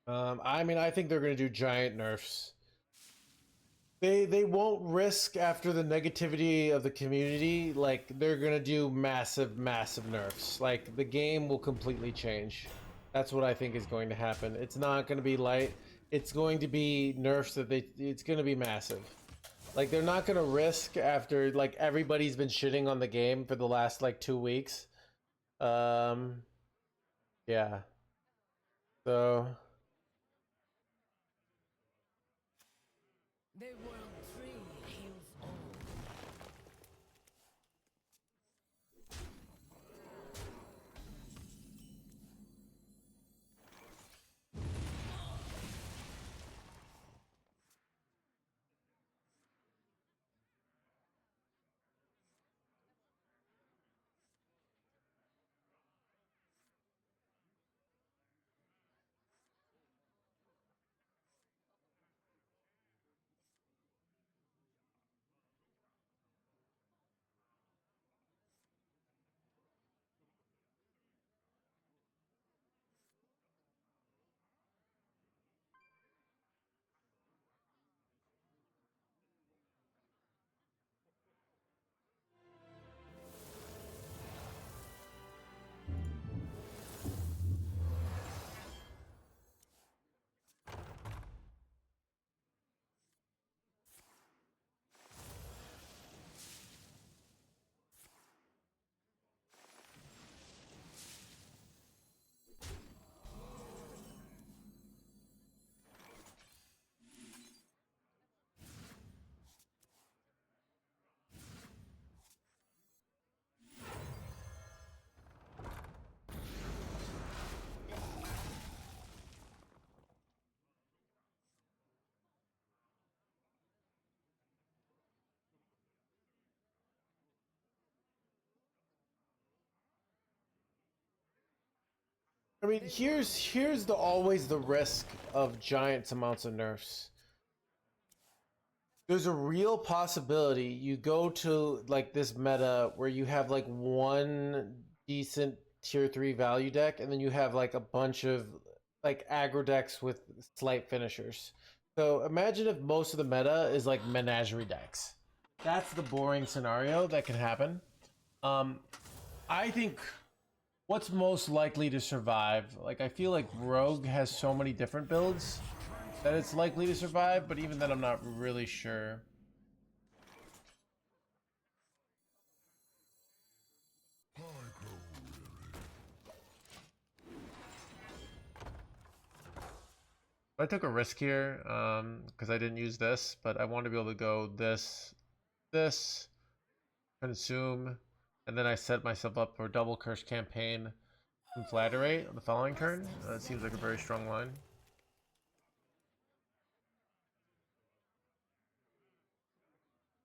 I mean, I think they're going to do giant nerfs. They won't risk after the negativity of the community. Like they're going to do massive nerfs. Like the game will completely change. That's what I think is going to happen. It's not going to be light. It's going to be nerfs that it's going to be massive. Like they're not going to risk after like everybody's been shitting on the game for the last like 2 weeks. Um, yeah. So The world tree heals all. I mean, here's the always the risk of giant amounts of nerfs. There's a real possibility you go to like this meta where you have like one decent tier 3 value deck and then you have like a bunch of like aggro decks with slight finishers. So imagine if most of the meta is like menagerie decks. That's the boring scenario that can happen. Um, I think what's most likely to survive, like I feel like Rogue has so many different builds that it's likely to survive, but even then I'm not really sure. I took a risk here because I didn't use this, but I want to be able to go this, consume, and then I set myself up for a double curse campaign and flatterate on the following turn. That seems like a very strong line.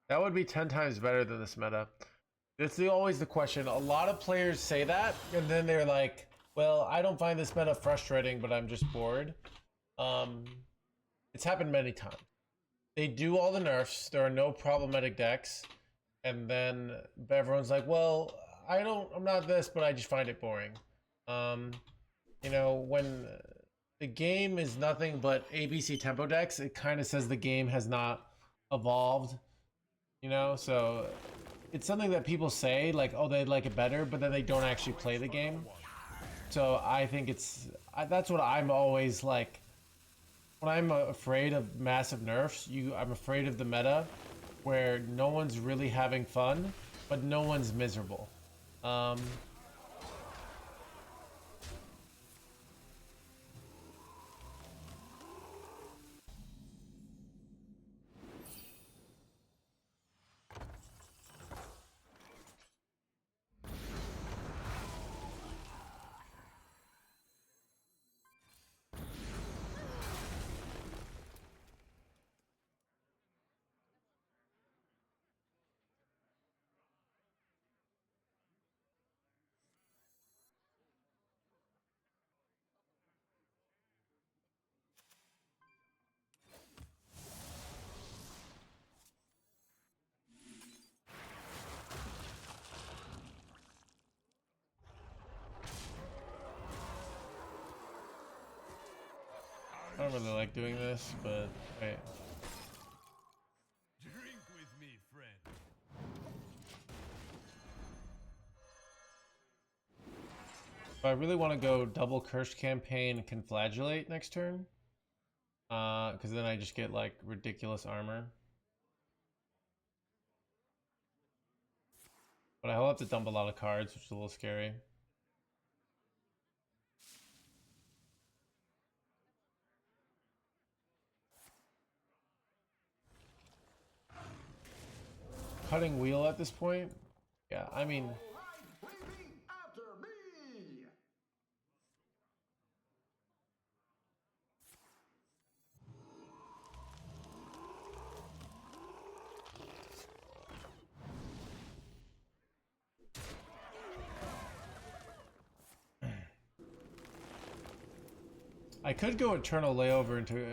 That would be 10 times better than this meta. It's always the question. A lot of players say that, and then they're like, well, I don't find this meta frustrating, but I'm just bored. Um, it's happened many times. They do all the nerfs. There are no problematic decks. And then everyone's like, well, I'm not this, but I just find it boring. Um, you know, when the game is nothing but ABC tempo decks, it kind of says the game has not evolved, you know? So it's something that people say, like, oh, they'd like it better, but then they don't actually play the game. So I think that's what I'm always like. When I'm afraid of massive nerfs, I'm afraid of the meta where no one's really having fun, but no one's miserable. Um, I don't really like doing this, but wait. Drink with me, friend. So I really want to go double cursed campaign and conflagellate next turn. Because then I just get like ridiculous armor. But I will have to dump a lot of cards, which is a little scary. Cutting wheel at this point? Yeah, I mean... I could go Eternal Layover into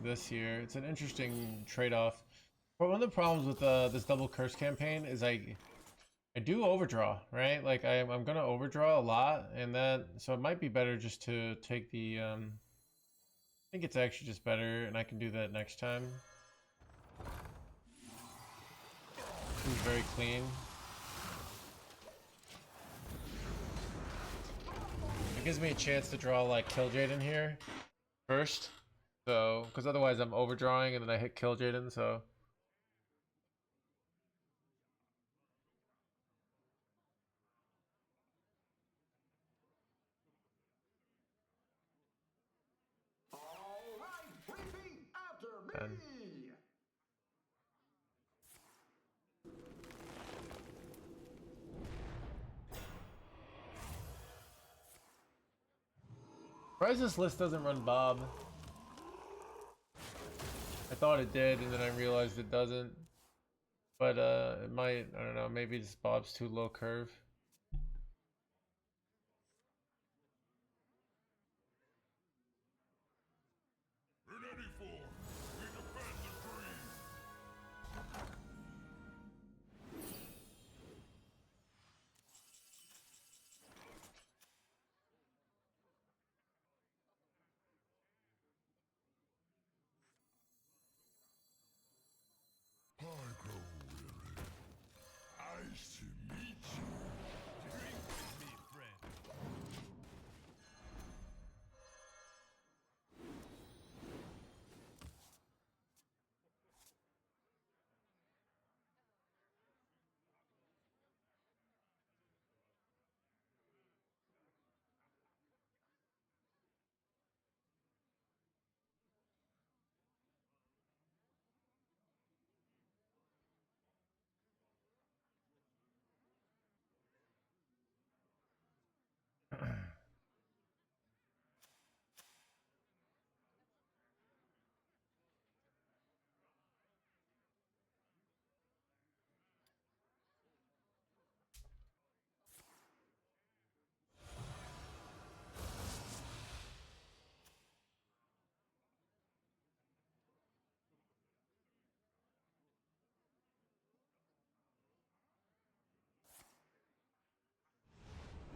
this year. It's an interesting trade-off. But one of the problems with this double curse campaign is I do overdraw, right? Like I'm gonna overdraw a lot, and so it might be better just to take the I think it's actually just better, and I can do that next time. Seems very clean. It gives me a chance to draw like Kill Jaden here first, so because otherwise I'm overdrawing and then I hit Kill Jaden, so. And surprised this list doesn't run Bob. I thought it did, and then I realized it doesn't. But it might, I don't know, maybe this Bob's too low curve. In any form, we defend the dream. I grow weary. Nice to meet you. Drink with me, friend.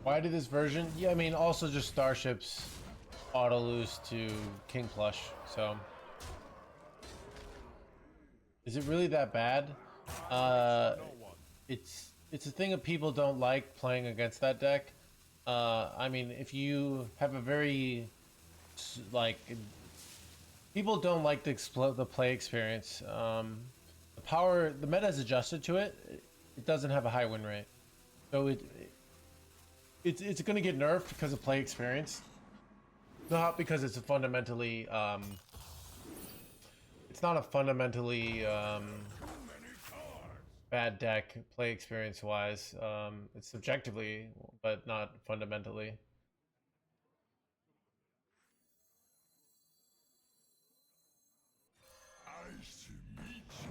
Why did this version? Yeah, I mean, also just Starships auto lose to King Plush, so. Is it really that bad? It's a thing of people don't like playing against that deck. I mean, if you have a very like people don't like the play experience. The meta is adjusted to it. It doesn't have a high win rate, so it's going to get nerfed because of play experience, not because it's a fundamentally it's not a fundamentally bad deck play experience wise. It's subjectively, but not fundamentally. Nice to meet you.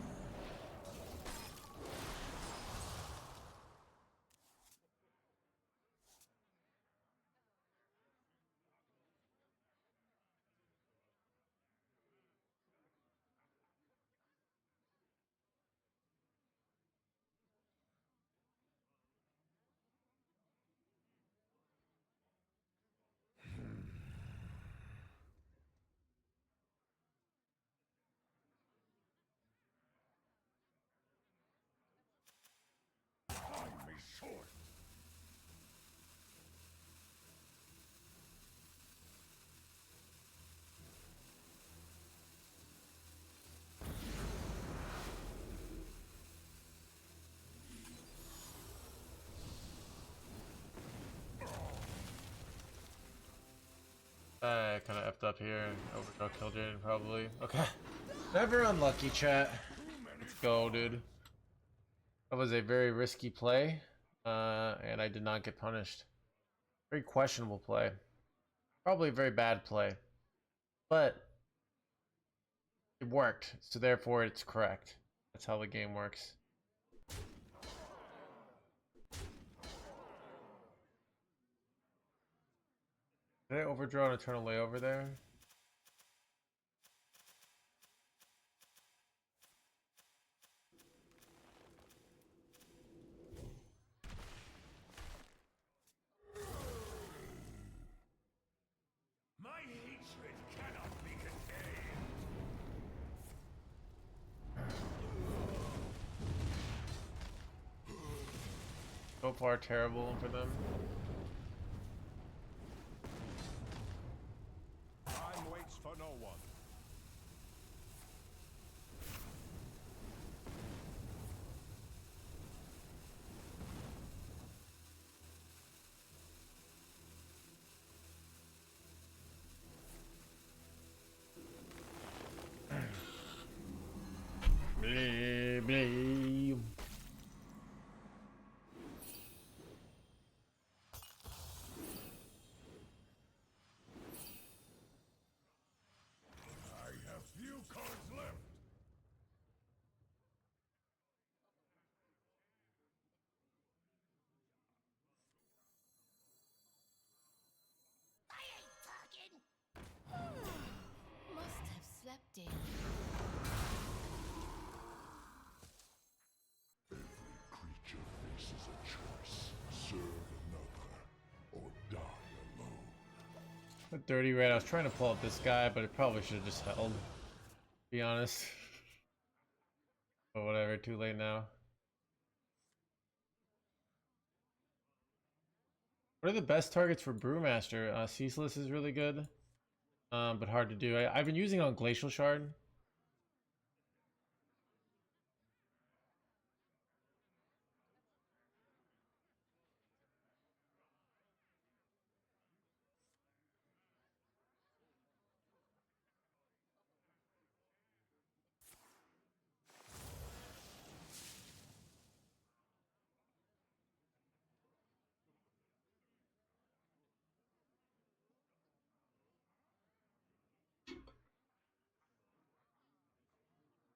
I kind of effed up here. Overdraw killed Jaden probably. Okay. Never unlucky, chat. Let's go, dude. That was a very risky play, and I did not get punished. Very questionable play. Probably a very bad play. But it worked, so therefore it's correct. That's how the game works. Did I overdraw an eternal layover there? My hatred cannot be contained. So far terrible for them. Time waits for no one. Blee, blee. I have few cards left. I ain't talking. Must have slept in. Creature faces a choice. Serve another or die alone. A dirty red. I was trying to pull up this guy, but it probably should have just held. To be honest. But whatever, too late now. What are the best targets for Brewmaster? Ceaseless is really good, but hard to do. I've been using it on Glacial Shard.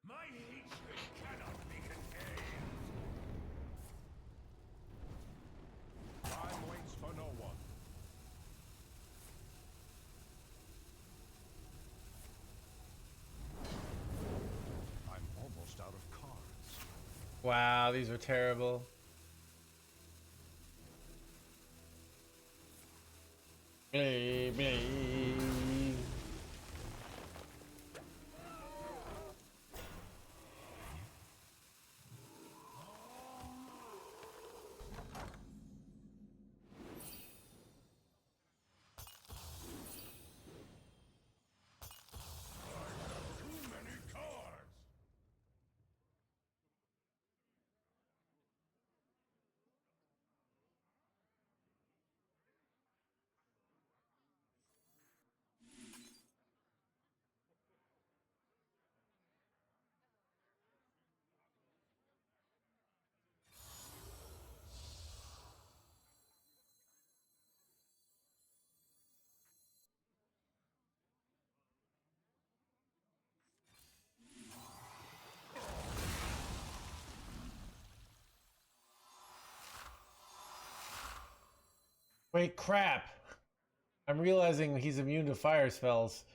My hatred cannot be contained. Time waits for no one. I'm almost out of cards. Wow, these are terrible. Blee, blee. Too many cards. Wait, crap! I'm realizing he's immune to fire spells.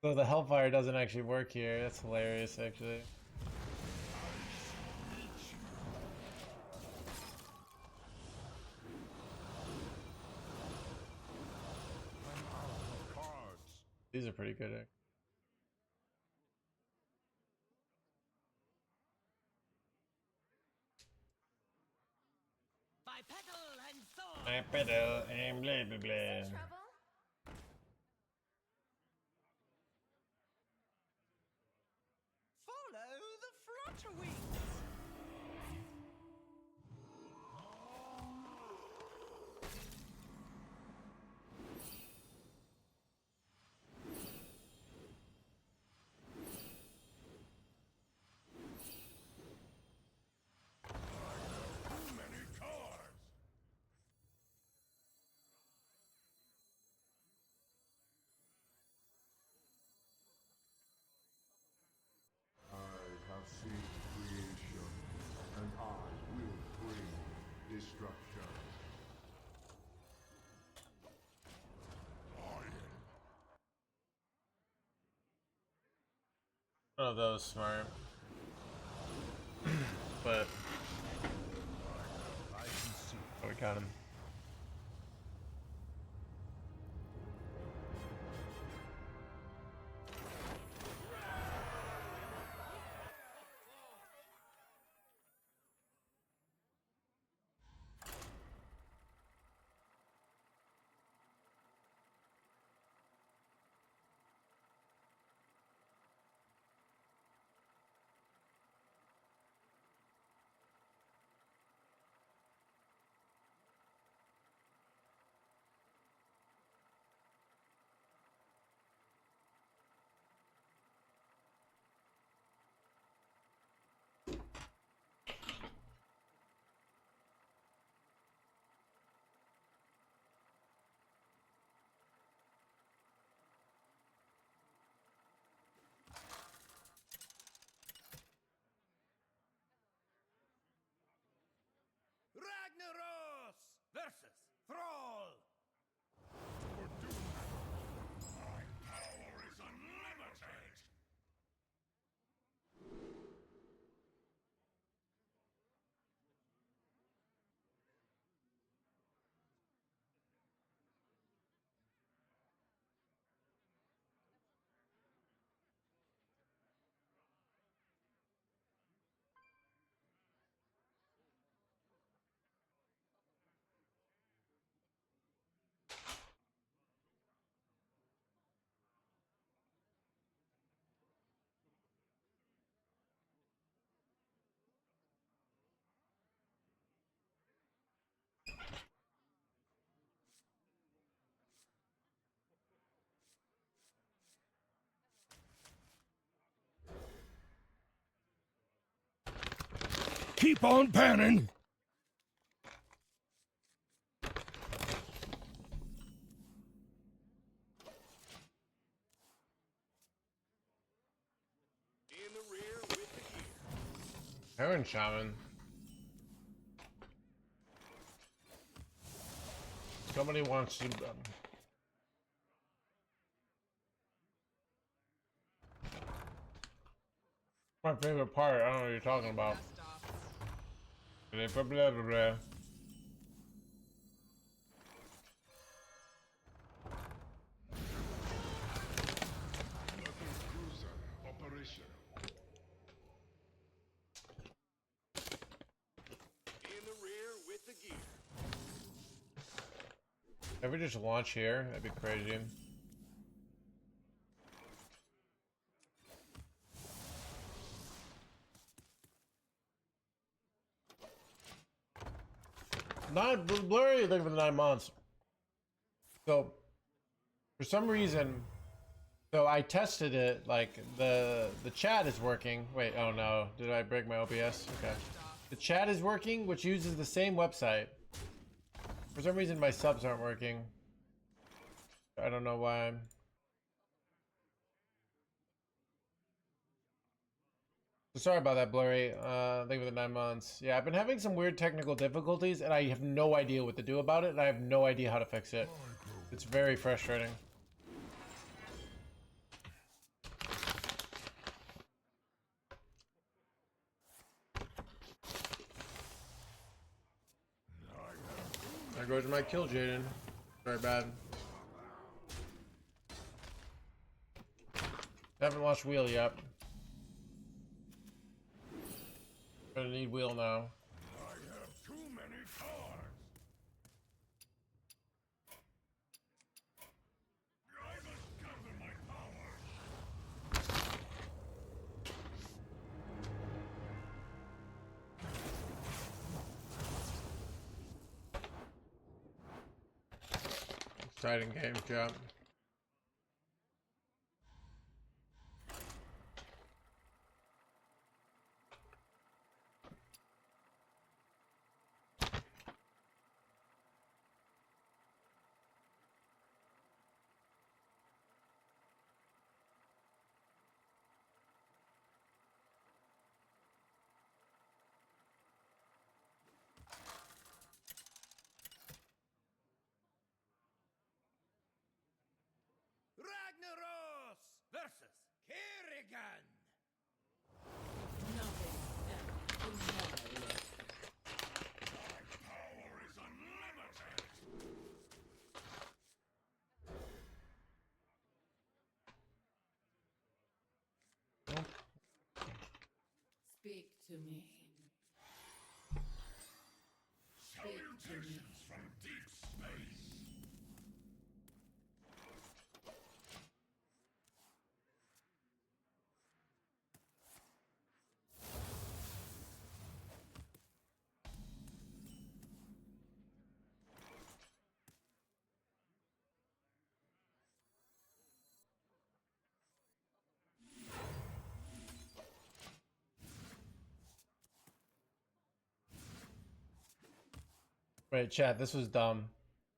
So the Hellfire doesn't actually work here. That's hilarious, actually. I'm out of cards. These are pretty good. By petal and sword. I pedal and blah blah blah. Trouble? Follow the flutterwings. structure. None of those smart. But I can see. oh, we got him. Ragnaros versus Thrall. For doom. My power is unlimited. Keep on panning. In the rear with the gear. Heron Shaman. Somebody wants to. My favorite part. I don't know what you're talking about. Blah, blah, blah, blah, blah. Knuckle cruiser operational. In the rear with the gear. If we just launch here, that'd be crazy. Not blurry. Look for the 9 months. So, for some reason, so I tested it. Like the chat is working. Wait, oh no, did I break my OBS? Okay, the chat is working, which uses the same website. For some reason, my subs aren't working. I don't know why. So sorry about that, blurry. Thank you for the 9 months. Yeah, I've been having some weird technical difficulties, and I have no idea what to do about it, and I have no idea how to fix it. It's very frustrating. There goes my kill, Jaden. Very bad. Haven't launched wheel yet. Gonna need wheel now. I have too many cards. I must gather my power. Exciting game, chat. begun. Power is unlimited. Speak to me. Salutations from deep space. Right, chat, this was dumb.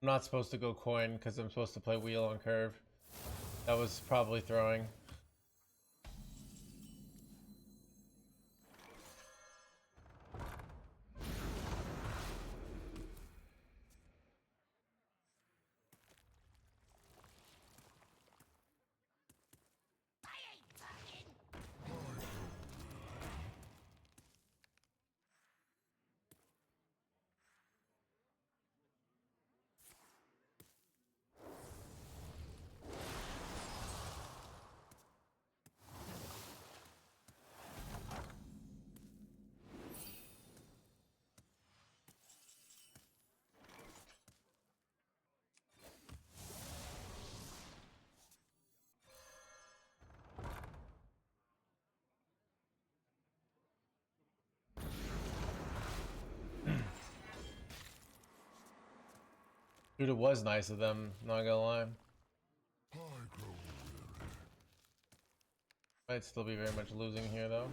I'm not supposed to go coin because I'm supposed to play wheel on curve. That was probably throwing. I ain't talking. Dude, it was nice of them, not gonna lie. Might still be very much losing here though.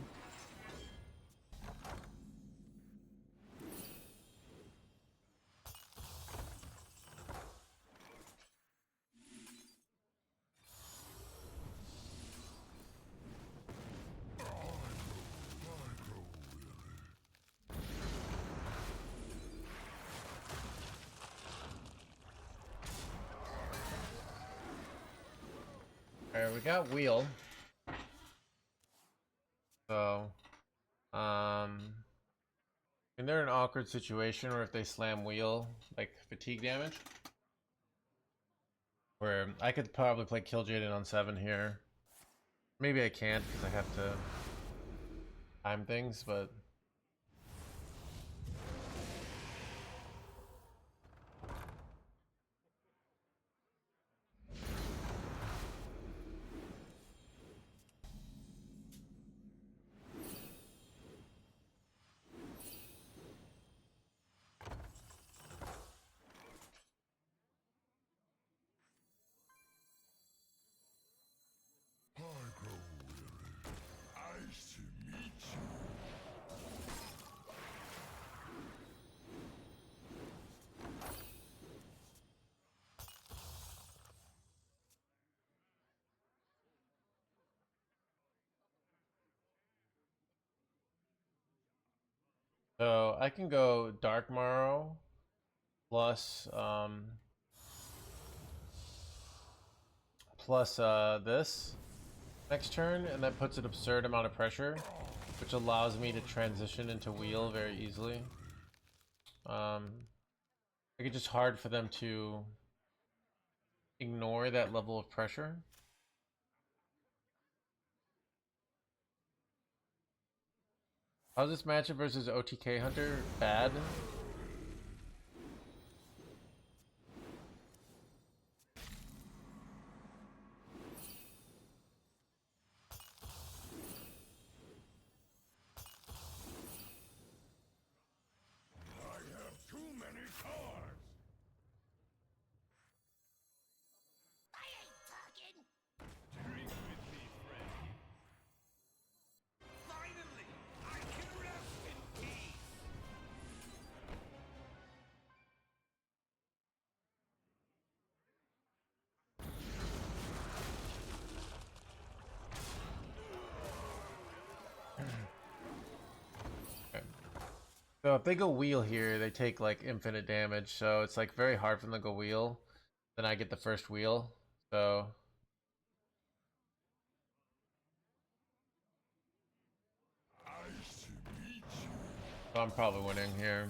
Alright, we got wheel. So, and they're in an awkward situation where if they slam wheel, like fatigue damage, where I could probably play Kill Jaden on 7 here. Maybe I can't because I have to time things, but Nice to meet you. so I can go Dark Morrow plus this next turn, and that puts an absurd amount of pressure, which allows me to transition into wheel very easily. Like it's just hard for them to ignore that level of pressure. How's this matchup versus OTK Hunter? Bad. I have too many cards. I ain't talking. Drink with me, friend. Finally, I can rest in peace. Okay. So if they go wheel here, they take like infinite damage, so it's like very hard for them to go wheel. Then I get the first wheel, so So I'm probably winning here.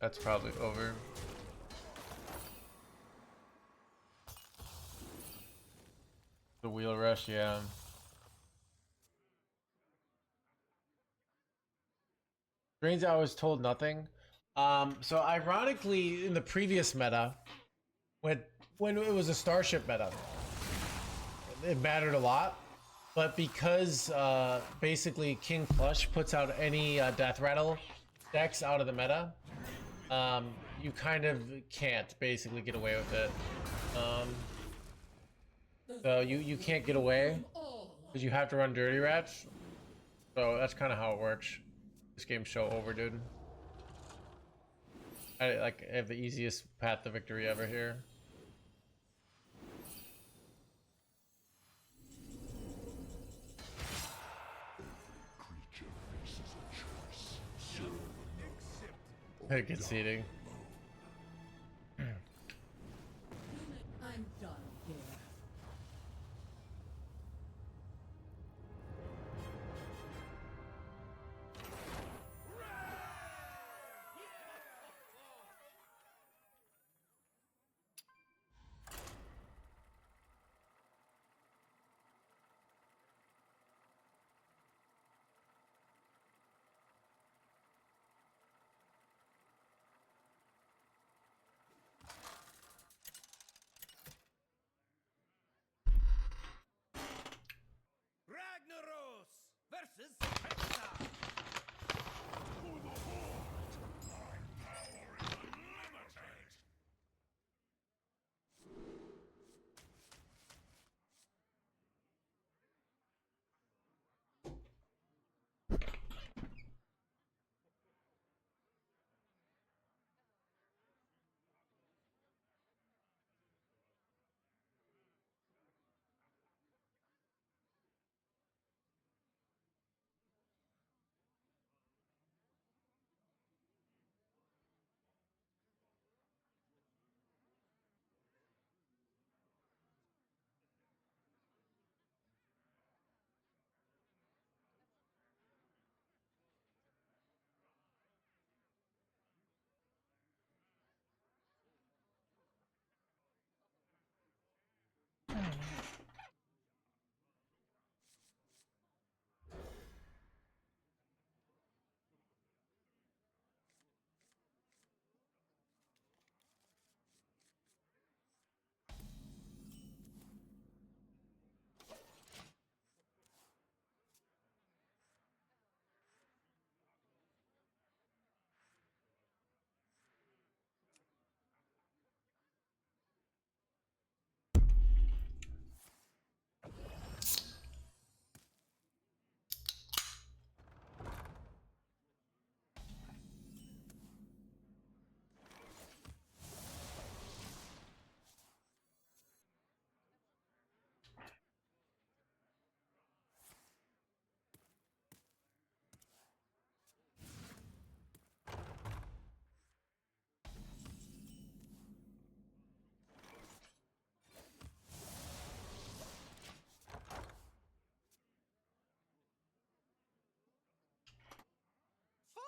That's probably over. The wheel rush, yeah. Strange, I was told nothing. So ironically, in the previous meta, when it was a Starship meta, it mattered a lot. But because basically King Plush puts out any Death Rattle decks out of the meta, you kind of can't basically get away with it. So you can't get away because you have to run Dirty Rats. So that's kind of how it works. This game's so over, dude. I have the easiest path to victory ever here. Creature faces a choice. So Conceding. I'm done here. Ragnaros versus Hexa.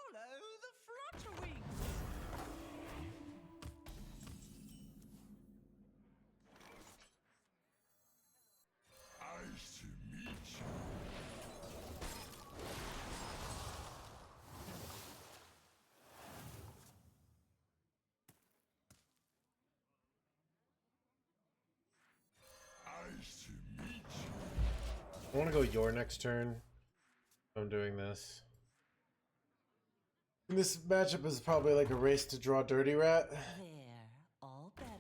Follow the flutter wings. nice to meet you. Nice to meet you. I want to go your next turn. I'm doing this. This matchup is probably like a race to draw Dirty Rat. There, all better.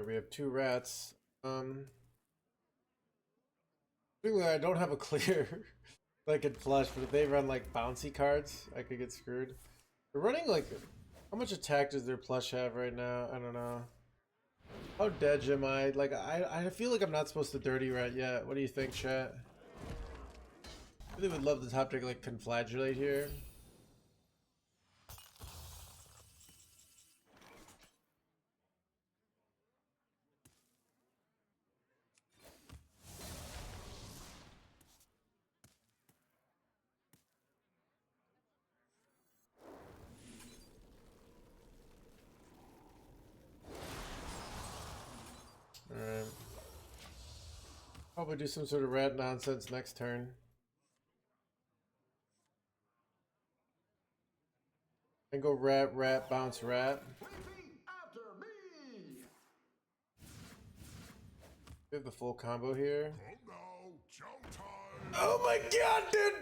We have 2 rats. Particularly, I don't have a clear like in flush, but if they run like bouncy cards, I could get screwed. They're running like, how much attack does their plush have right now? I don't know. How dead am I? Like, I feel like I'm not supposed to dirty rat yet. What do you think, chat? I really would love the top deck like conflagulate here. Alright. Probably do some sort of rat nonsense next turn. And go rat, rat, bounce, rat. We have the full combo here. Oh my god, dude!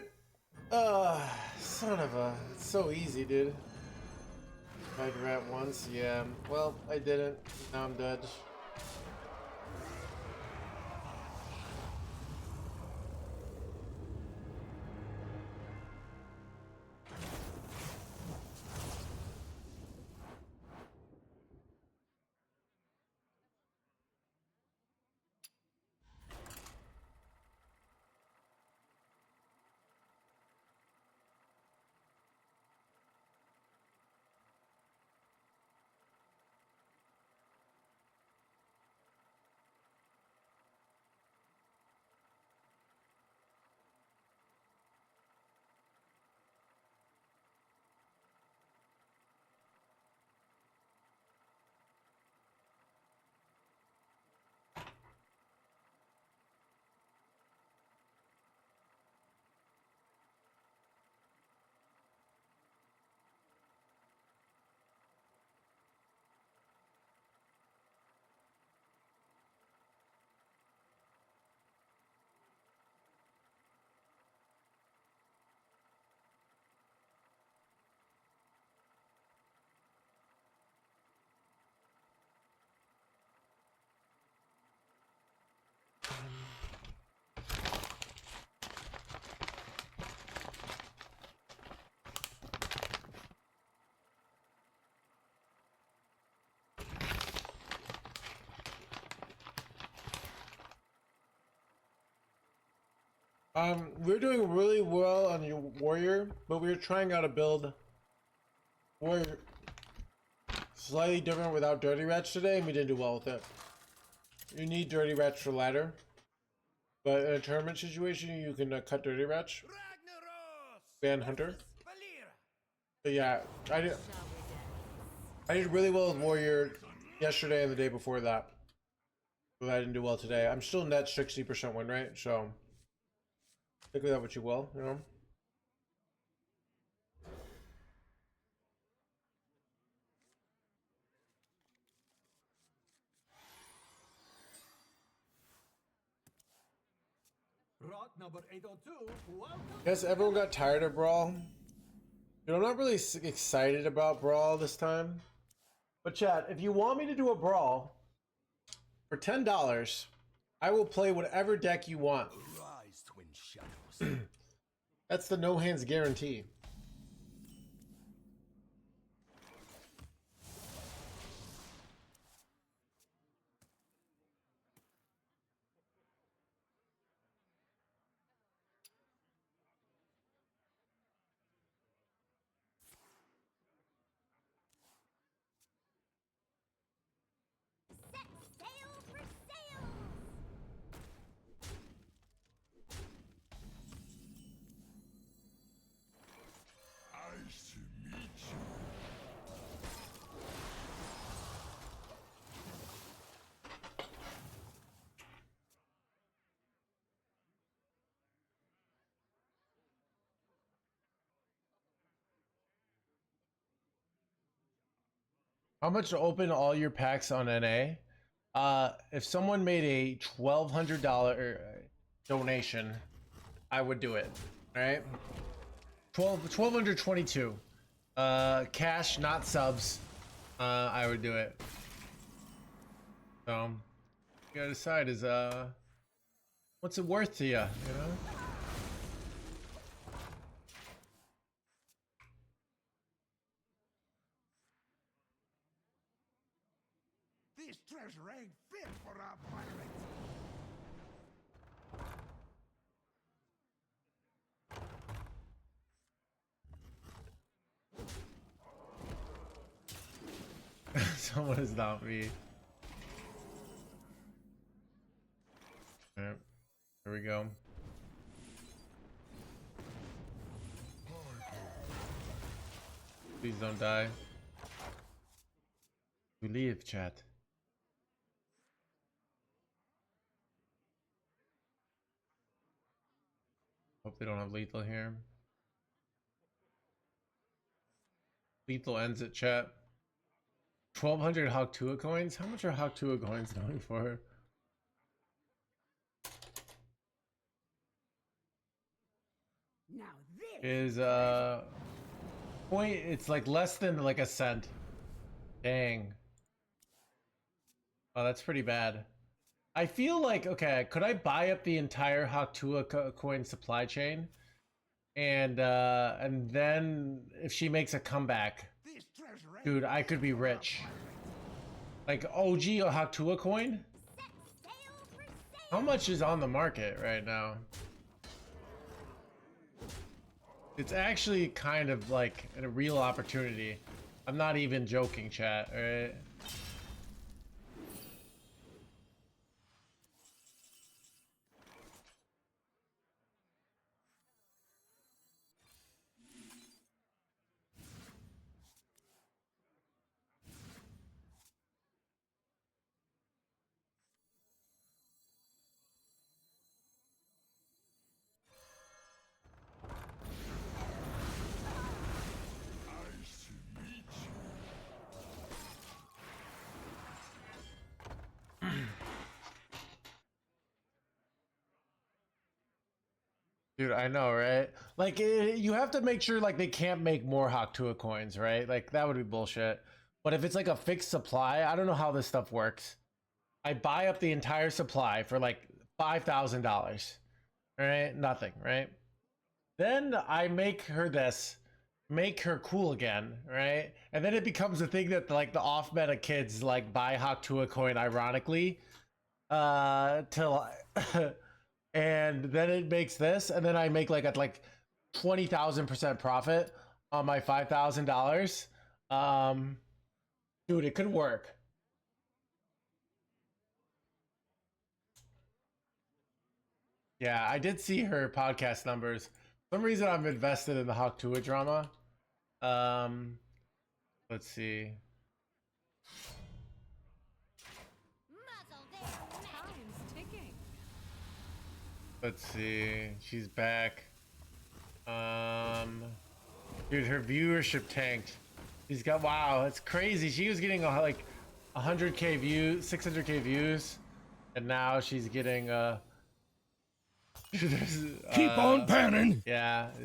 Son of a... It's so easy, dude. Tried rat once, yeah. Well, I didn't. Now I'm dead. We're doing really well on your warrior, but we were trying out a build warrior slightly different without dirty rats today, and we didn't do well with it. You need dirty rats for ladder, but in a tournament situation, you can cut dirty rats. Ban hunter. But yeah, I did really well with warrior yesterday and the day before that, but I didn't do well today. I'm still net 60% win rate, so. Think of that what you will, you know? Rot number 802, welcome. Guess everyone got tired of Brawl. Dude, I'm not really excited about Brawl this time. But chat, if you want me to do a Brawl for $10, I will play whatever deck you want. Rise, twin shadows. That's the no hands guarantee. Sail for sails! Nice to meet you. How much to open all your packs on NA? If someone made a $1,200 donation, I would do it. All right, 1,222. Cash, not subs. I would do it. So you gotta decide is what's it worth to you, you know? This treasure ain't fit for a pirate. Someone is not me. Alright, here we go. Please don't die. We leave, chat. Hope they don't have lethal here. Lethal ends at chat. 1200 Hawktua coins? How much are Hawktua coins going for? Now this Is point, it's like less than like a cent. Dang. Oh, that's pretty bad. I feel like, okay, could I buy up the entire Hawktua coin supply chain? And then if she makes a comeback, This treasure ain't dude, I could be for a rich. pirate. Like OG Hawktua coin? Set sail for sail. How much is on the market right now? It's actually kind of like a real opportunity. I'm not even joking, chat, alright? Nice to meet you. Dude, I know, right? Like, you have to make sure, like, they can't make more Hawktua coins, right? Like, that would be bullshit. But if it's like a fixed supply, I don't know how this stuff works. I buy up the entire supply for like $5,000, right? Nothing, right? Then I make her this, make her cool again, right? And then it becomes a thing that like the off-meta kids like buy Hawktua coin ironically, till and then it makes this, and then I make like a 20,000% profit on my $5,000. Dude, it could work. Yeah, I did see her podcast numbers. For some reason I'm invested in the Hawktua drama. Let's see. Muzzle their neck. Time's ticking. Let's see. She's back. Dude, her viewership tanked. She's got, wow, it's crazy. She was getting like 100k views, 600k views, and now she's getting Keep on panning. yeah, I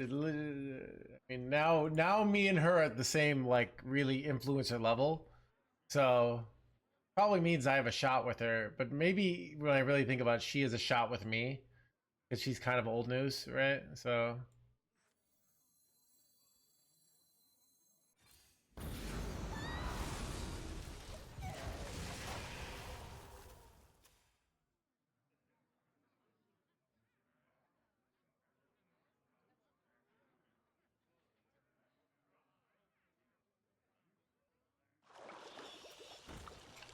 mean now me and her are at the same like really influencer level, so probably means I have a shot with her. But maybe when I really think about it, she has a shot with me because she's kind of old news, right? So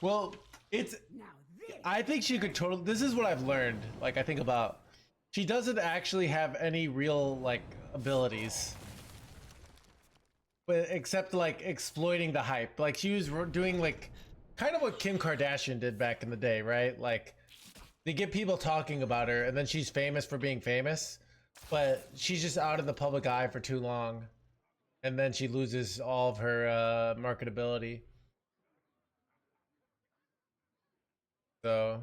well, it's now this I think she could totally. This is what I've learned. Like, I think about. She doesn't actually have any real like abilities, but except like exploiting the hype. Like she was doing like kind of what Kim Kardashian did back in the day, right? Like they get people talking about her, and then she's famous for being famous, but she's just out in the public eye for too long, and then she loses all of her marketability. So.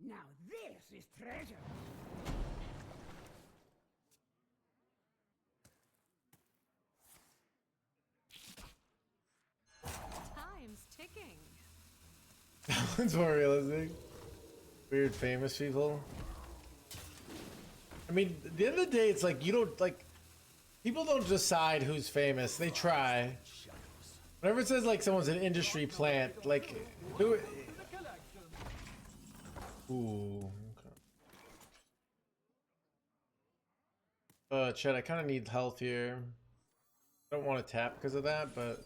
now this is treasure. Time's asking. That one's more realistic. Weird famous people. I mean, at the end of the day, it's like you don't like. People don't decide who's famous. They try. Whenever it says like someone's an industry plant, like who? Ooh. Okay. Chet, I kind of need health here. I don't want to tap because of that, but.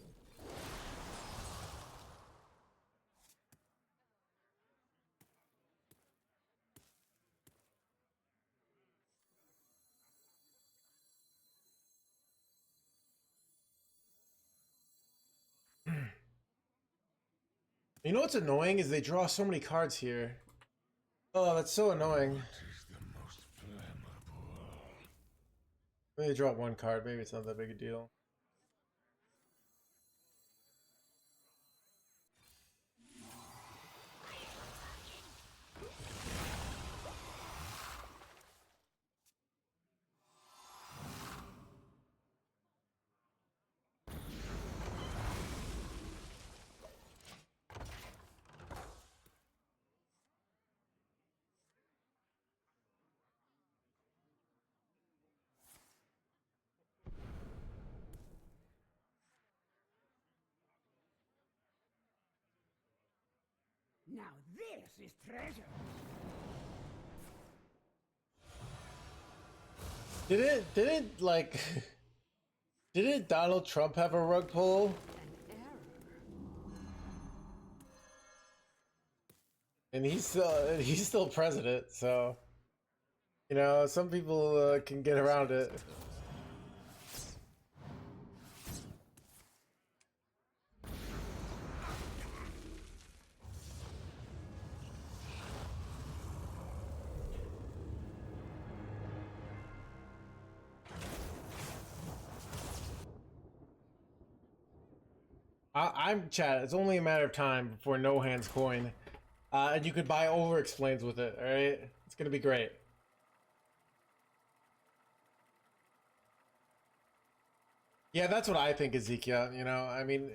You know what's annoying is they draw so many cards here. Oh, that's so annoying. Is the most flammable. Maybe they draw one card. Maybe it's not that big a deal. Now this is treasure. Didn't like didn't Donald Trump have a rug pull? An error. And he's still president, so you know, some people can get around it. I'm Chad. It's only a matter of time before No Hands coin, and you could buy over explains with it. All right, it's gonna be great. Yeah, that's what I think, Ezekiel. You know, I mean,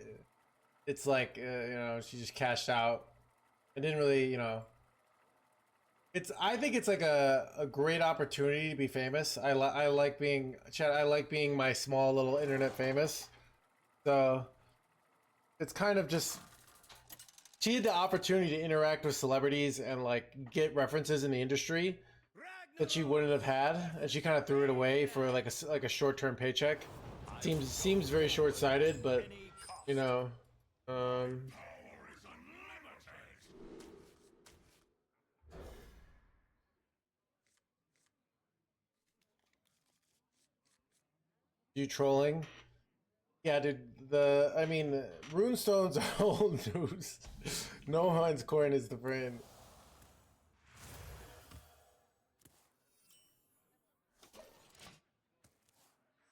it's like you know, she just cashed out. It didn't really, you know. It's. I think it's like a great opportunity to be famous. I like being Chad. I like being my small little internet famous. So it's kind of just she had the opportunity to interact with celebrities and like get references in the industry that she wouldn't have had, and she kind of threw it away for like a short-term paycheck. Seems very short-sighted, but you know, you trolling. Yeah, dude. I mean, runestones are old news. No Hans coin is the brand.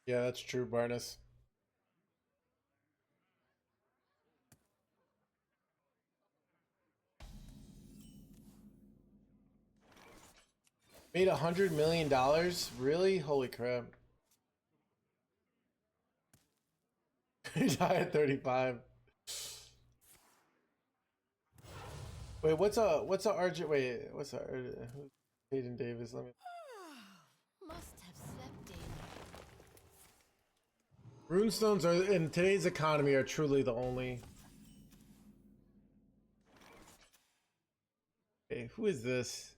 Yeah, that's true, Barnes. Made $100 million? Really? Holy crap. He died at 35. Wait, what's a RJ? Wait, what's a Hayden Davis? Let me. Must have slept in. Runestones are in today's economy are truly the only. Okay, who is this?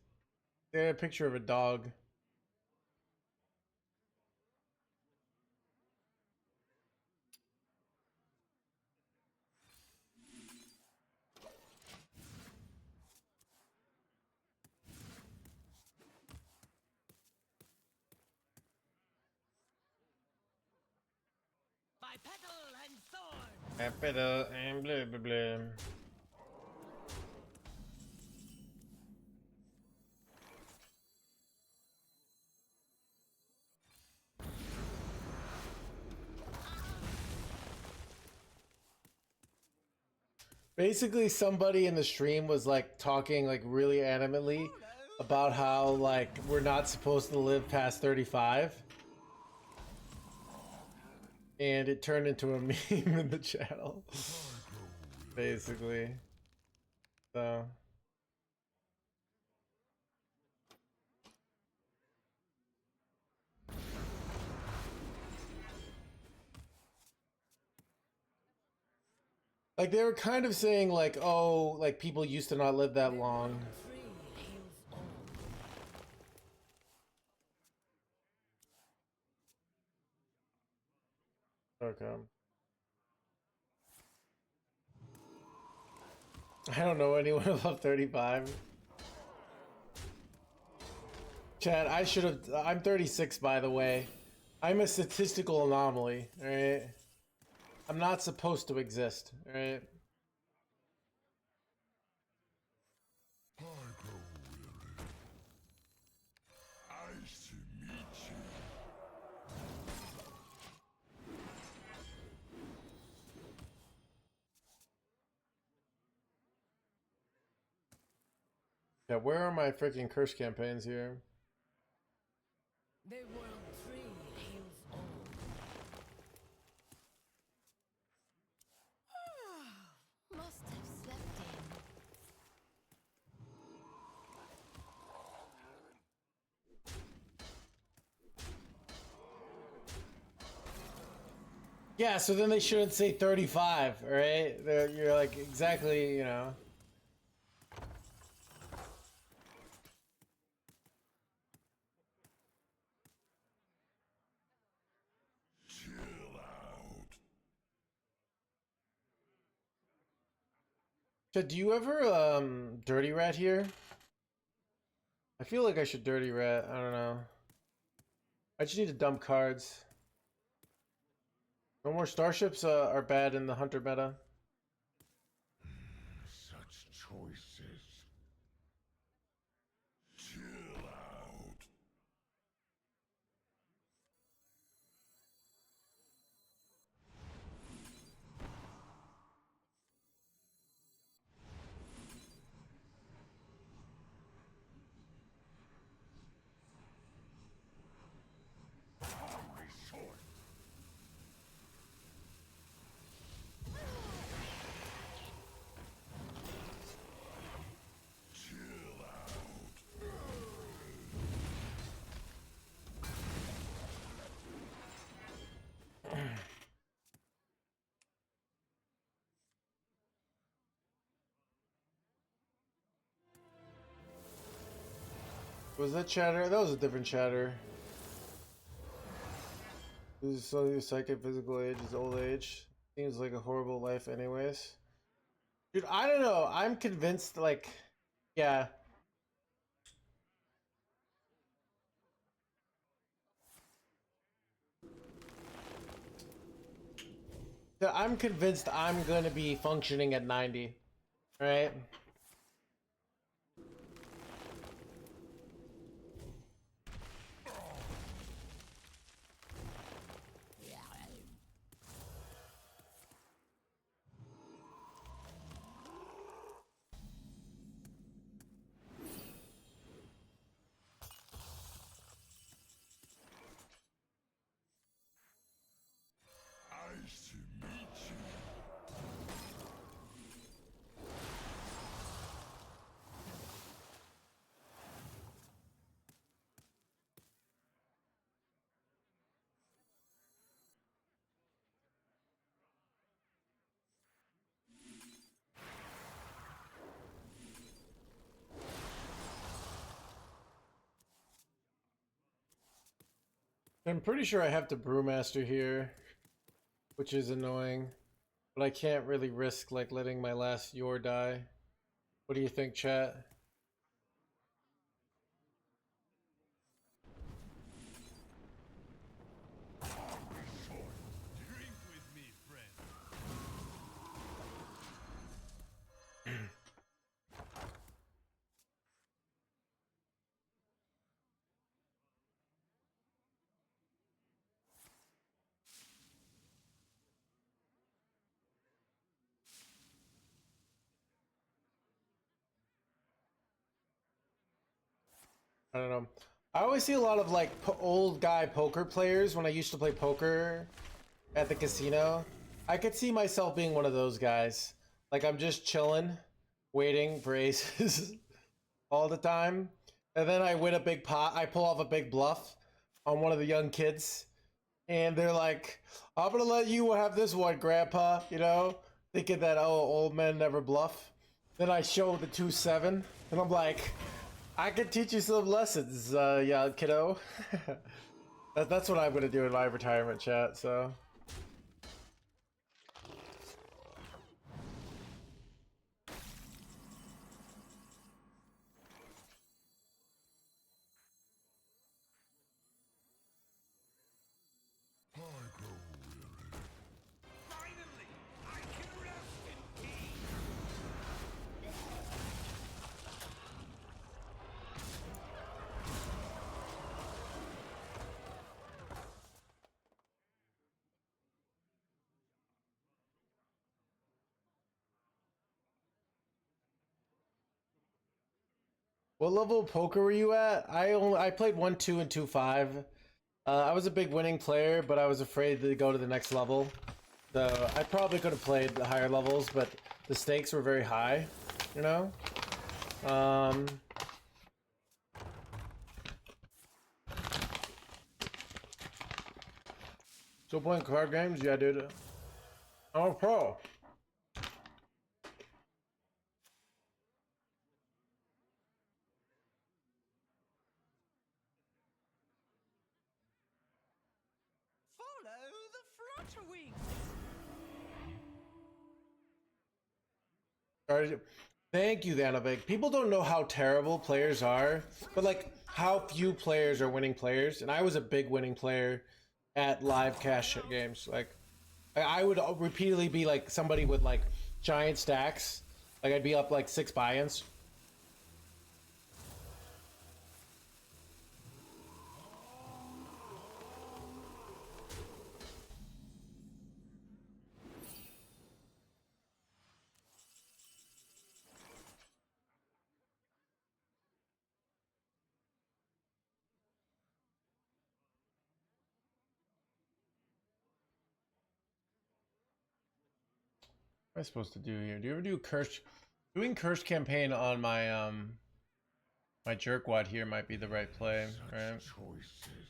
There's a picture of a dog. By petal and sword. Capital and blah blah blah. Basically, somebody in the stream was like talking like really animately about how like we're not supposed to live past 35. And it turned into a meme in the channel. basically. So. Like they were kind of saying like, oh, like people used to not live that long. Free heals all. Okay. I don't know anyone above 35. Chad, I should have. I'm 36, by the way. I'm a statistical anomaly, alright? I'm not supposed to exist, alright? I grow weary. Nice to meet you. Yeah, where are my freaking curse campaigns here? The world tree heals all. Must have slept in. Yeah, so then they shouldn't say 35, alright? You're like, exactly, you know. Chill out. Chad, do you ever, dirty rat here? I feel like I should dirty rat, I don't know. I just need to dump cards. No more starships are bad in the hunter meta. Such choices. Chill out. My sword. Chill out. Was that chatter? That was a different chatter. This is so psychic, physical age is old age. Seems like a horrible life anyways. Dude, I don't know. I'm convinced, like, yeah. I'm convinced I'm gonna be functioning at 90. Right? Nice to meet you. I'm pretty sure I have to brewmaster here, which is annoying. But I can't really risk, like, letting my last Yor die. What do you think, chat? Drink with me, friend. I don't know. I always see a lot of, like, old guy poker players when I used to play poker at the casino. I could see myself being one of those guys. Like I'm just chilling, waiting for aces all the time. And then I win a big pot. I pull off a big bluff on one of the young kids. And they're like, I'm gonna let you have this one, Grandpa, you know? Thinking that, oh, old men never bluff. Then I show the 2-7, and I'm like, I can teach you some lessons, yeah, kiddo. That's what I'm gonna do in my retirement chat, so. I grow weary. Finally, I can rest in peace. What level of poker were you at? I played 1, 2, and 2, 5. I was a big winning player, but I was afraid to go to the next level. So I probably could have played the higher levels, but the stakes were very high, you know? Still playing card games? Yeah, dude. I'm a pro. Follow the flutterwings. Alright, thank you, Danovic. People don't know how terrible players are, but like how few players are winning players. And I was a big winning player at live cash games. Like I would repeatedly be like somebody with like giant stacks. Like I'd be up like 6 buy-ins. What am I supposed to do here? Do you ever do curse? Doing curse campaign on my my jerkwad here might be the right play, right? Choices.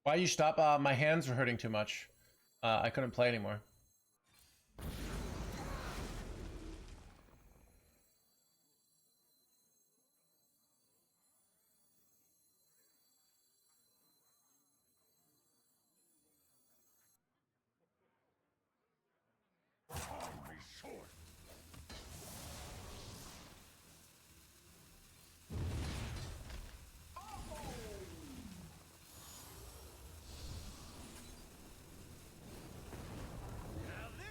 Why you stop? My hands were hurting too much. I couldn't play anymore. On me sword. Now this.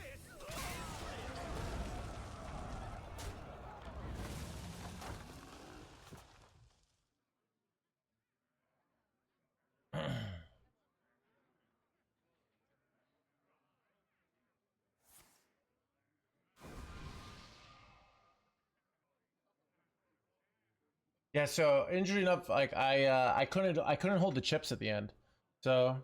Yeah, so injury enough, like I couldn't hold the chips at the end. So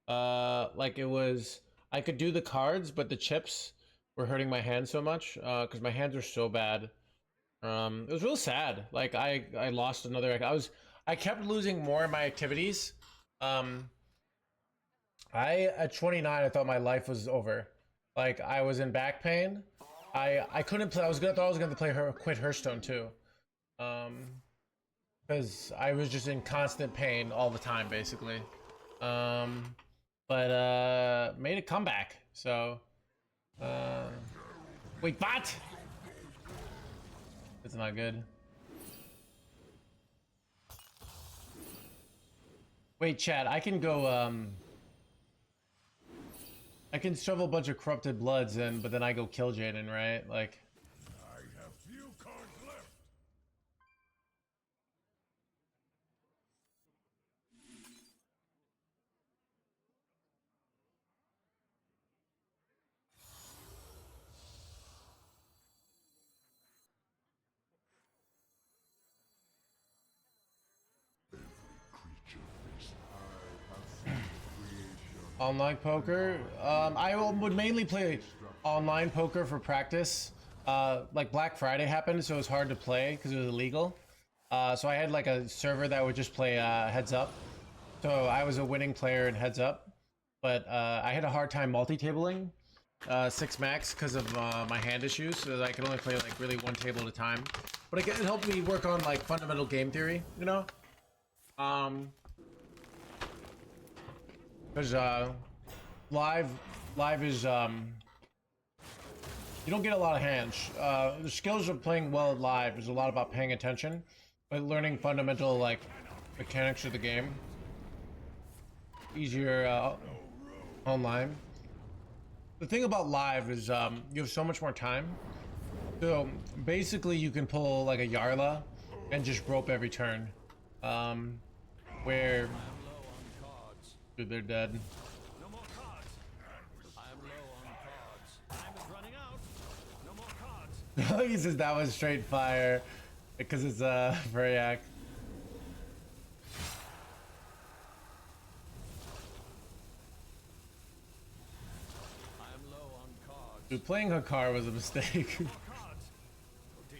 like it was I could do the cards, but the chips were hurting my hands so much because my hands were so bad. It was real sad. Like I lost another. I kept losing more of my activities. I at 29 I thought my life was over. Like I was in back pain. I couldn't play. Thought I was gonna play quit Hearthstone too. Because I was just in constant pain all the time, basically. But made a comeback. So, wait, bot. That's not good. Wait, Chad, I can go. I can shovel a bunch of corrupted bloods in, but then I go kill Jaden, right? Like. I have few cards left. Every creature faces Online poker. Would mainly play online poker for practice. Like Black Friday happened, so it was hard to play because it was illegal. So I had like a server that would just play heads up. So I was a winning player in heads up, but I had a hard time multi-tabling 6 max because of my hand issues, so that I could only play like really one table at a time. But it helped me work on like fundamental game theory, you know. Because live is you don't get a lot of hands. The skills of playing well live is a lot about paying attention, but learning fundamental like mechanics of the game easier online. The thing about live is you have so much more time. So basically you can pull like a Yarla and just rope every turn. Where dude, they're dead. No more cards. I'm low on cards. Time is running out. No more cards. He says that was straight fire because it's Vryak. I'm low on cards. Dude, playing Hakar was a mistake. Cards. Oh dear.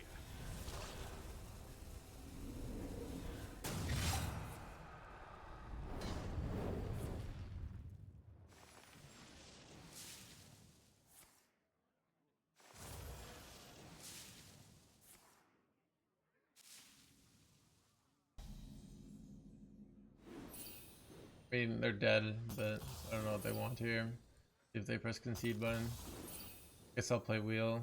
I mean, they're dead, but I don't know what they want here. If they press concede button, guess I'll play wheel.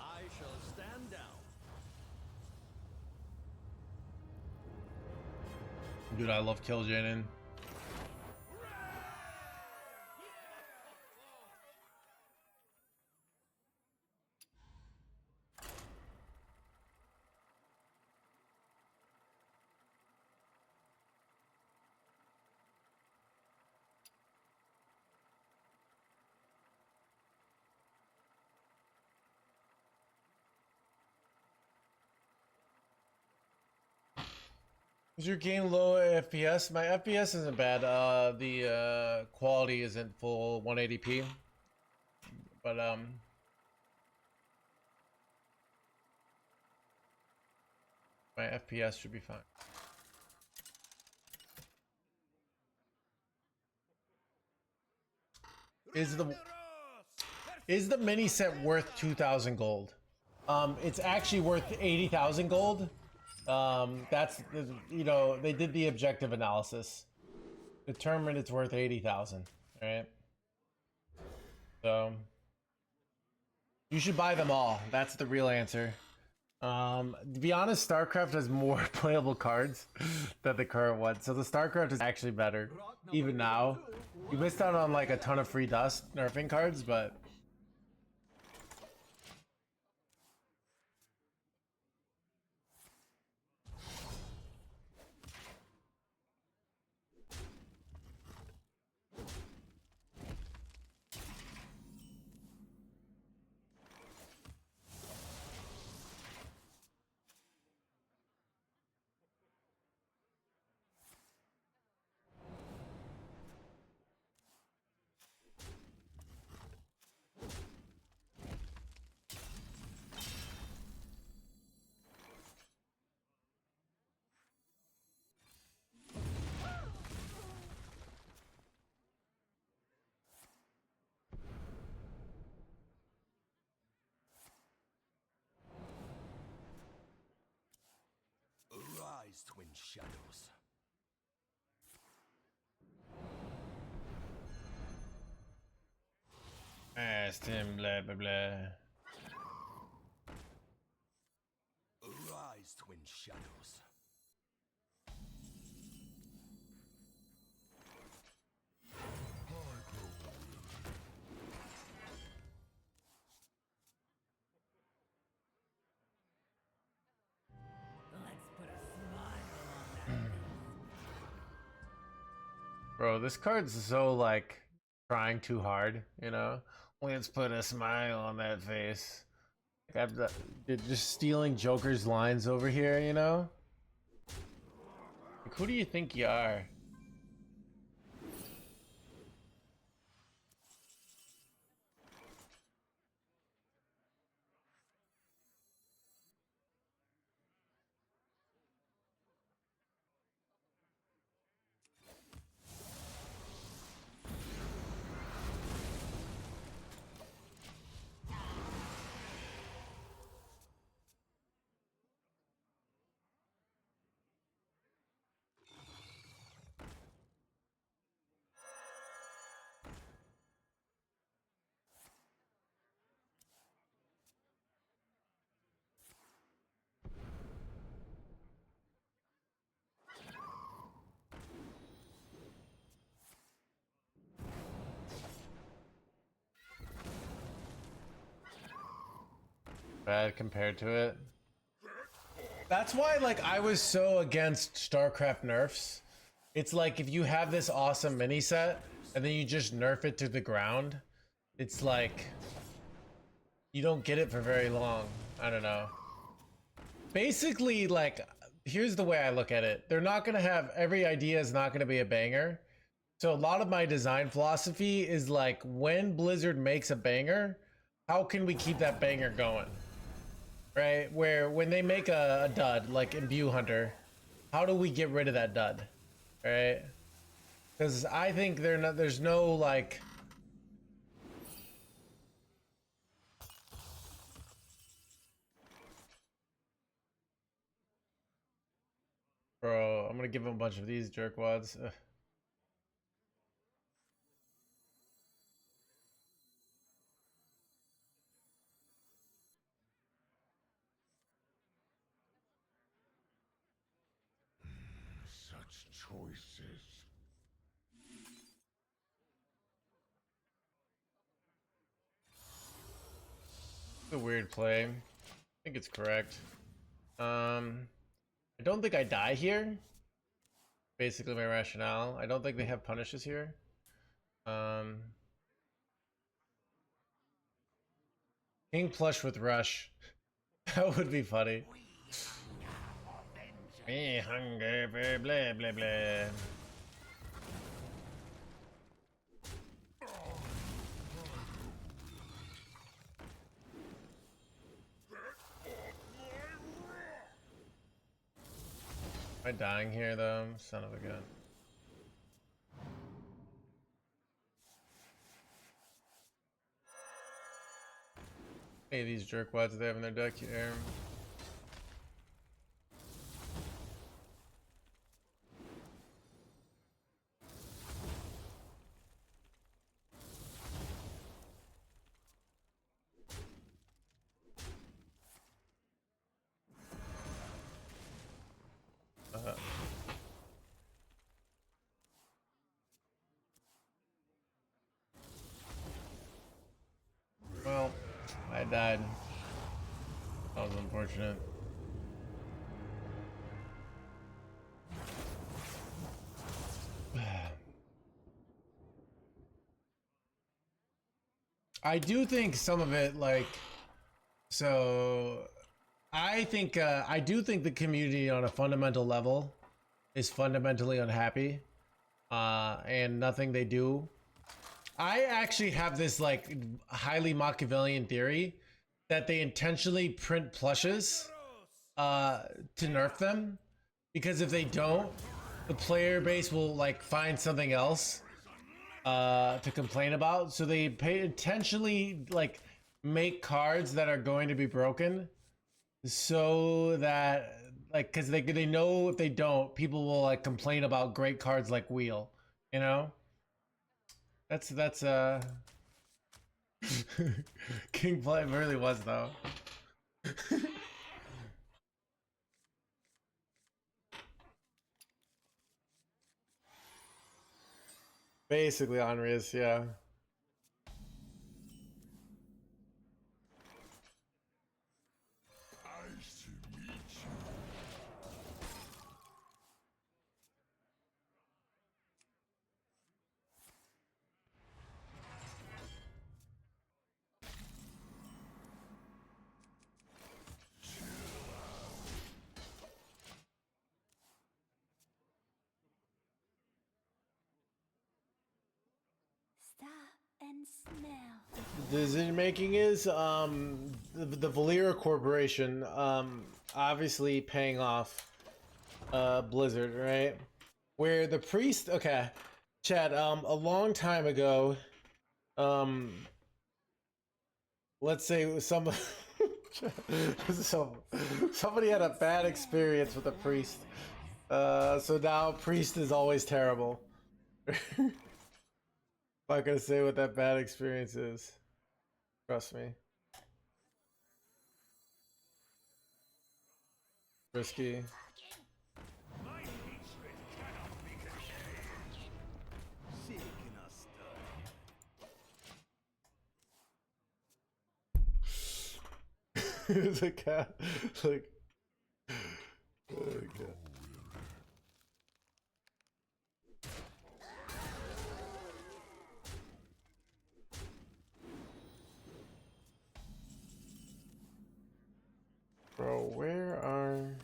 I shall stand down. Dude, I love Kill Jaden. Is your game low FPS? My FPS isn't bad. The quality isn't full 180p, but my FPS should be fine. Is the mini set worth 2,000 gold? It's actually worth 80,000 gold. That's, you know, they did the objective analysis, determined it's worth 80,000. All right. So you should buy them all. That's the real answer. To be honest, StarCraft has more playable cards than the current one, so the StarCraft is actually better. Even now, you missed out on like a ton of free dust nerfing cards, but Arise, twin shadows. asked him blah blah blah. Arise, twin shadows. Let's put a smile on that. Bro, this card's so like trying too hard, you know? Let's put a smile on that face. Just stealing Joker's lines over here, you know? Like, who do you think you are? Bad compared to it. That's why, like, I was so against StarCraft nerfs. It's like if you have this awesome mini set and then you just nerf it to the ground, it's like you don't get it for very long. I don't know. Basically, like, here's the way I look at it. They're not gonna have, every idea is not gonna be a banger. So a lot of my design philosophy is like, when Blizzard makes a banger, how can we keep that banger going? Right? Where when they make a dud, like Imbue Hunter, how do we get rid of that dud? Right? Because I think there's no like... Bro, I'm gonna give him a bunch of these jerkwads. Ugh. Such choices. It's a weird play. I think it's correct. I don't think I die here. Basically my rationale. I don't think they have punishes here. King plush with rush. That would be funny. Me hunger, blah blah blah blah. Am I dying here though? Son of a gun. Hey, these jerkwads they have in their deck here. Well, I died. That was unfortunate. I do think some of it, like, so I do think the community on a fundamental level is fundamentally unhappy, and nothing they do. I actually have this like highly Machiavellian theory that they intentionally print plushes to nerf them, because if they don't, the player base will like find something else to complain about. So they intentionally like make cards that are going to be broken, so that like, because they know if they don't, people will like complain about great cards like Wheel, you know. That's King Play really was though. Basically on Riz, yeah. Nice to meet you. decision making is. The Valera Corporation, obviously paying off Blizzard, right? Where the priest, okay, Chad, a long time ago, let's say it was somebody had a bad experience with a priest. So now priest is always terrible. Not gonna say what that bad experience is. Trust me. Risky. My hatred cannot be contained. Shaken us It's a cat. Like, oh god. Bro, where are...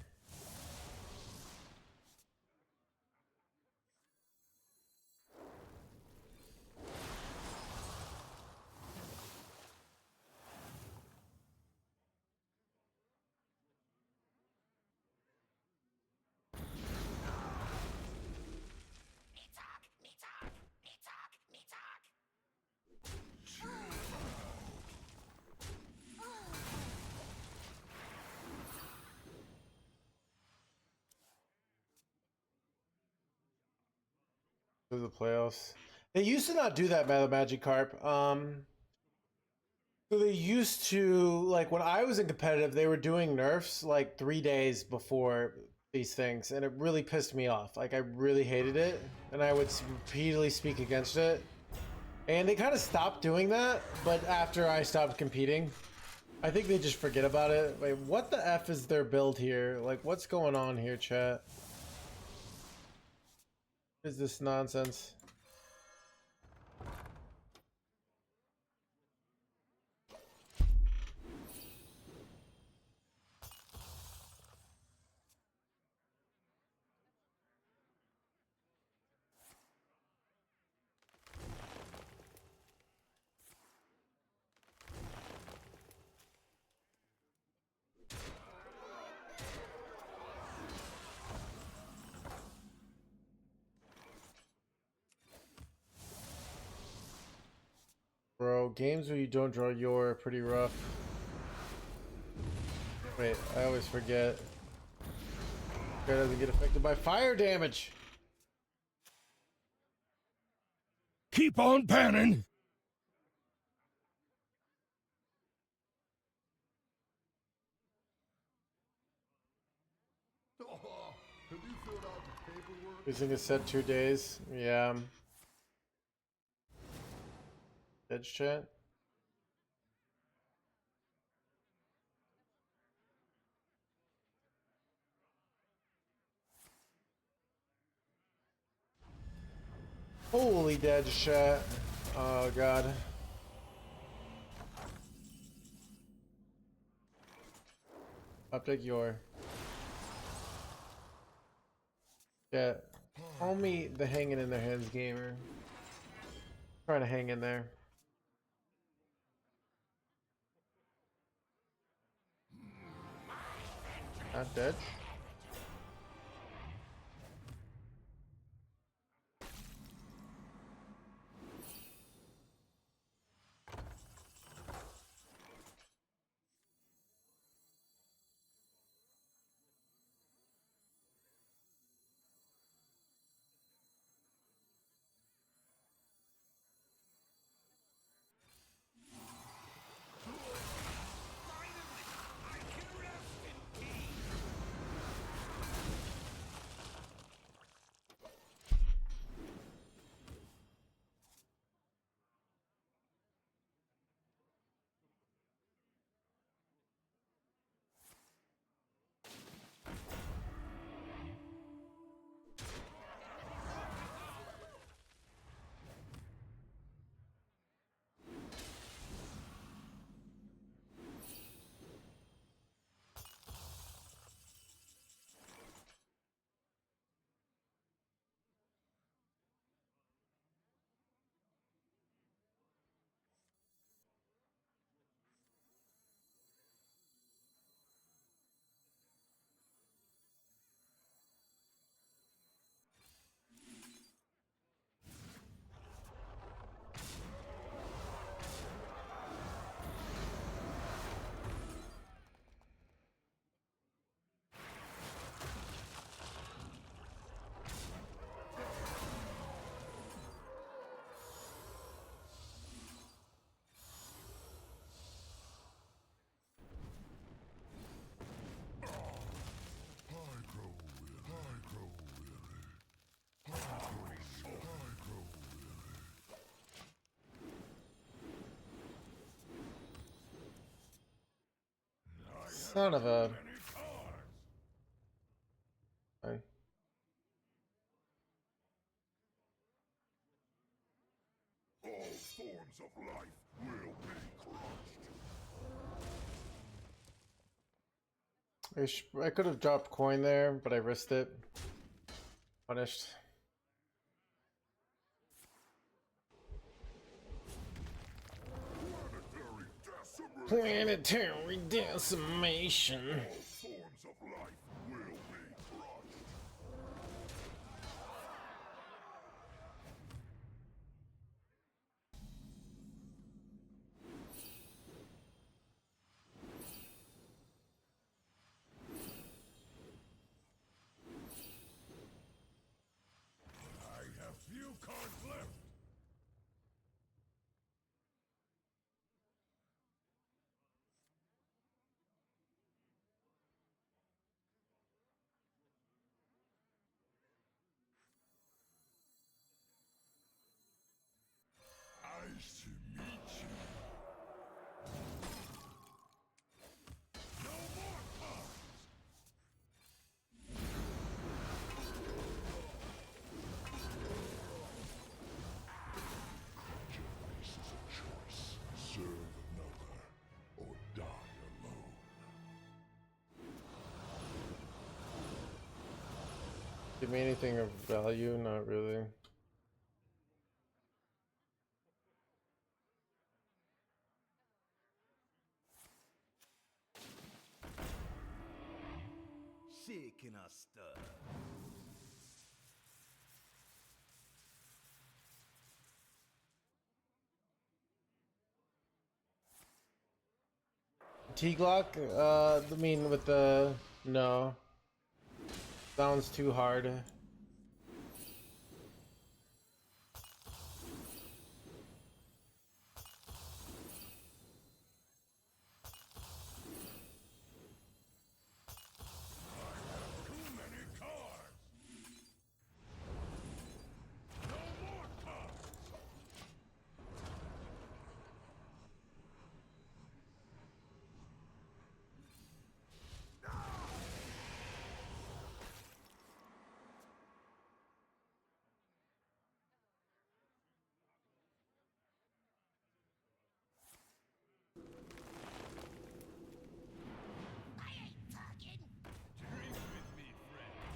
to the playoffs. They used to not do that by the Magikarp. So they used to, like, when I was in competitive, they were doing nerfs like 3 days before these things, and it really pissed me off. Like, I really hated it, and I would repeatedly speak against it. And they kind of stopped doing that, but after I stopped competing, I think they just forget about it. Like, what the F is their build here? Like, what's going on here, chat? What is this nonsense? Bro, games where you don't draw your are pretty rough. Wait, I always forget. Guy doesn't get affected by fire damage. Keep on panning. Have you filled out the paperwork? Using a set 2 days. Yeah. Edge chat. Holy dead chat. Oh god. Update your. Yeah. Call me the hanging in their hands gamer. Trying to hang in there. Not dead. Son of a. Fine. All forms of life will be crushed. I could have dropped coin there, but I risked it. Punished. Planetary decimation. All forms of life will be crushed. I have few cards left. Nice to meet you. No more cards. This is a choice. Serve another or die alone. Give me anything of value? Not really. Shaking a stir. T-Glock? I mean with the... No. Sounds too hard. Too many cards. No more cards.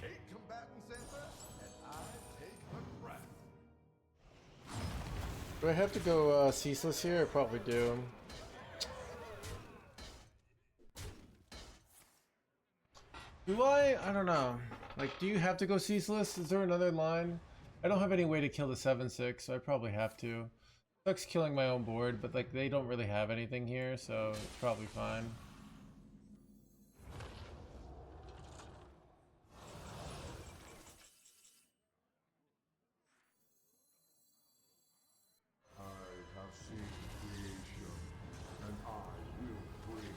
Take combatant center, and I take the breath. Do I have to go ceaseless here? I probably do. Do I? I don't know. Like, do you have to go ceaseless? Is there another line? I don't have any way to kill the 7/6, so I probably have to. Sucks killing my own board, but like they don't really have anything here, so it's probably fine. I have seen creation, and I will bring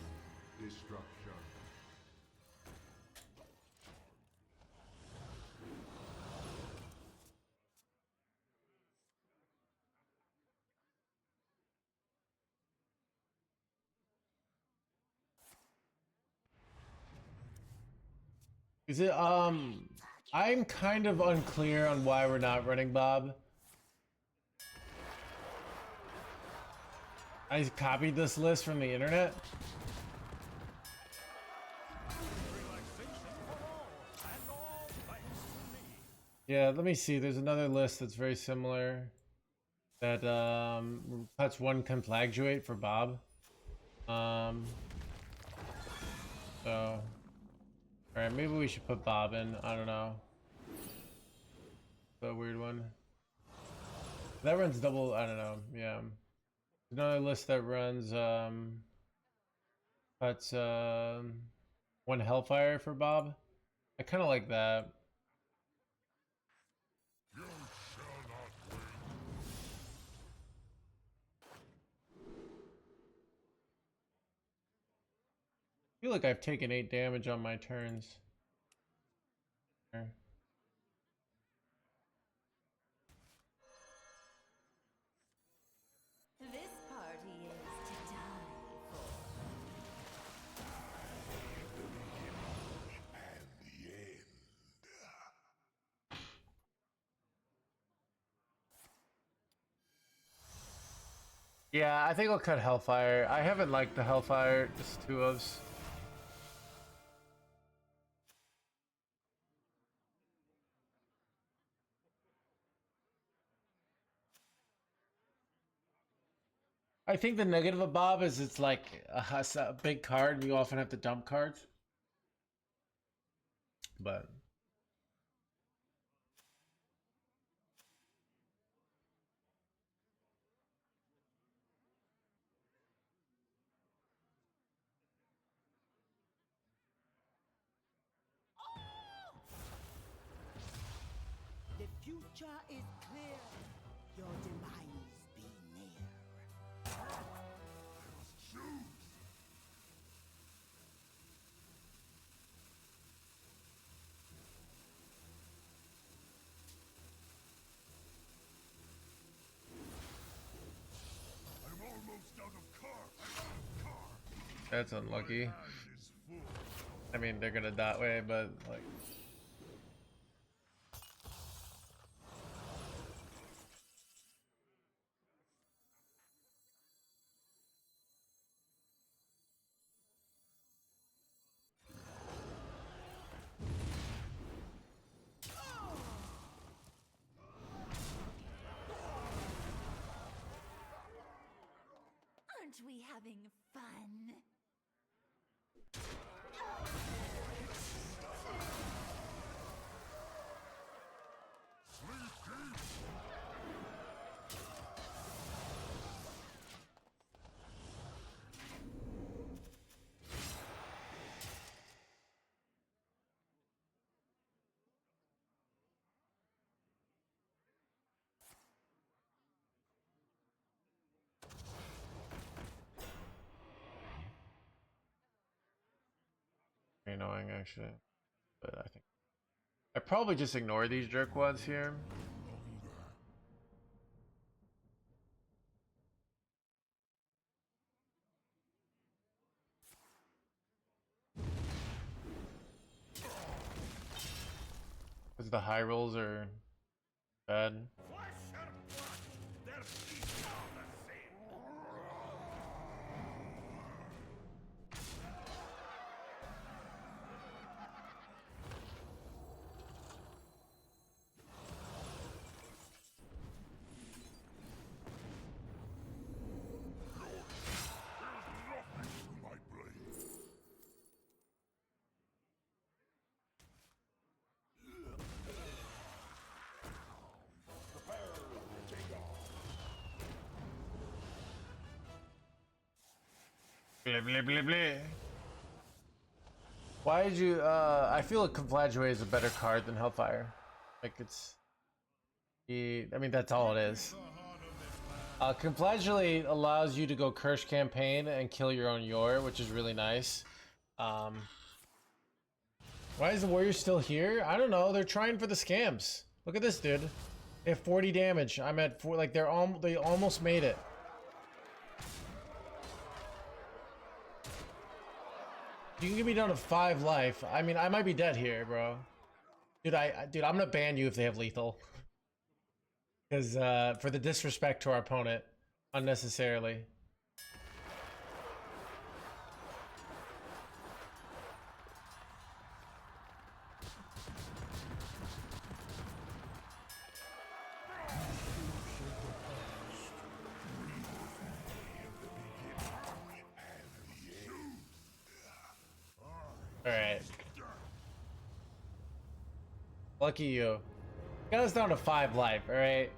destruction. Is it, I'm kind of unclear on why we're not running Bob. I copied this list from the internet. Yeah, let me see. There's another list that's very similar that cuts one conflagraate for Bob. So alright, maybe we should put Bob in. I don't know. The weird one. That runs double, I don't know, yeah. Another list that runs cuts one Hellfire for Bob. I kinda like that. You shall not win. I feel like I've taken 8 damage on my turns. There. This party is to die for. Yeah, I think I'll cut Hellfire. I haven't liked the Hellfire, just two ofs. I think the negative of Bob is it's like a big card and you often have to dump cards. But The future is clear. Your demise be near. Choose. I'm almost out of cards. that's unlucky. Hand is full. I mean, they're gonna that way, but like. Aren't we having fun? Very annoying actually, but I think I probably just ignore these jerk ones here. Because the high rolls are bad. Flesh and blood. Their feet are the same. Nothing to my blade. Blah, blah, blah, blah. Why did you I feel like Conflagrate is a better card than Hellfire. Like it's I mean that's all it is. Conflagrate allows you to go Curse Campaign and kill your own Yor, which is really nice. Why is the Warrior still here? I don't know, they're trying for the scams. Look at this, dude. They have 40 damage. I'm at 4, like they almost made it. You can get me down to 5 life. I mean, I might be dead here, bro. Dude, dude, I'm gonna ban you if they have lethal. Because for the disrespect to our opponent, unnecessarily. All right. Lucky you. Got us down to 5 life. All right.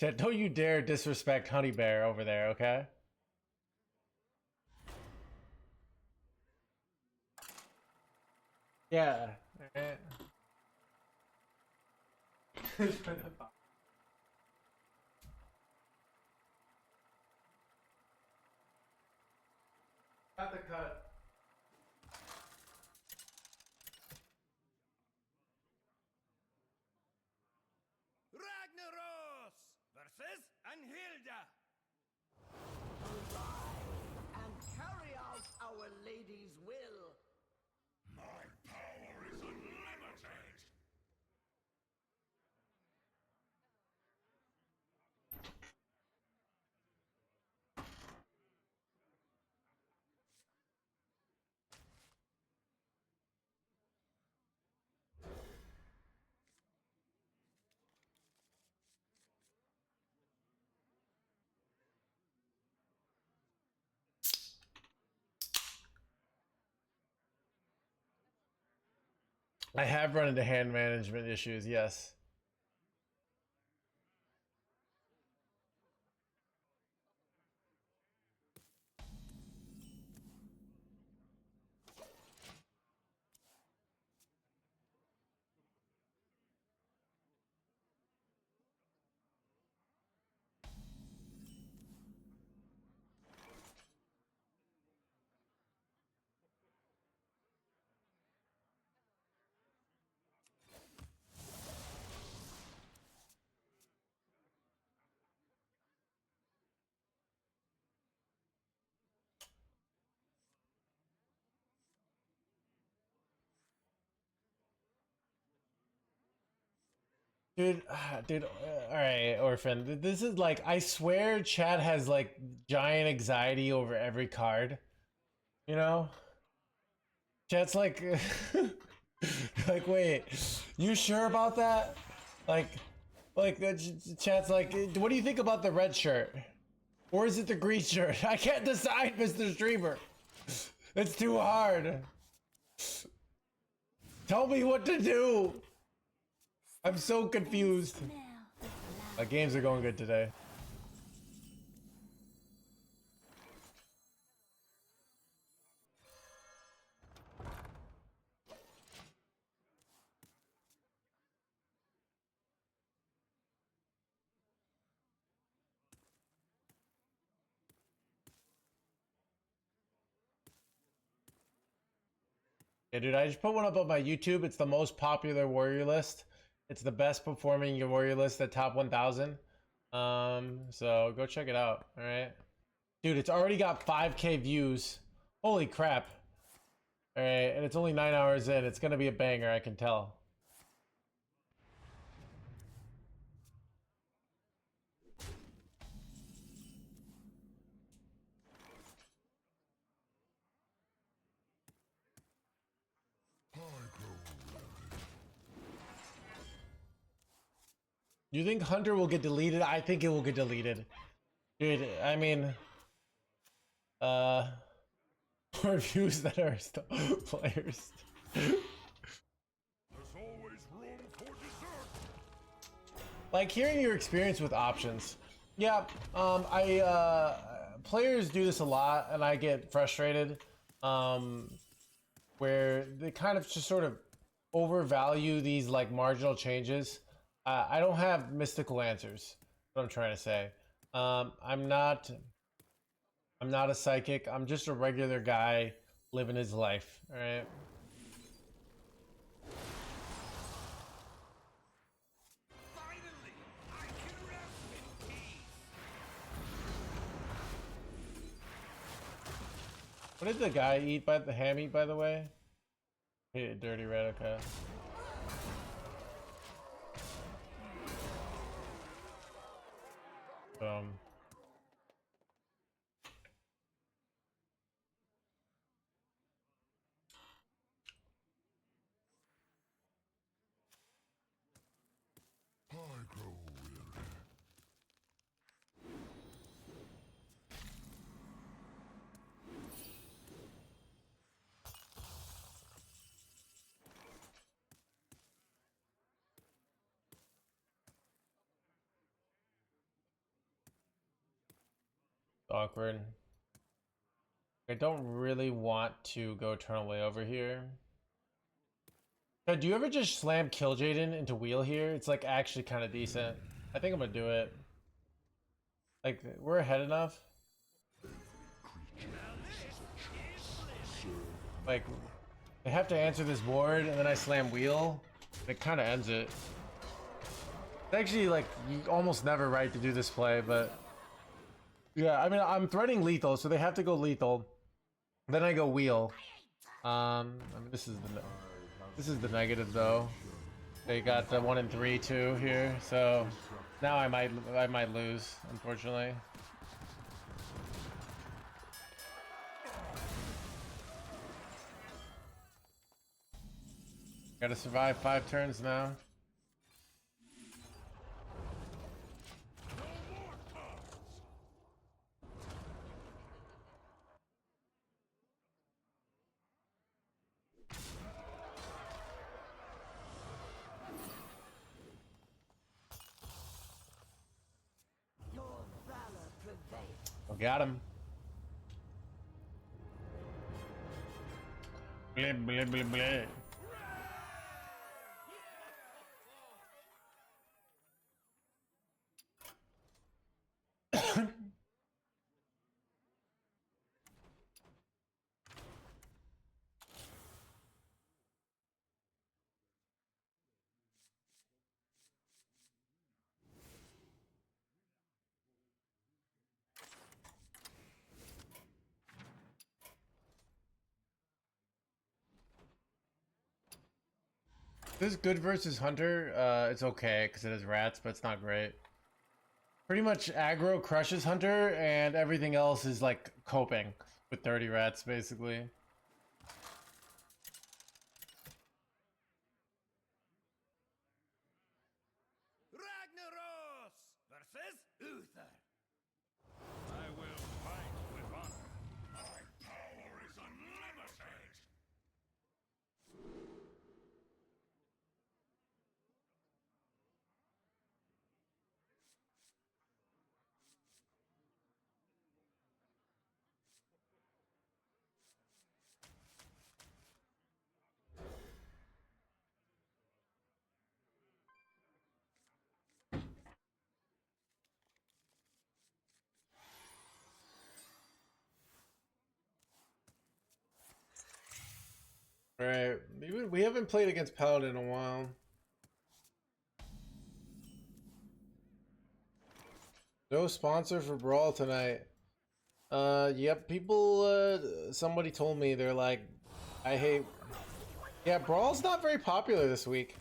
Chat, don't you dare disrespect Honey Bear over there, okay? Yeah. Got the cut. Ragnaros versus Anhilda. And carry out our lady's will. My power is unlimited. I have run into hand management issues, yes. Dude, all right, Orphan. This is like, I swear Chad has like giant anxiety over every card. You know? Chad's like, like, wait, you sure about that? Chad's like, what do you think about the red shirt? Or is it the green shirt? I can't decide, Mr. Streamer. It's too hard. Tell me what to do. I'm so confused. My games are going good today. Yeah, dude, I just put one up on my YouTube. It's the most popular warrior list. It's the best performing warrior list at top 1000. So go check it out. All right, dude, it's already got 5K views. Holy crap! All right, and it's only 9 hours in. It's gonna be a banger, I can tell. You think Hunter will get deleted? I think it will get deleted. Dude, I mean, more views that are still players. There's always room for dessert. Like hearing your experience with options. Yeah, players do this a lot and I get frustrated. Where they kind of just sort of overvalue these like marginal changes. I don't have mystical answers. What I'm trying to say. I'm not a psychic. I'm just a regular guy living his life. All right. Finally, I can rest in peace. What did the guy eat by the ham eat, by the way? He ate dirty red, okay. I grow weary. Awkward. I don't really want to go turn away over here. Do you ever just slam Kill Jaden into wheel here? It's like actually kind of decent. I think I'm gonna do it. Like, we're ahead enough. Like, I have to answer this board and then I slam wheel. It kind of ends it. It's actually like, you almost never right to do this play, but yeah, I mean, I'm threatening lethal, so they have to go lethal. Then I go wheel. I mean, this is the negative though. They got the 1 and 3 too here, so now I might lose, unfortunately. Gotta survive 5 turns now. Got him. Blah, blah, blah, blah. This is good versus Hunter. It's okay because it has rats, but it's not great. Pretty much aggro crushes Hunter, and everything else is like coping with 30 rats, basically. Ragnaros versus Uther. I will fight with honor. My power is unlimited. Alright, we haven't played against Paladin in a while. No sponsor for Brawl tonight. Yep, people, somebody told me, they're like, I hate... Yeah, Brawl's not very popular this week.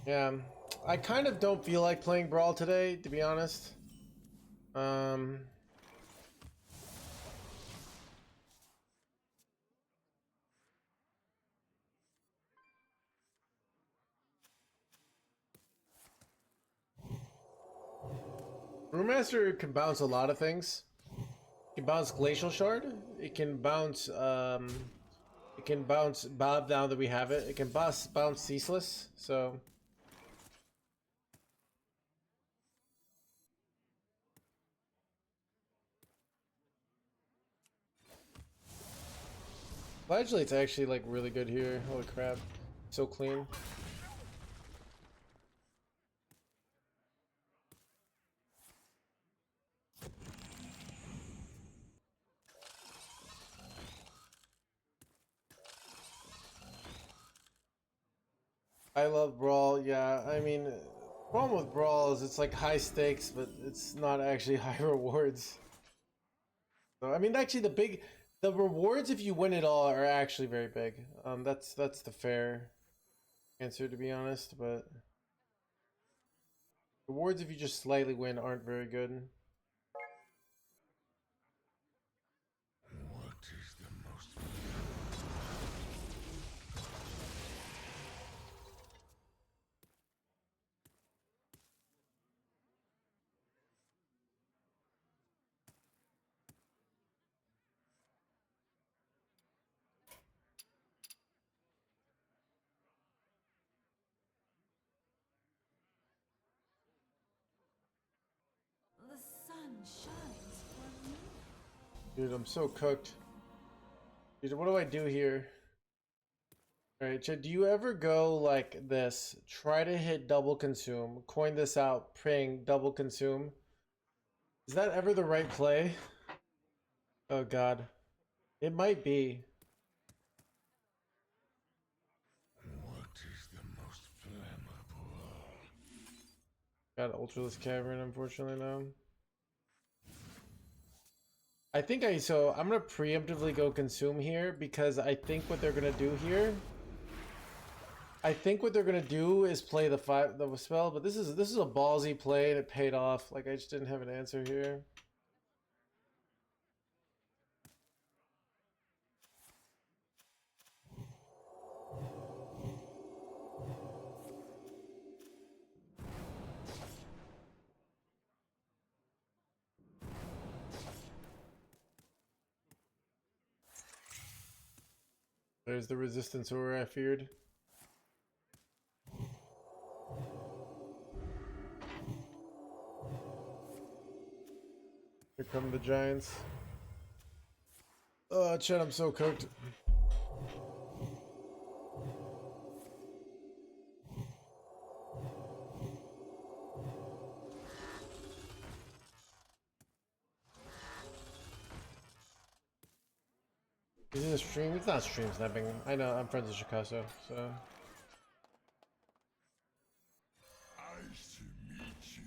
Yeah, I kind of don't feel like playing Brawl today, to be honest. Brewmaster can bounce a lot of things. It can bounce Glacial Shard. It can bounce Bob now that we have it. It can bounce Ceaseless. So Flagellate's actually like really good here. Holy crap, so clean. I love Brawl, yeah. I mean, the problem with Brawl is it's like high stakes, but it's not actually high rewards. So, I mean, actually, the rewards if you win it all are actually very big. That's the fair answer, to be honest. But rewards if you just slightly win aren't very good. What is the most... The sun shines for me. Dude, I'm so cooked. Dude, what do I do here? Alright, Chad, do you ever go like this? Try to hit double consume. Coin this out, praying double consume. Is that ever the right play? Oh god. It might be. What is the most flammable? Got Ultraless Cavern, unfortunately, now. I think I'm gonna preemptively go consume here because I think what they're gonna do here. I think what they're gonna do is play the spell, but this is a ballsy play and it paid off. Like I just didn't have an answer here. There's the resistance aura I feared. Here come the Giants. Oh, Chad, I'm so cooked. Is it a stream? It's not stream snapping. I know, I'm friends with Chicasso, so. Nice to meet you.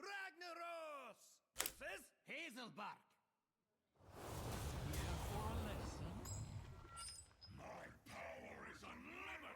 Ragnaros! Says Hazelbark. My power is unlimited.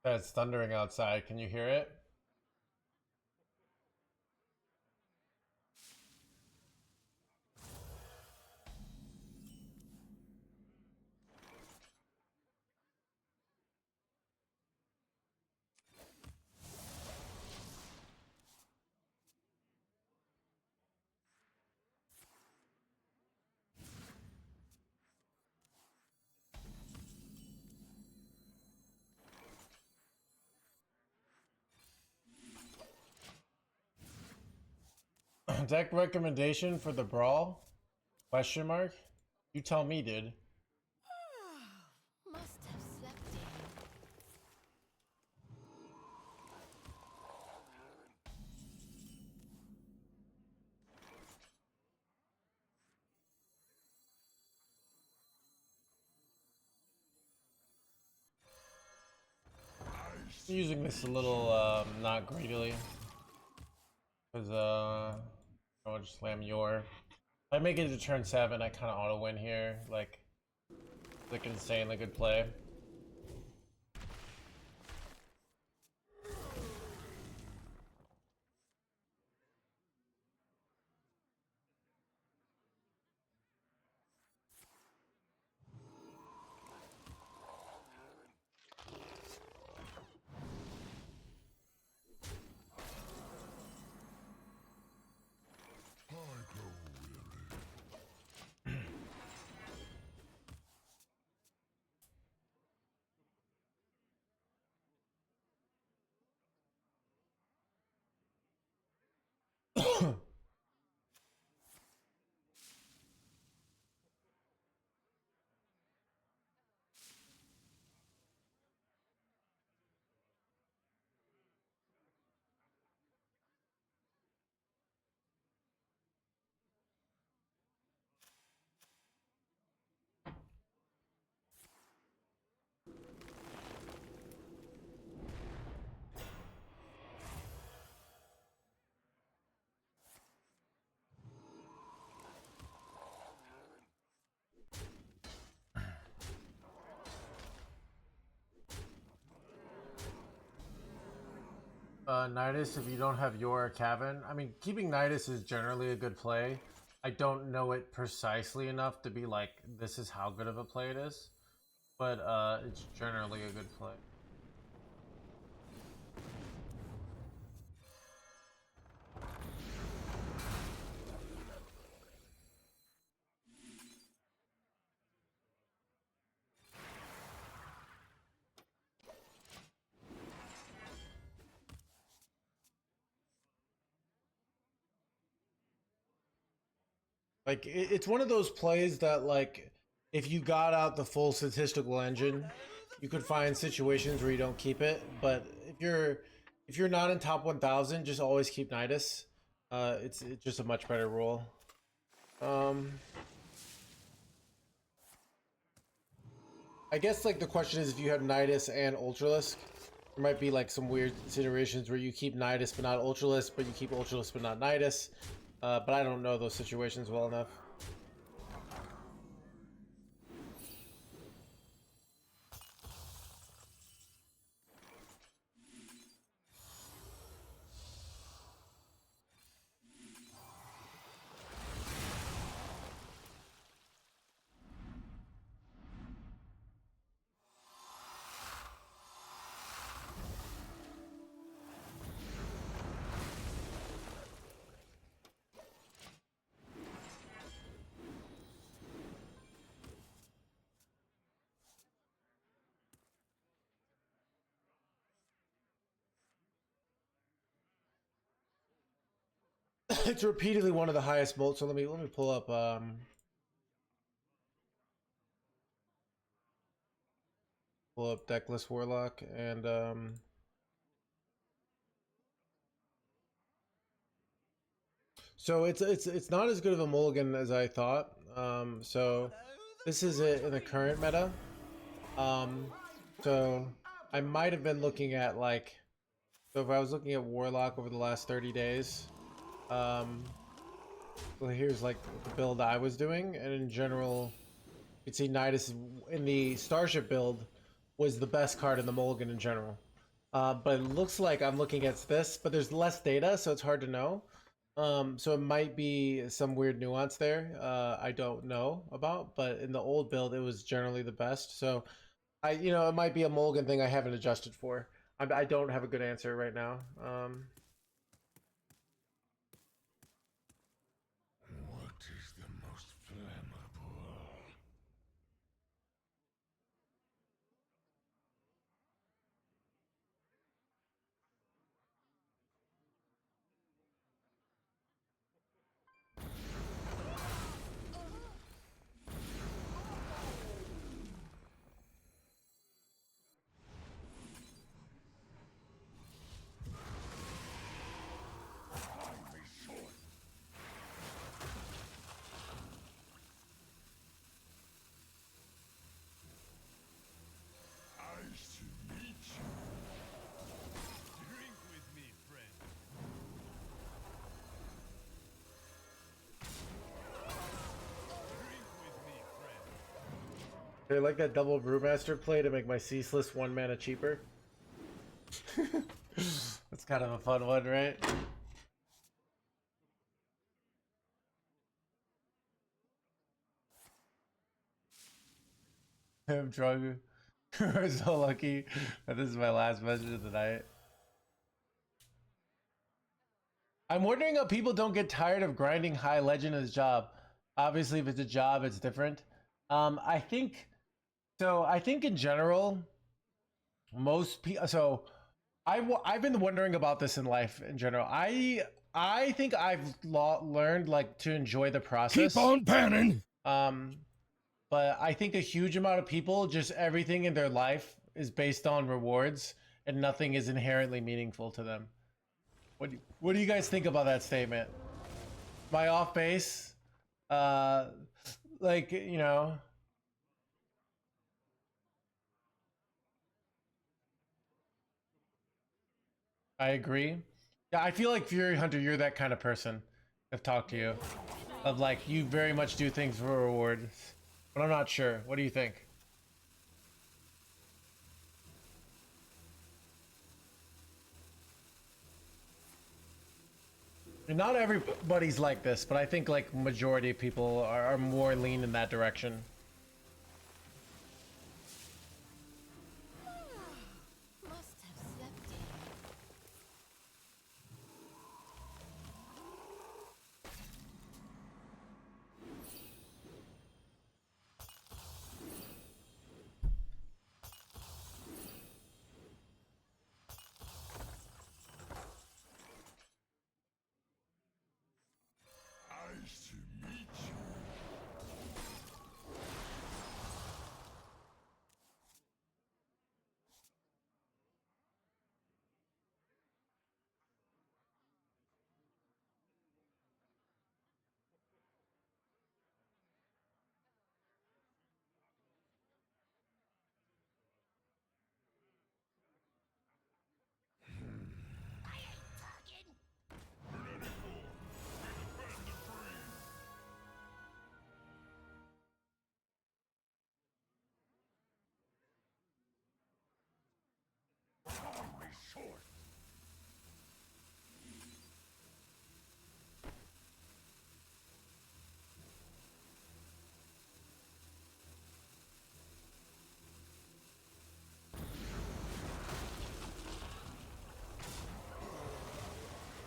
It's thundering outside. Can you hear it? Deck recommendation for the Brawl? Question mark? You tell me, dude. Must have slept in. I'm using this a little not greedily. Because I would just slam your. If I make it to turn 7, I kinda auto win here. Like insanely good play. Nidus, if you don't have your Cavan, I mean, keeping Nidus is generally a good play. I don't know it precisely enough to be like, this is how good of a play it is, but it's generally a good play. Like, it's one of those plays that, like, if you got out the full statistical engine, you could find situations where you don't keep it. But if you're not in top 1,000, just always keep Nidus. It's just a much better rule. I guess like the question is if you have Nidus and Ultralisk, there might be like some weird situations where you keep Nidus but not Ultralisk, but you keep Ultralisk but not Nidus. But I don't know those situations well enough. It's repeatedly one of the highest molts. So let me pull up Deckless Warlock and so it's not as good of a mulligan as I thought. So this is it in the current meta. So I might have been looking at like, so if I was looking at Warlock over the last 30 days, well, here's like the build I was doing, and in general, you can see Nidus in the Starship build was the best card in the mulligan in general. But it looks like I'm looking at this, but there's less data, so it's hard to know. So it might be some weird nuance there. I don't know about, but in the old build, it was generally the best. So it might be a mulligan thing I haven't adjusted for. I don't have a good answer right now. What is the most flammable? Nice to meet you. Drink with me, friend. Drink with me, friend. I like that double Brewmaster play to make my ceaseless 1 mana cheaper. That's kind of a fun one, right? I'm drunk. We're so lucky that this is my last message of the night. I'm wondering how people don't get tired of grinding high legend as a job. Obviously, if it's a job, it's different. I think so. I think in general, most people. So I've been wondering about this in life in general. I think I've learned like to enjoy the process. Keep on panning. But I think a huge amount of people, just everything in their life is based on rewards, and nothing is inherently meaningful to them. What do you guys think about that statement? Am I off base? Like, I agree. Yeah, I feel like Fury Hunter, you're that kind of person. I've talked to you. Of like, you very much do things for a reward. But I'm not sure. What do you think? Not everybody's like this, but I think like majority of people are more lean in that direction. Must have slept in. Nice to meet you.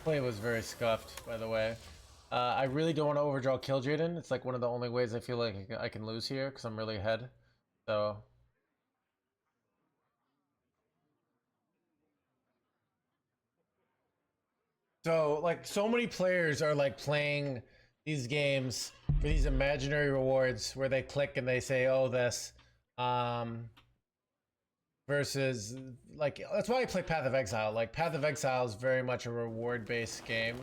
Play was very scuffed, by the way. I really don't want to overdraw Kill Jaden. It's like one of the only ways I feel like I can lose here because I'm really ahead. So like so many players are like playing these games for these imaginary rewards where they click and they say, "Oh, this," versus like that's why I play Path of Exile. Like Path of Exile is very much a reward-based game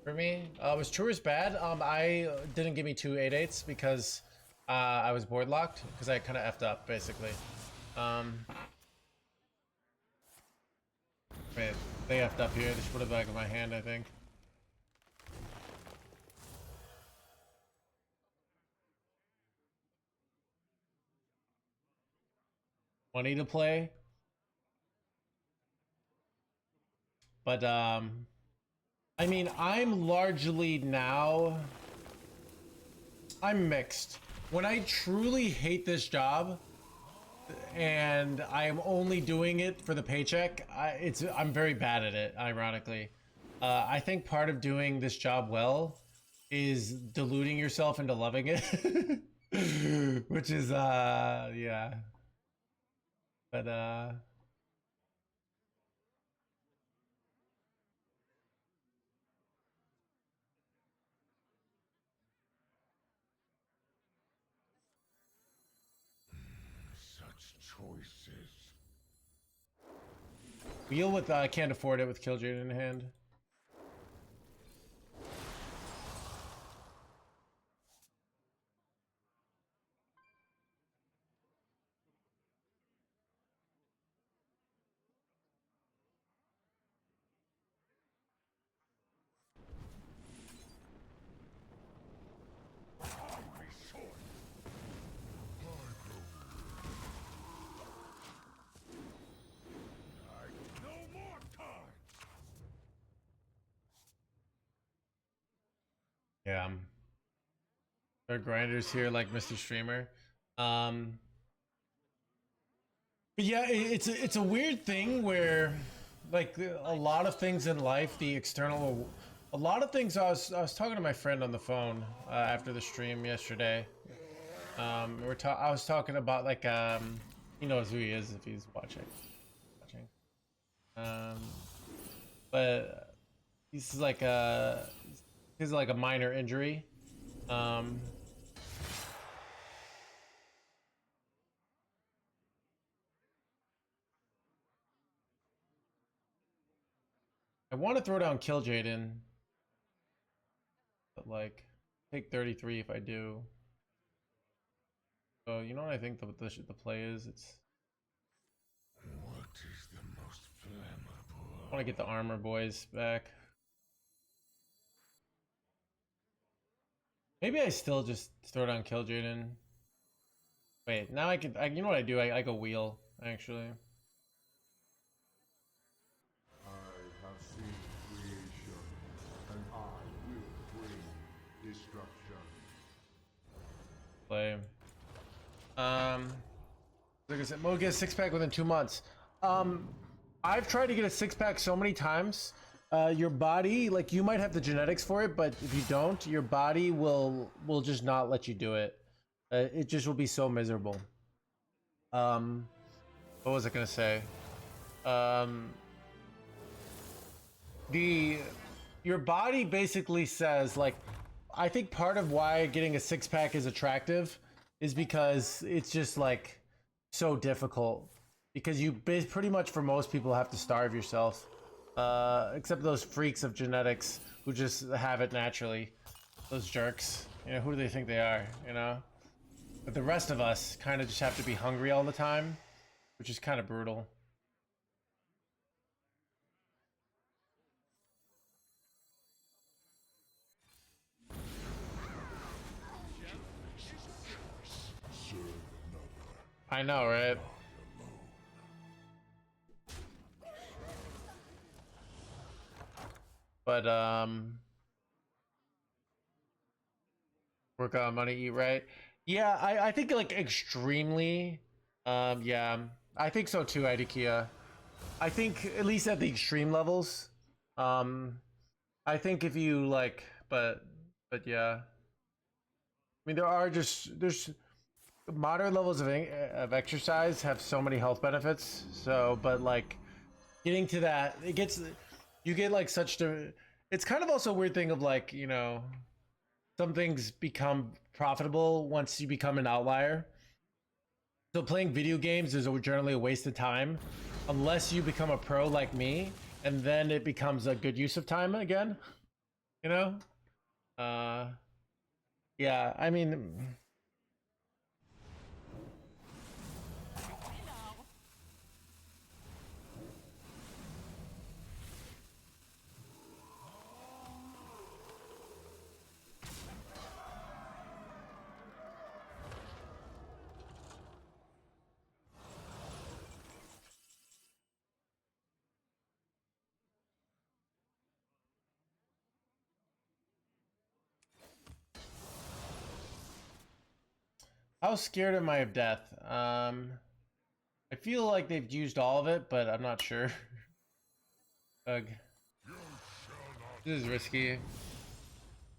for me. Was Truer's bad? I didn't give me 2 8/8s because I was board locked because I kind of effed up basically. Wait, they effed up here. They should put it back in my hand, I think. Money to play, but I mean, I'm largely now. I'm mixed. When I truly hate this job, and I am only doing it for the paycheck, I'm very bad at it, ironically. I think part of doing this job well is deluding yourself into loving it. Which is yeah. But Such choices. wheel with I can't afford it with Killjoy in hand. No more time. Yeah. There are grinders here like Mr. Streamer. But yeah, it's a weird thing where like a lot of things in life, the external a lot of things I was talking to my friend on the phone after the stream yesterday. I was talking about like he knows who he is if he's watching. But he's like a minor injury. I want to throw down Kill Jaden, but like take 33 if I do. So you know what I think the play is? It's What is the most flammable? I want to get the armor boys back. Maybe I still just throw down Kill Jaden. Wait, now you know what I do? I go wheel actually. I have seen creation, and I play. Like I said, Mo get a 6-pack within 2 months. I've tried to get a 6-pack so many times. Your body, like, you might have the genetics for it, but if you don't, your body will just not let you do it. It just will be so miserable. What was I gonna say? Your body basically says, like, I think part of why getting a 6-pack is attractive is because it's just like so difficult, because you pretty much, for most people, have to starve yourself, except those freaks of genetics who just have it naturally. Those jerks, you know, who do they think they are, you know? But the rest of us kind of just have to be hungry all the time, which is kind of brutal. I know, right? But work on money, eat right. Yeah, I think, like, extremely. Yeah, I think so too, IDKEA. I think at least at the extreme levels. I think if you like, but yeah. I mean, there's moderate levels of exercise have so many health benefits. So, but like getting to that, you get like it's kind of also a weird thing of, like, you know, some things become profitable once you become an outlier. So playing video games is generally a waste of time unless you become a pro like me, and then it becomes a good use of time again, you know? Yeah, I mean, how scared am I of death? I feel like they've used all of it, but I'm not sure. Ugh. This is risky.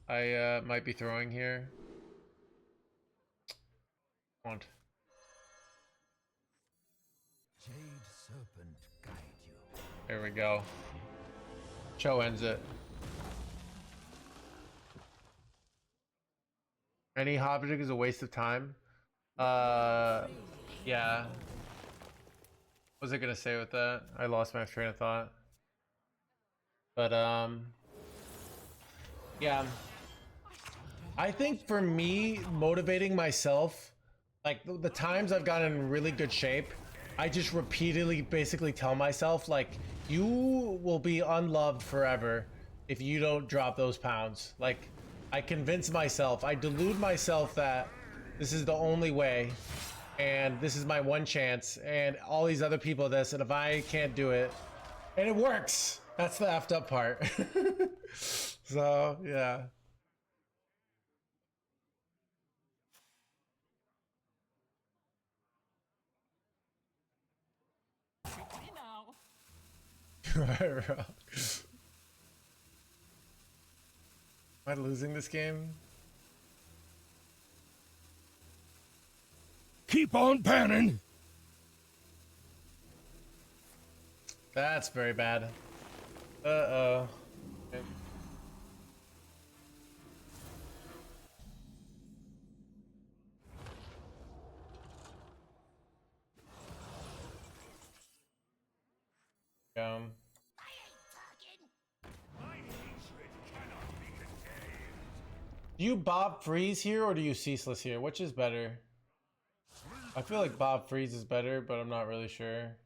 I might be throwing here. Won't. Jade Serpent guide you. There we go. Cho ends it. Any object is a waste of time. Yeah. What was I gonna say with that? I lost my train of thought. But yeah. I think for me, motivating myself, like the times I've gotten in really good shape, I just repeatedly basically tell myself, like, you will be unloved forever if you don't drop those pounds. Like, I convince myself, I delude myself that this is the only way, and this is my one chance, and all these other people this, and if I can't do it, and it works. That's the effed up part. So, yeah. Am I losing this game? Keep on panning. That's very bad. Uh-oh. Okay. Do you Bob Freeze here or do you Ceaseless here? Which is better? I feel like Bob Freeze is better, but I'm not really sure.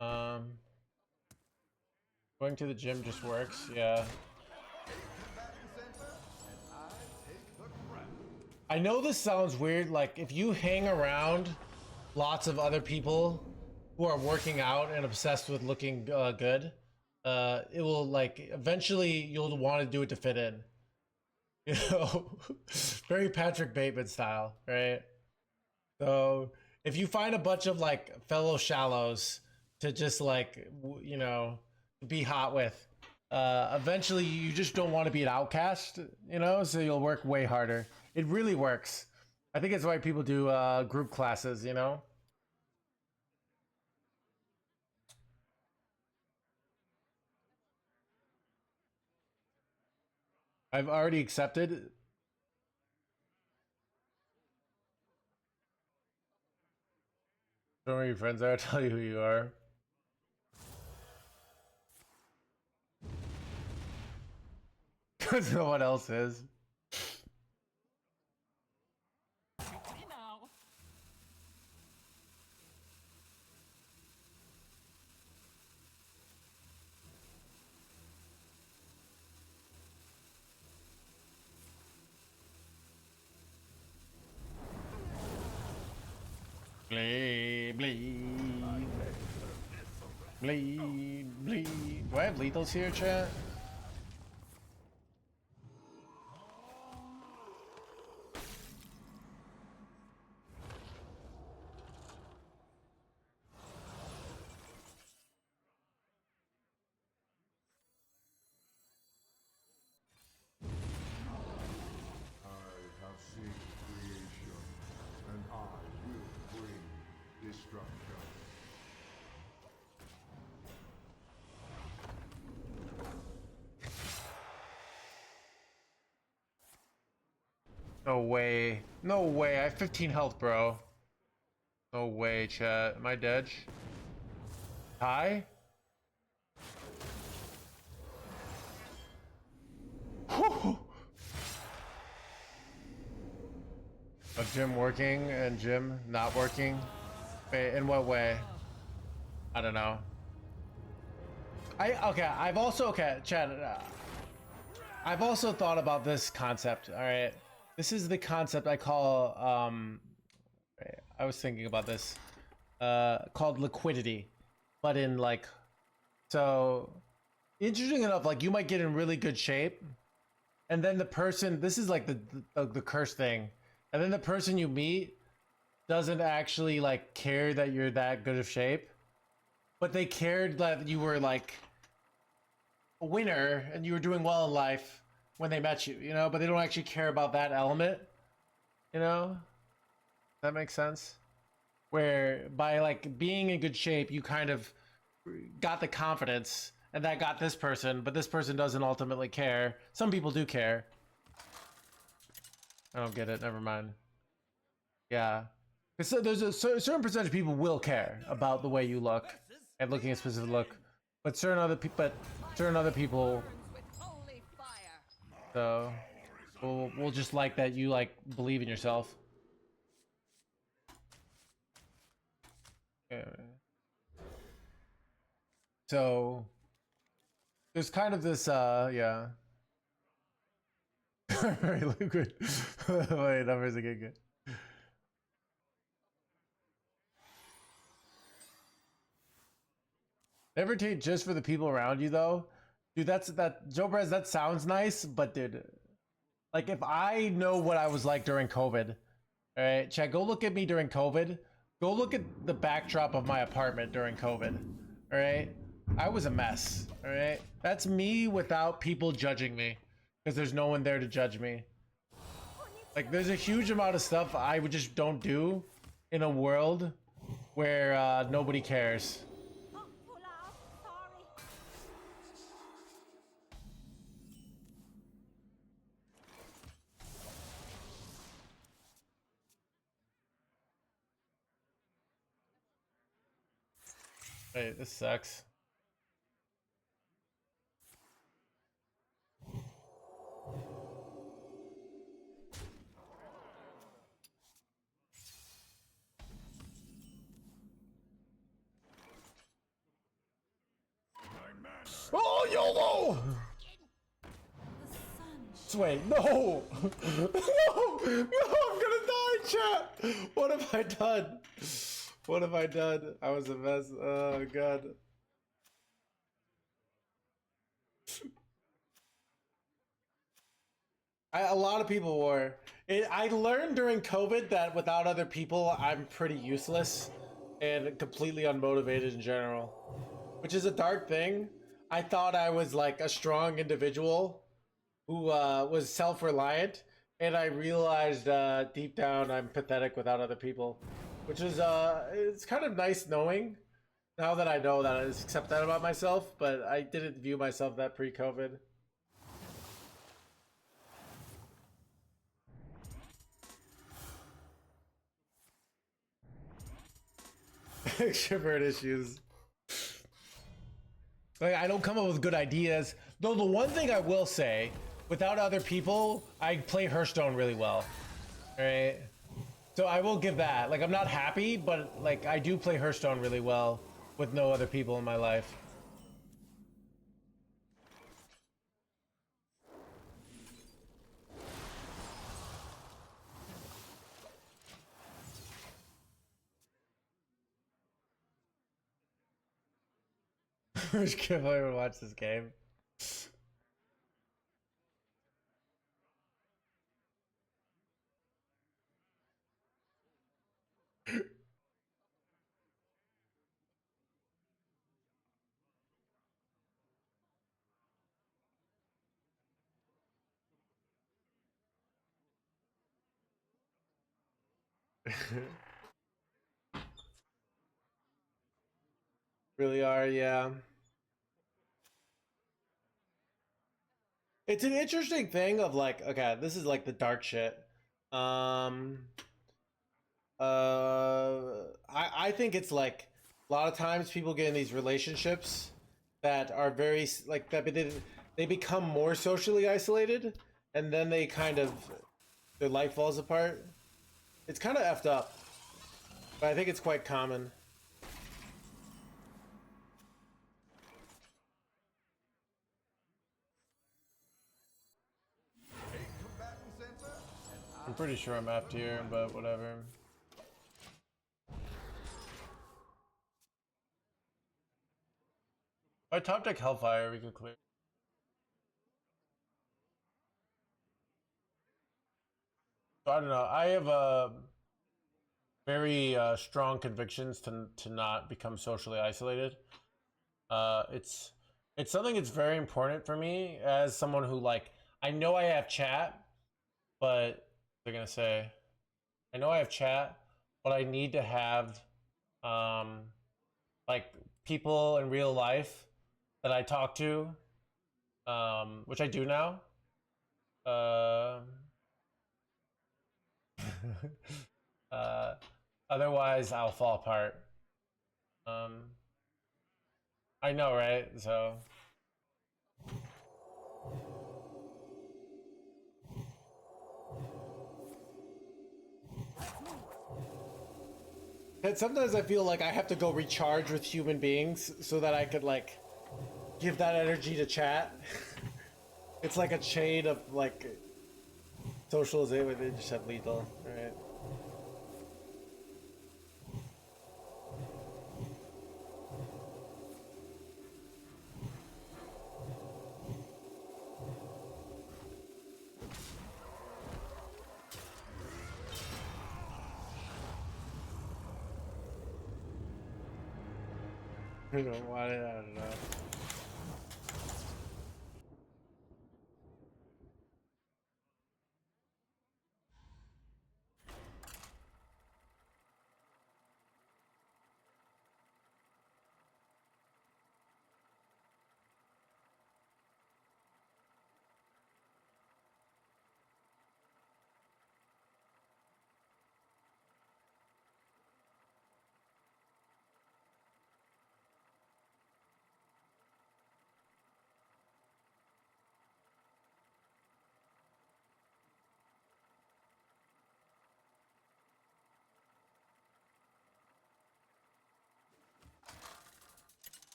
Going to the gym just works, yeah. I know this sounds weird, like if you hang around lots of other people who are working out and obsessed with looking good, it will, like, eventually you'll want to do it to fit in. You know, very Patrick Bateman style, right? So if you find a bunch of like fellow shallows to just like you know be hot with, eventually you just don't want to be an outcast, you know. So you'll work way harder. It really works. I think it's why people do group classes, you know. I've already accepted. Show me your friends are. I'll tell you who you are. Because no one else is. Bleed, bleed. Bleed, bleed. Do I have lethals here, chat? I have seen creation, and I will bring destruction. No way. No way. I have 15 health, bro. No way, chat. Am I dead? Hi? Whew. Of Jim working and Jim not working? Wait, in what way? I don't know. I've also Chad. I've also thought about this concept. All right, this is the concept I call. I was thinking about this. Called liquidity, but in like, so interesting enough. Like you might get in really good shape, and then the person. This is like the curse thing, and then the person you meet doesn't actually like care that you're that good of shape, but they cared that you were like a winner and you were doing well in life when they met you, you know, but they don't actually care about that element, you know? That makes sense? Where by like being in good shape, you kind of got the confidence and that got this person, but this person doesn't ultimately care. Some people do care. I don't get it. Never mind. Yeah. Because there's a certain percentage of people will care about the way you look and looking a specific look, but certain other people, With holy fire. so we'll just like that you like believe in yourself. Yeah. So there's kind of this yeah. Very liquid. Wait, numbers again good. Never take just for the people around you though. Dude, that Joe Perez, that sounds nice, but dude, like if I know what I was like during COVID, all right, Chad, go look at me during COVID. Go look at the backdrop of my apartment during COVID. All right, I was a mess. All right, that's me without people judging me, because there's no one there to judge me. Like there's a huge amount of stuff I would just don't do in a world where nobody cares. Wait, this sucks. Oh, YOLO! Wait, no! No! No, I'm gonna die, chat! What have I done? What have I done? I was a mess. Oh, God. A lot of people were. I learned during COVID that without other people, I'm pretty useless and completely unmotivated in general, which is a dark thing. I thought I was like a strong individual who was self-reliant, and I realized deep down I'm pathetic without other people, which is it's kind of nice knowing now that I know that I accept that about myself, but I didn't view myself that pre-COVID. Extrovert issues. Like, I don't come up with good ideas. Though the one thing I will say, without other people, I play Hearthstone really well. Alright? So I will give that. Like, I'm not happy, but like I do play Hearthstone really well with no other people in my life. Which kid will ever watch this game? Really are, yeah. It's an interesting thing of like, okay, this is like the dark shit. Um, I think it's like a lot of times people get in these relationships that are very like that they become more socially isolated, and then they kind of their life falls apart. It's kind of effed up, but I think it's quite common. Take combatant center, and I'm pretty sure I'm F tier, but whatever. By top deck Hellfire, we can clear. So I don't know. I have very strong convictions to not become socially isolated. It's something that's very important for me as someone who like I know I have chat, but they're gonna say I know I have chat, but I need to have like people in real life that I talk to, which I do now. Uh, otherwise, I'll fall apart. I know, right? So. And sometimes I feel like I have to go recharge with human beings so that I could like give that energy to chat. It's like a chain of like socialization. They just have lethal, right? I don't know why. I don't know.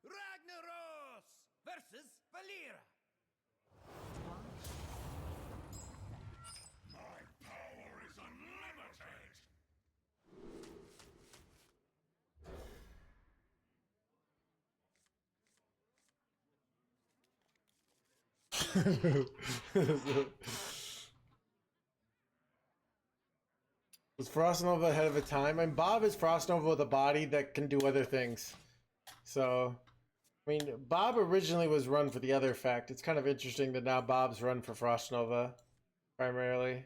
Ragnaros versus Valera. My power is unlimited! Was Frost Nova ahead of its time? And Bob is Frost Nova with a body that can do other things. So, I mean, Bob originally was run for the other effect. It's kind of interesting that now Bob's run for Frost Nova, primarily.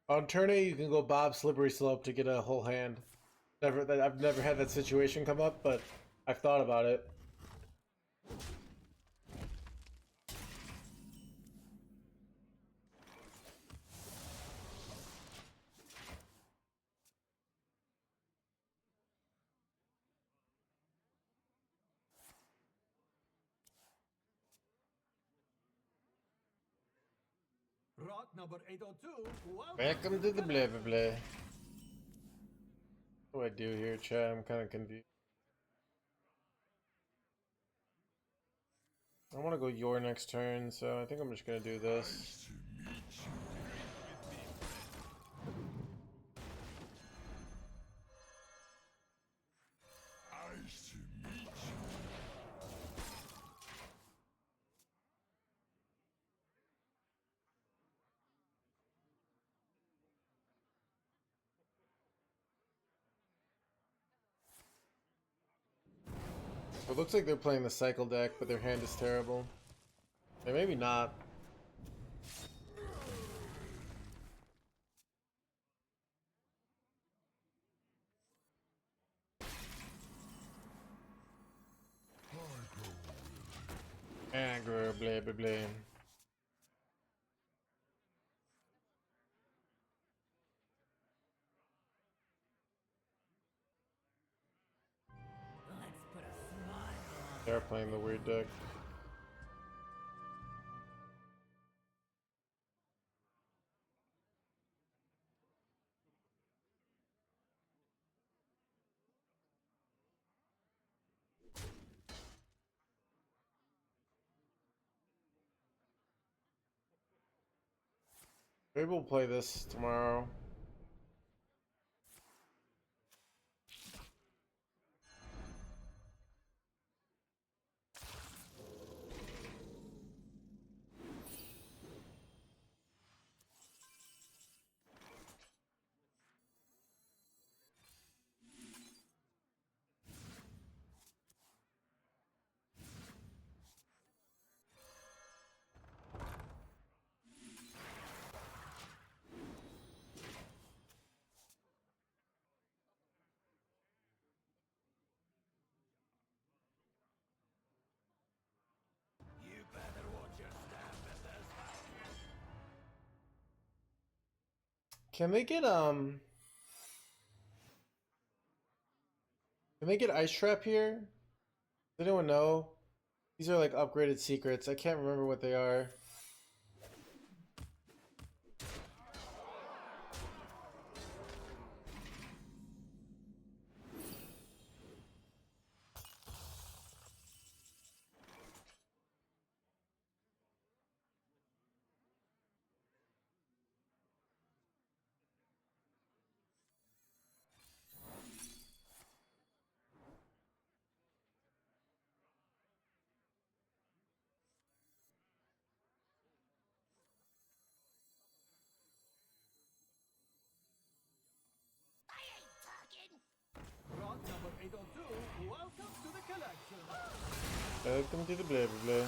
On turn 8, you can go Bob Slippery Slope to get a whole hand. I've never had that situation come up, but I've thought about it. Rock number 802. Welcome to the blah blah blah. What do I do here, chat? I'm kind of confused. I want to go your next turn, so I think I'm just gonna do this. Nice to meet you. It looks like they're playing the cycle deck, but their hand is terrible. Or maybe not. Aggro, blah blah blah. Let's put a smile on. They're playing the weird deck. Maybe we'll play this tomorrow. You better watch your step in this house. Can they get Ice Trap here? Does anyone know? These are like upgraded secrets. I can't remember what they are. Rock number 802. Welcome to the collection. Welcome to the blah blah blah.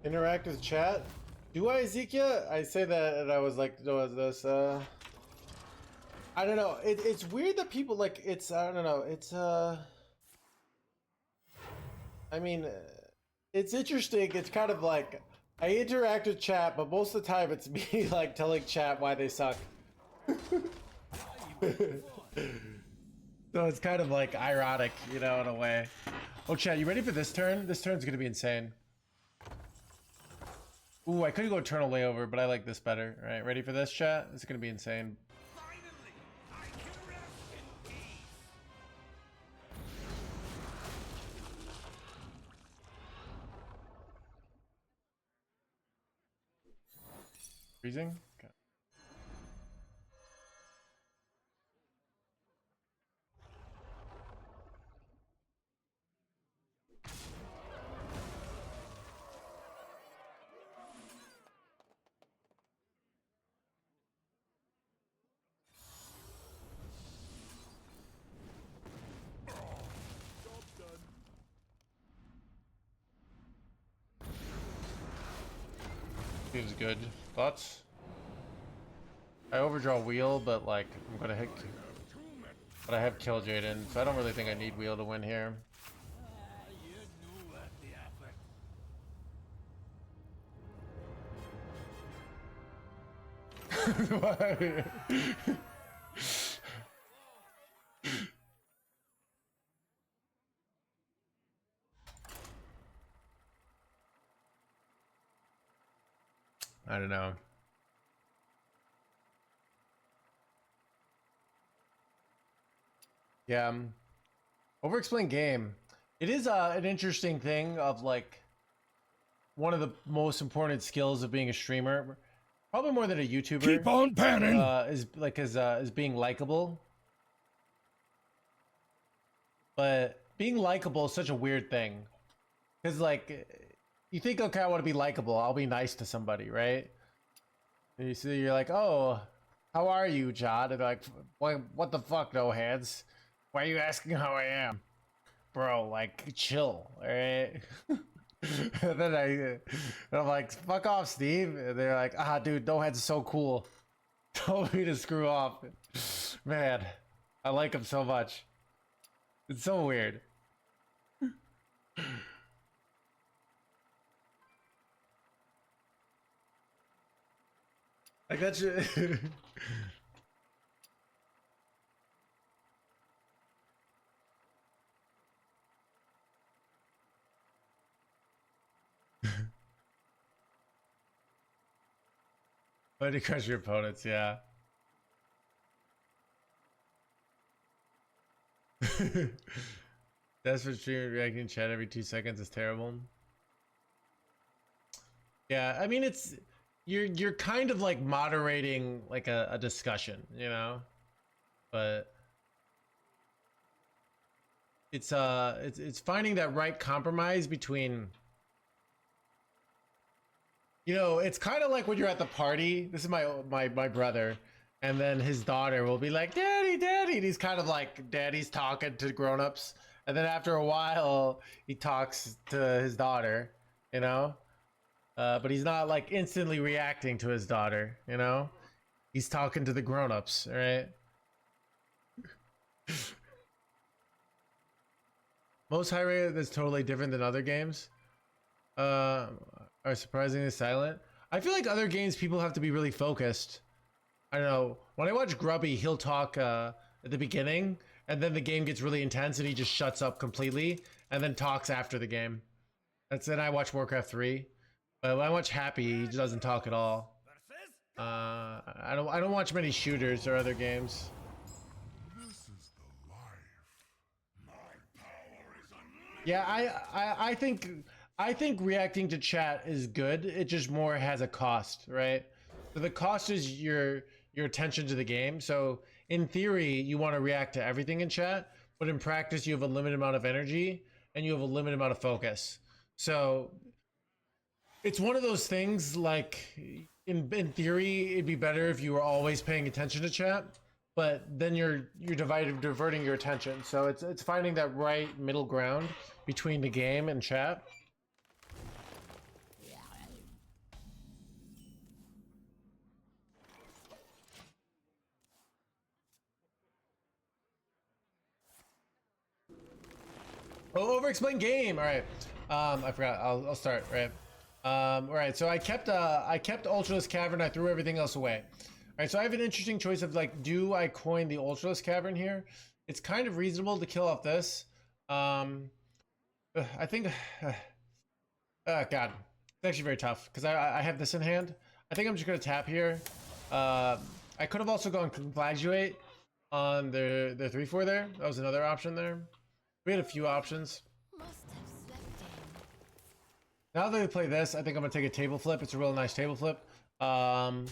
Interact with chat. Do I, Ezekiel? I say that and I was like, no, this, I don't know. It's weird that people like, it's, I don't know. It's, I mean, it's interesting. It's kind of like, I interact with chat, but most of the time it's me like telling chat why they suck. So it's kind of like ironic, you know, in a way. Oh, chat, you ready for this turn? This turn's gonna be insane. Ooh, I could go Eternal Layover, but I like this better. All right, ready for this, chat? This is gonna be insane. Finally, I can rest in peace. Freezing? Okay. Seems good. Thoughts? I overdraw wheel, but like I'm gonna hit. But I have Kill Jaden, so I don't really think I need wheel to win here. You knew at the effort. I don't know. Yeah, over-explain game. It is an interesting thing of like one of the most important skills of being a streamer, probably more than a YouTuber. Keep on panning. Is being likable. But being likable is such a weird thing, because like you think, okay, I want to be likable. I'll be nice to somebody, right? And you see, you're like, oh, how are you, John? And they're like, what the fuck, no hands? Why are you asking how I am? Bro, like, chill, alright? And then I'm like, fuck off, Steve. And they're like, ah, dude, no hands is so cool. Told me to screw off. Man, I like him so much. It's so weird. Like that's Way to crush your opponents, yeah. That's for streaming reacting chat every 2 seconds is terrible. Yeah, I mean it's you're kind of like moderating like a discussion, you know? But it's finding that right compromise between, you know, it's kind of like when you're at the party. This is my brother, and then his daughter will be like, "Daddy, Daddy," and he's kind of like daddy's talking to grown-ups, and then after a while he talks to his daughter, you know, but he's not like instantly reacting to his daughter, you know, he's talking to the grown-ups, right? Most high rate that's totally different than other games are surprisingly silent. I feel like other games people have to be really focused. I don't know. When I watch Grubby, he'll talk at the beginning, and then the game gets really intense, and he just shuts up completely, and then talks after the game. That's then I watch Warcraft 3. But when I watch Happy, he doesn't talk at all. I don't watch many shooters or other games. This is the life. My power is unlimited. Yeah, I think reacting to chat is good. It just more has a cost, right? So the cost is your attention to the game. So in theory, you want to react to everything in chat, but in practice, you have a limited amount of energy and you have a limited amount of focus. So it's one of those things like in theory, it'd be better if you were always paying attention to chat, but then you're diverting your attention. So it's finding that right middle ground between the game and chat. Oh, over-explain game. All right. I forgot. I'll start. Right. All right. So I kept Ultraless Cavern. I threw everything else away. All right. So I have an interesting choice of like, do I coin the Ultraless Cavern here? It's kind of reasonable to kill off this. I think. God, it's actually very tough because I have this in hand. I think I'm just gonna tap here. I could have also gone Conflagrate on the 3/4 there. That was another option there. We had a few options. Must have slept in. Now that we play this, I think I'm gonna take a table flip. It's a real nice table flip. Alright,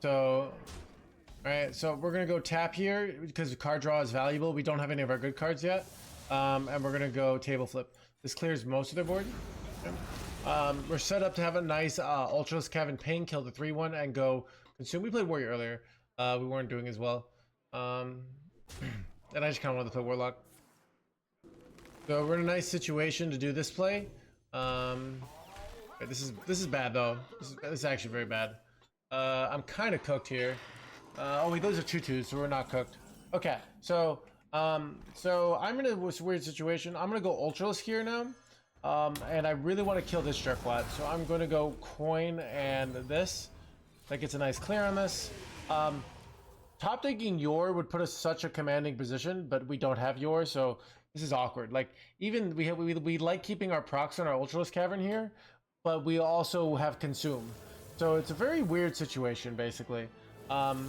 so we're gonna go tap here because the card draw is valuable. We don't have any of our good cards yet. And we're gonna go table flip. This clears most of their board. We're set up to have a nice Ultraless Cavern Ping, kill the 3/1 and go consume. We played Warrior earlier. We weren't doing as well. And I just kinda wanted to play Warlock. So we're in a nice situation to do this play. This is bad though. This is actually very bad. I'm kind of cooked here. Oh wait, those are 2/2s, so we're not cooked. Okay, so I'm in a weird situation. I'm gonna go Ultraless here now, and I really want to kill this Jerkwad. So I'm gonna go coin and this. That gets a nice clear on this. Top taking Yor would put us such a commanding position, but we don't have Yor, so this is awkward. Like even we like keeping our procs on our Ultraless Cavern here, but we also have consume. So it's a very weird situation basically. But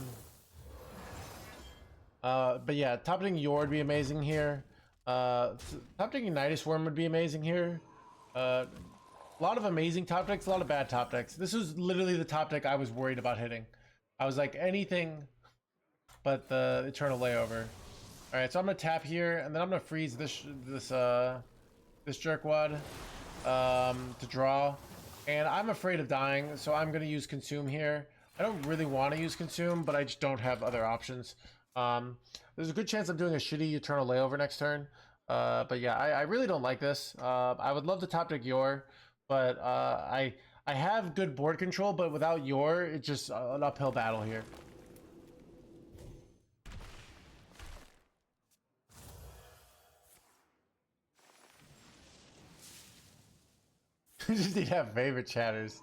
yeah, top taking Yor would be amazing here. Top taking Nidus Worm would be amazing here. A lot of amazing top decks, a lot of bad top decks. This was literally the top deck I was worried about hitting. I was like anything but the Eternal Layover. All right, so I'm gonna tap here, and then I'm gonna freeze this Jerkwad to draw. And I'm afraid of dying, so I'm gonna use Consume here. I don't really want to use Consume, but I just don't have other options. There's a good chance I'm doing a shitty Eternal Layover next turn. But yeah, I really don't like this. I would love to top deck Yor, but I have good board control, but without Yor, it's just an uphill battle here. We just need to have favorite chatters.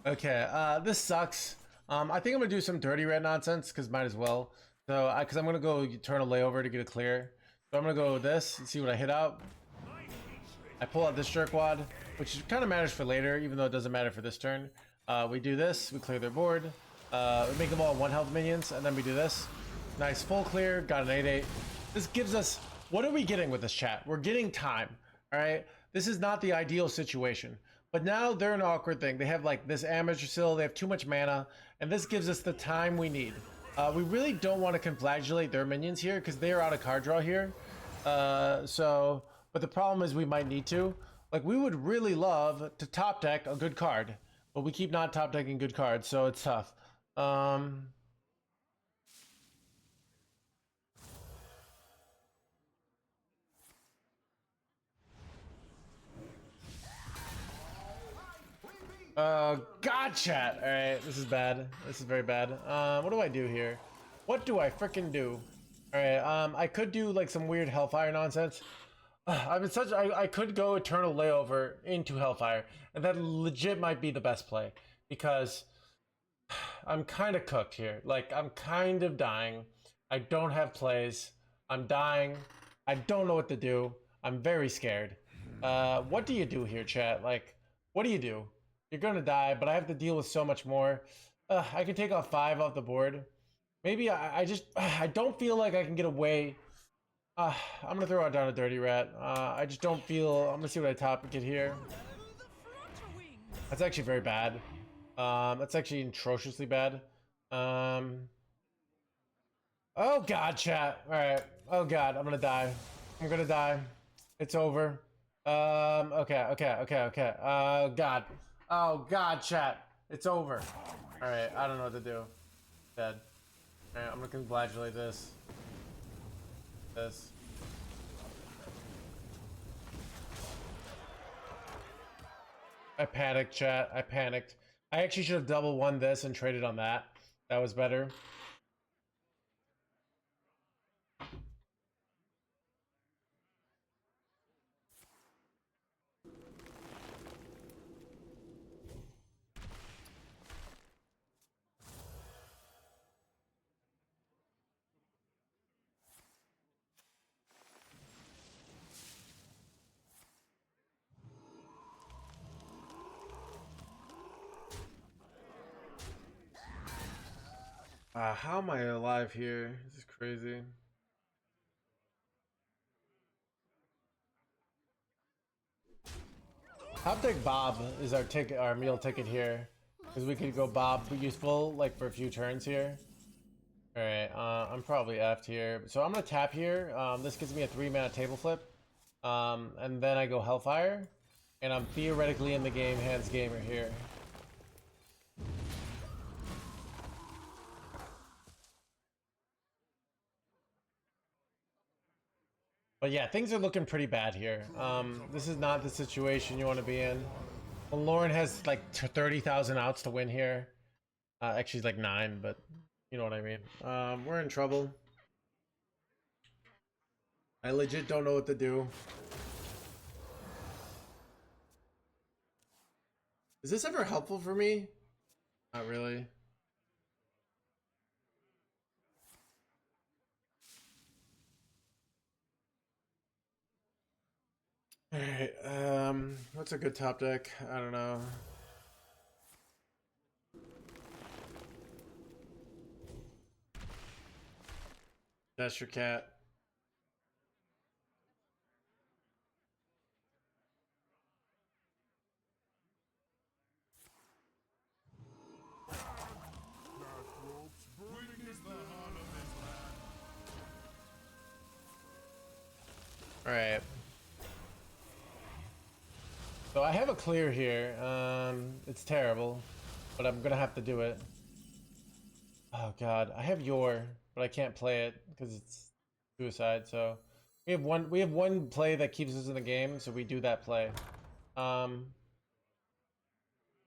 Okay, this sucks. I think I'm gonna do some dirty red nonsense because might as well. So, because I'm gonna go Eternal Layover to get a clear. So I'm gonna go with this and see what I hit out. I pull out this Jerkwad, which kind of matters for later, even though it doesn't matter for this turn. We do this, we clear their board. We make them all 1 health minions, and then we do this. Nice full clear, got an 8/8. This gives us, what are we getting with this chat? We're getting time, all right? This is not the ideal situation. But now they're an awkward thing. They have like this Amateur Seal, they have too much mana, and this gives us the time we need. We really don't want to conflagellate their minions here because they are out of card draw here. But the problem is we might need to. Like we would really love to top deck a good card, but we keep not top decking good cards, so it's tough. God chat. All right, this is bad. This is very bad. What do I do here? What do I frickin' do? All right, I could do like some weird Hellfire nonsense. I could go Eternal Layover into Hellfire, and that legit might be the best play because I'm kind of cooked here. Like I'm kind of dying. I don't have plays. I'm dying. I don't know what to do. I'm very scared. What do you do here, chat? Like, what do you do? You're gonna die, but I have to deal with so much more. I can take off 5 off the board. Maybe I don't feel like I can get away. I'm gonna throw out down a Dirty Rat. I just don't feel. I'm gonna see what I top get here. That's actually very bad. That's actually atrociously bad. Oh god, chat. All right. Oh god, I'm gonna die. I'm gonna die. It's over. Okay. Oh god. Oh god, chat. It's over. All right. I don't know what to do. Dead. All right. I'm gonna congratulate this. I panicked, chat. I panicked. I actually should have double won this and traded on that. That was better. How am I alive here? This is crazy. Top deck Bob is our ticket, our meal ticket here, because we could go Bob useful like for a few turns here. All right, I'm probably effed here, so I'm gonna tap here. This gives me a 3-mana table flip, and then I go Hellfire, and I'm theoretically in the game NoHandsGamer here. But yeah, things are looking pretty bad here. This is not the situation you want to be in. Well, Lauren has like 30,000 outs to win here. Actually, like 9, but you know what I mean. We're in trouble. I legit don't know what to do. Is this ever helpful for me? Not really. Alright, what's a good top deck? I don't know. That's your cat. Alright. So I have a clear here. It's terrible, but I'm gonna have to do it. Oh god, I have your, but I can't play it because it's suicide. So we have one play that keeps us in the game, so we do that play. I'm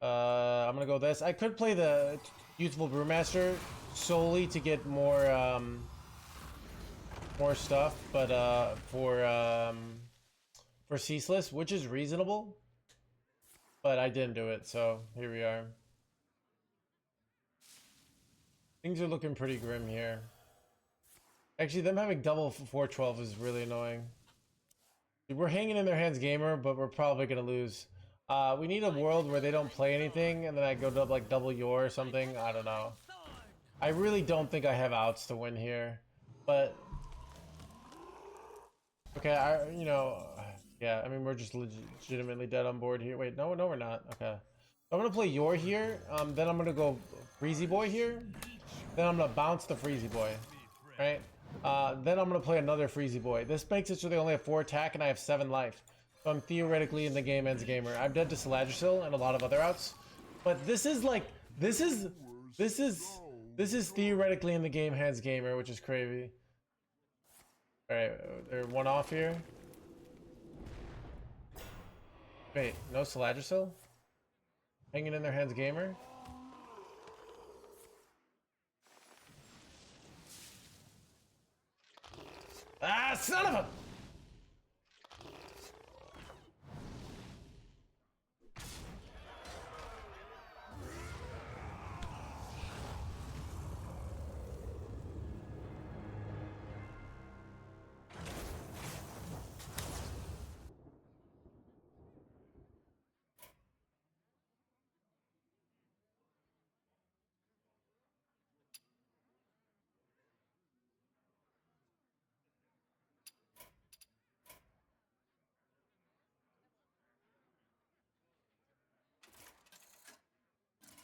gonna go this. I could play the useful Brewmaster solely to get more more stuff, but for Ceaseless, which is reasonable, but I didn't do it, so here we are. Things are looking pretty grim here. Actually, them having double 412 is really annoying. We're hanging in their NoHandsGamer, but we're probably gonna lose. We need a world where they don't play anything, and then I go to like double your or something. I don't know. I really don't think I have outs to win here, but okay, you know, yeah. I mean, we're just legitimately dead on board here. Wait, no, we're not. Okay, I'm gonna play your here. Then I'm gonna go Freezy Boy here. Then I'm gonna bounce the Freezy Boy, right? Then I'm gonna play another Freezy Boy. This makes it so they only have 4 attack and I have 7 life. So I'm theoretically in the game NoHandsGamer. I'm dead to Saladrasil and a lot of other outs. But this is like, this is theoretically in the game NoHandsGamer, which is crazy. Alright, they're 1 off here. Wait, no Saladrasil? Hanging in their NoHandsGamer? Ah, son of a...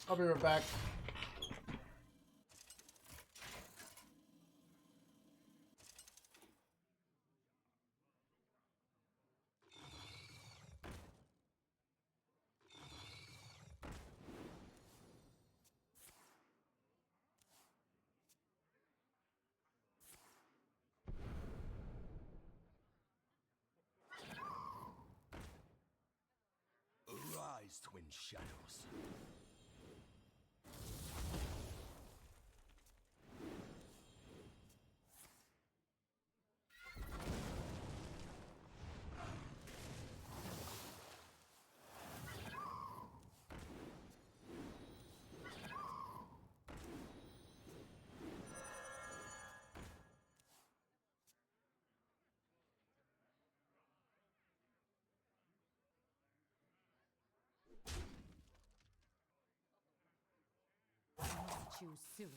I'll be right back. Arise, twin shadows. you soon.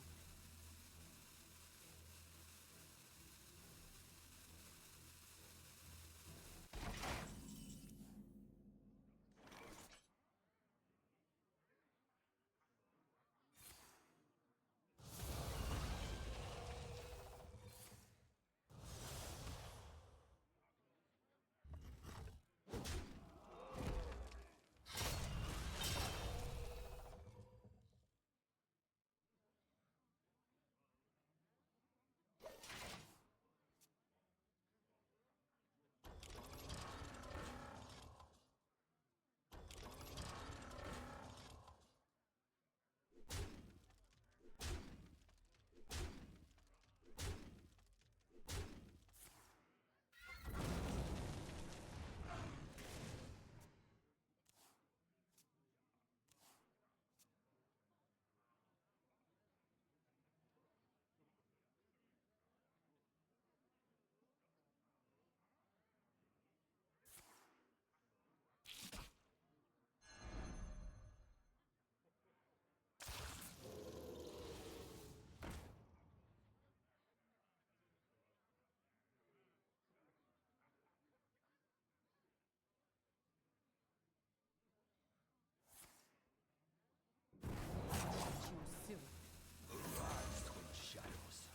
You soon. Rise, twin shadows.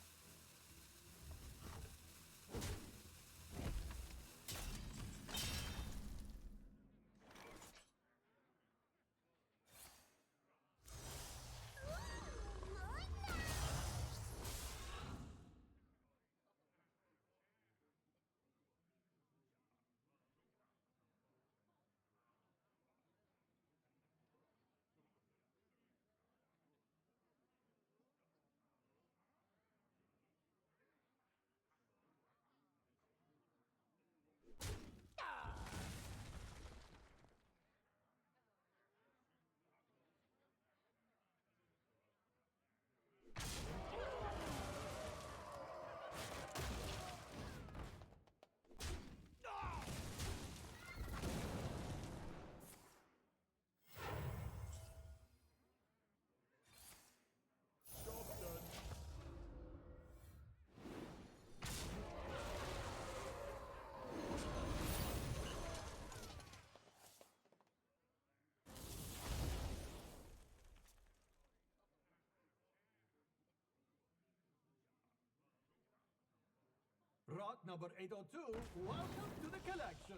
Rot number 802, welcome to the collection.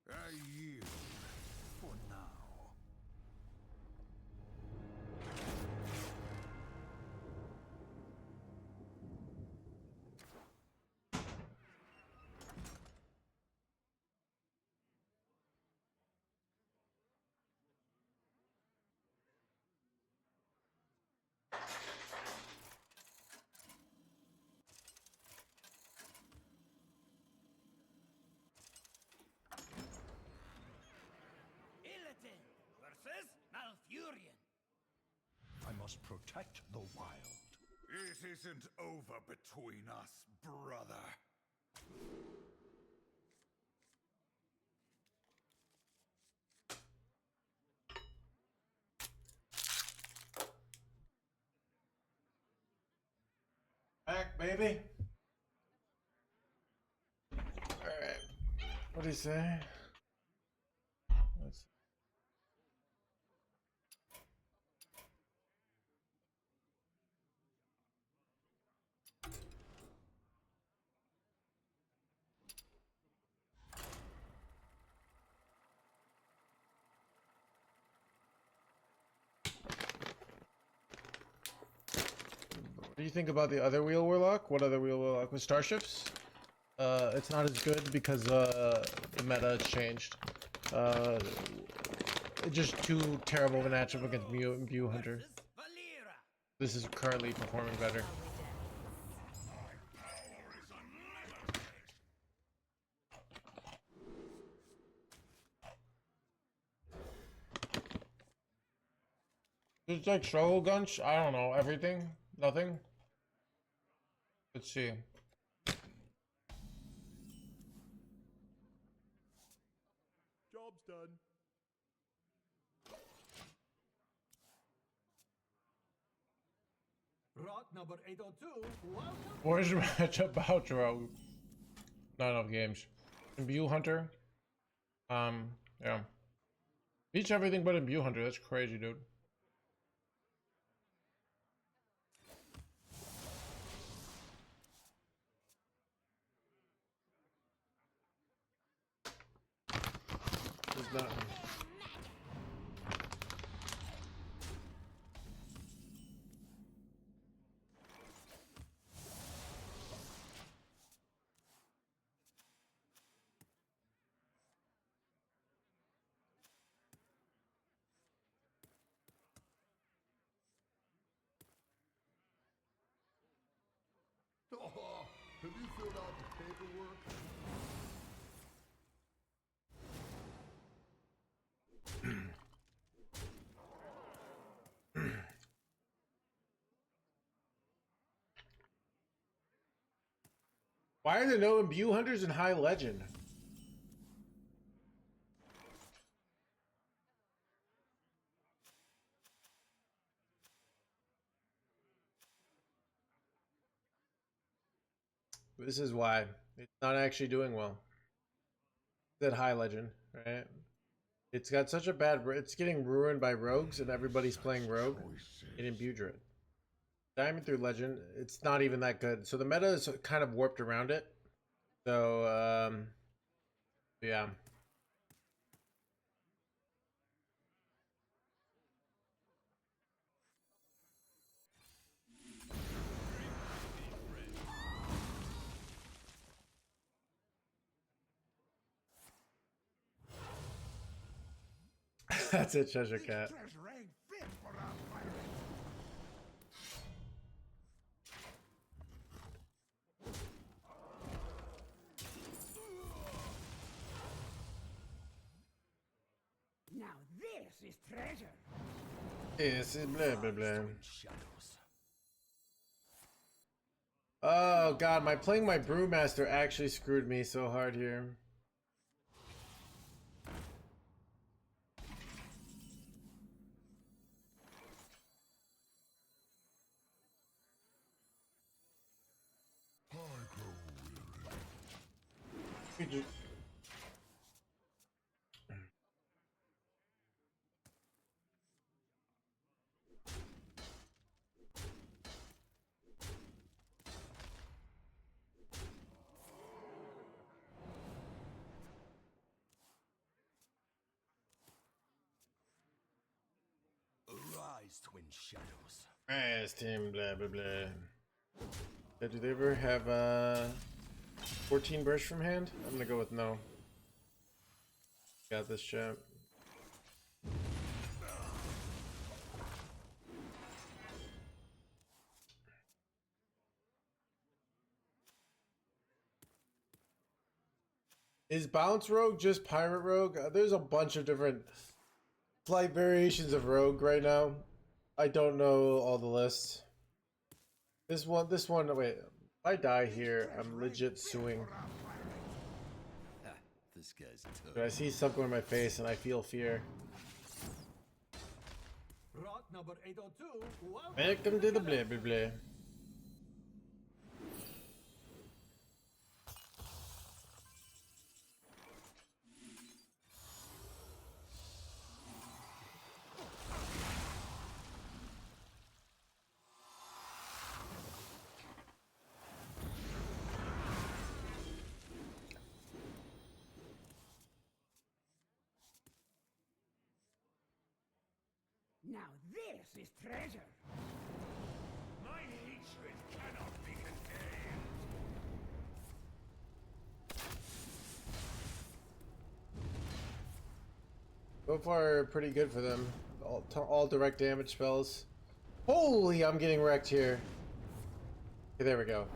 I yield for now. Illidan versus Malfurion. I must protect the wild. It isn't over between us, brother. Back, baby. Alright. What do you say? Let's... What do you think about the other wheel Warlock? What other wheel Warlock? With Starships? It's not as good because the meta has changed. Just too terrible of a matchup against Mew Hunter. Versus Valera. This is currently performing better. My power is It's like struggle guns. I don't know. Everything. Nothing. Let's see. Job's done. Rot number 802, welcome. Where's your matchup outro? Not enough games. Imbue Hunter. Yeah. Beats everything but Imbue Hunter. That's crazy, dude. It's not. Oh, have you filled out the paperwork? Why are there no Imbue Hunters in High Legend? This is why. It's not actually doing well. It's at High Legend, right? It's got such a bad... It's getting ruined by rogues, and everybody's playing rogue in Imbue Druid. Diamond through Legend, it's not even that good. So the meta is kind of warped around it. So, yeah. That's it, Cheshire Cat. Treasure ain't fit for our pirates. Now this is treasure. Yes, blah, blah, blah. Shadows. Oh god, playing my Brewmaster actually screwed me so hard here. I grow weary. Arise, twin shadows. Asked him, blah blah blah. Do they ever have 14 burst from hand? I'm gonna go with no. Got this champ. Is Bounce Rogue just Pirate Rogue? There's a bunch of different slight variations of Rogue right now. I don't know all the lists. This one, wait. If I die here, I'm legit suing. This guy's tough. I see something in my face and I feel fear. Rot number 802, welcome. Welcome to the blah blah blah. Now this is treasure. My hatred cannot be contained. So far, pretty good for them. All direct damage spells. Holy, I'm getting wrecked here. Okay, there we go.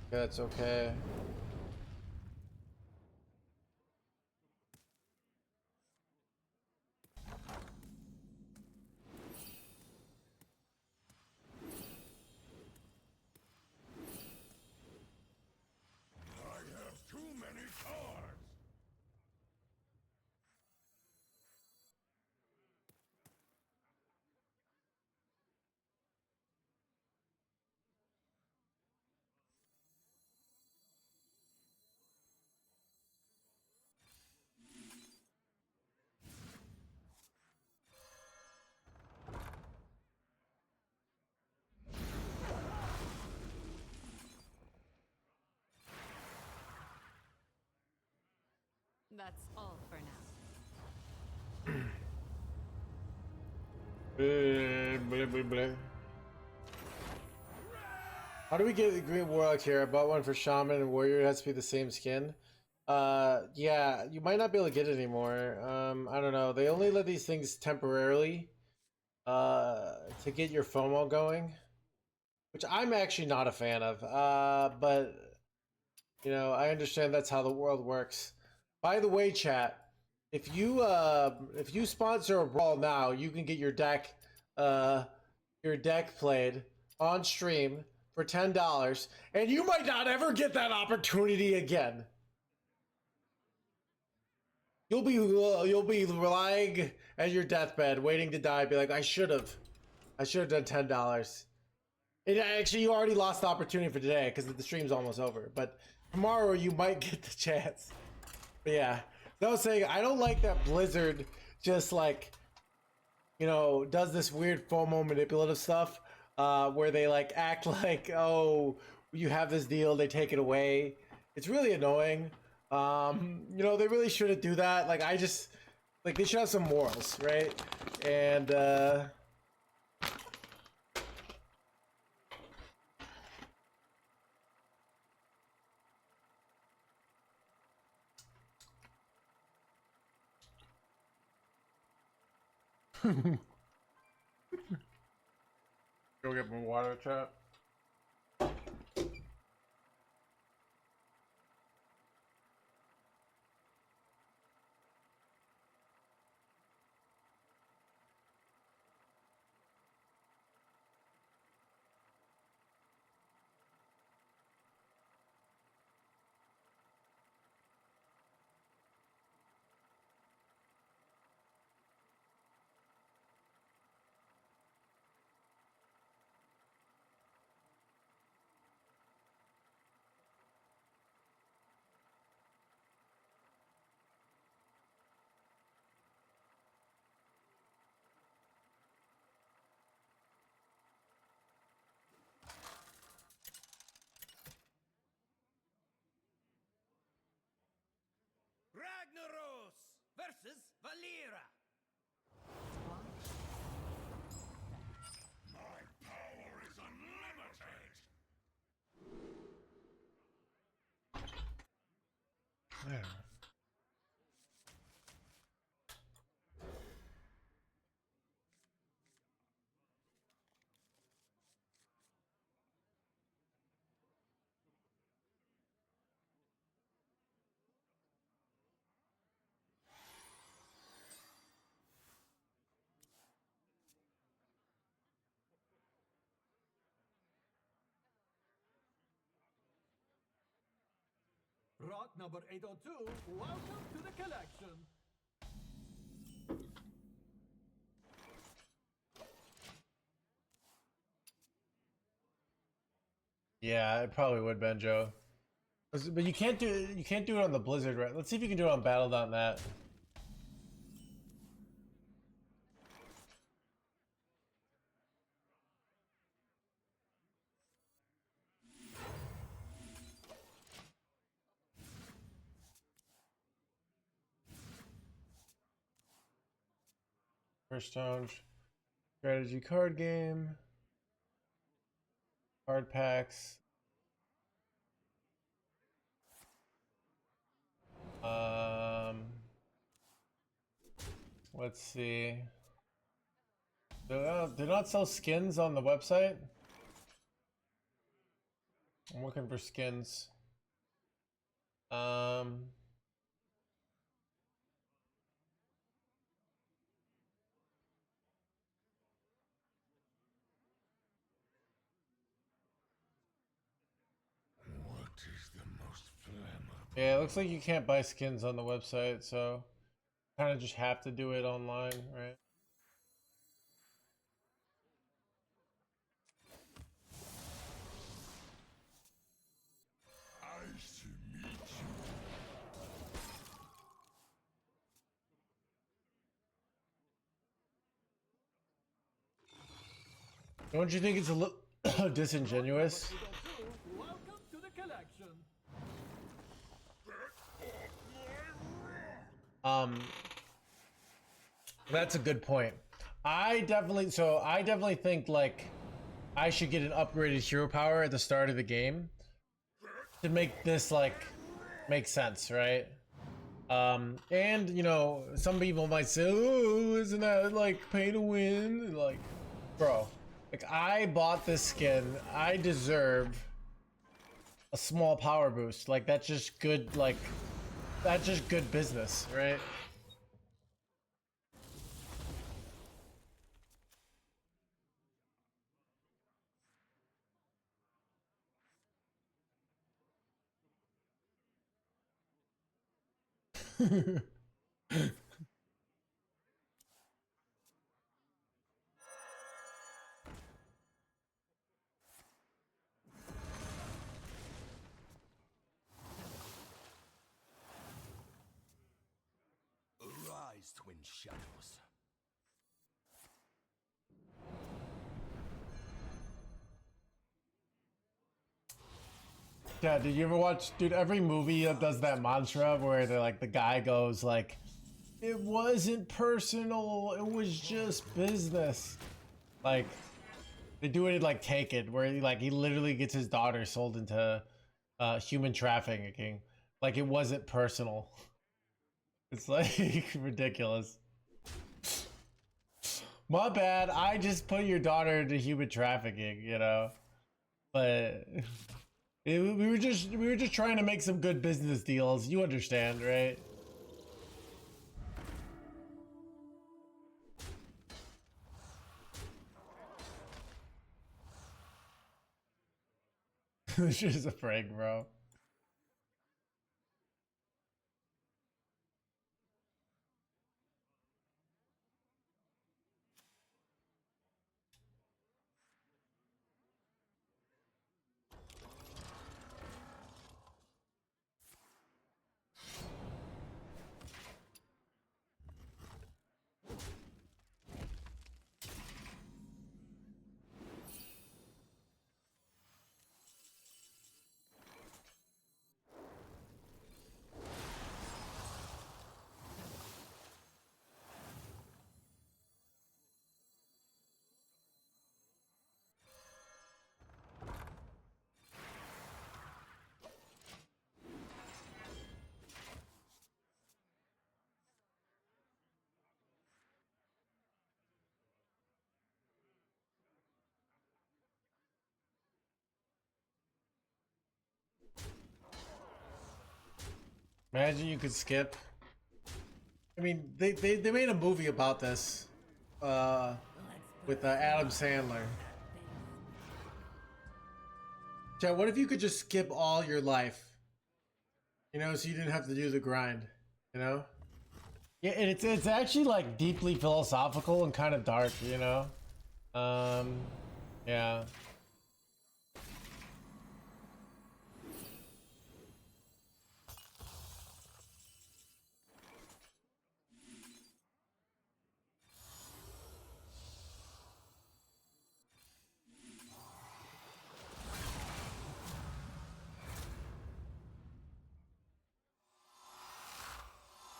Okay, that's okay. That's all for now. How do we get the green warlock here? I bought one for shaman and warrior. It has to be the same skin. Yeah, you might not be able to get it anymore. I don't know. They only let these things temporarily to get your FOMO going, which I'm actually not a fan of. But you know, I understand that's how the world works. By the way, chat, if you sponsor a Brawl now, you can get your deck played on stream for $10, and you might not ever get that opportunity again. You'll be lying at your deathbed, waiting to die, be like, I should have done $10. And actually, you already lost the opportunity for today because the stream's almost over. But tomorrow, you might get the chance. But yeah, I was saying, I don't like that Blizzard just like, you know, does this weird FOMO manipulative stuff where they like act like, oh, you have this deal, they take it away. It's really annoying. You know, they really shouldn't do that. Like, I just, like, they should have some morals, right? And, go get my water, chat. Ragnaros versus Valera. My power is unlimited. Yeah. Rot number 802, welcome to the collection. Yeah, it probably would, Benjo. But you can't do it on the Blizzard, right? Let's see if you can do it on Battle.net. Hearthstone strategy card game. Card packs. Let's see. Do not sell skins on the website? I'm looking for skins. What is the most flammable? Yeah, it looks like you can't buy skins on the website, so kind of just have to do it online, right? Nice to meet you. Don't you think it's a little disingenuous? 802, welcome to the collection. Get off my rock! Um, that's a good point. I definitely think like I should get an upgraded hero power at the start of the game to make this like make sense, right? And you know, some people might say, "Oh, isn't that like pay to win?" Like, bro, like I bought this skin, I deserve a small power boost. Like that's just good. Like that's just good business, right? Arise, twin shadows. Yeah, did you ever watch, dude, every movie that does that mantra where they're like, the guy goes like, it wasn't personal, it was just business. Like, they do it in like Taken, where he literally gets his daughter sold into human trafficking. Like, it wasn't personal. It's like ridiculous. My bad, I just put your daughter into human trafficking, you know? But we were just trying to make some good business deals. You understand, right? It's just a prank, bro. Imagine you could skip. I mean, they made a movie about this, with Adam Sandler. Chat, what if you could just skip all your life? You know, so you didn't have to do the grind. You know? Yeah, and it's actually like deeply philosophical and kind of dark. You know? Yeah.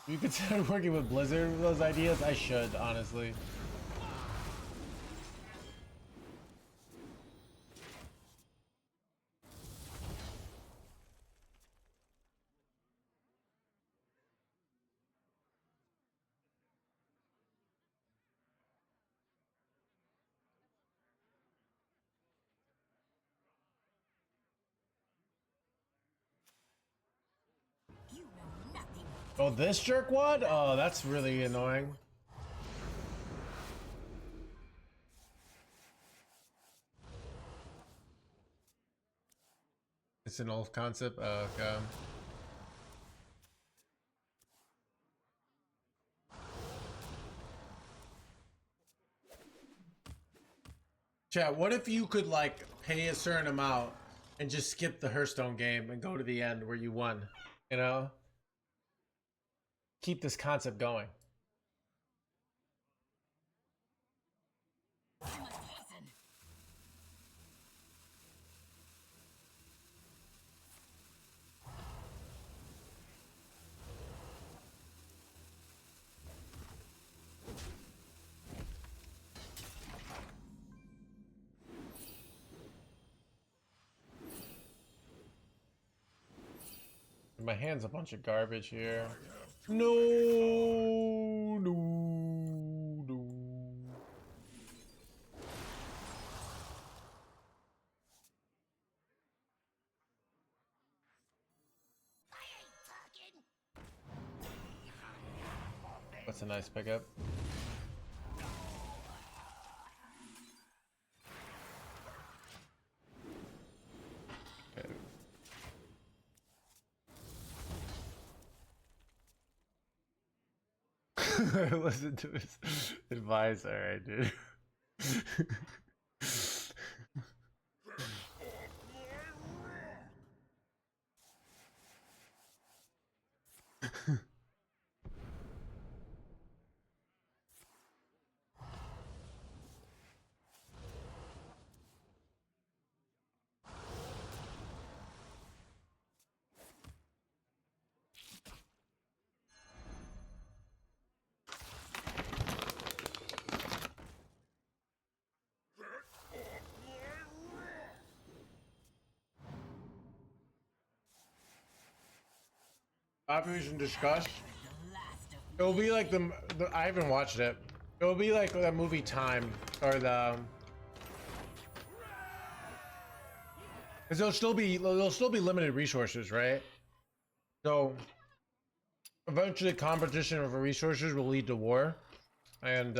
You consider working with Blizzard with those ideas? I should, honestly. You know nothing. Oh, this jerkwad? Oh, that's really annoying. It's an old concept. Oh, okay. Chat, what if you could like pay a certain amount and just skip the Hearthstone game and go to the end where you won? You know? Keep this concept going. I must hasten. My hand's a bunch of garbage here. No, no, no. That's a nice pickup. Okay. Listen to his advice. All right, dude. Operation Discuss. It'll be like the I haven't watched it. It'll be like that movie Time or the. Because there'll still be limited resources, right? So eventually, competition over resources will lead to war, and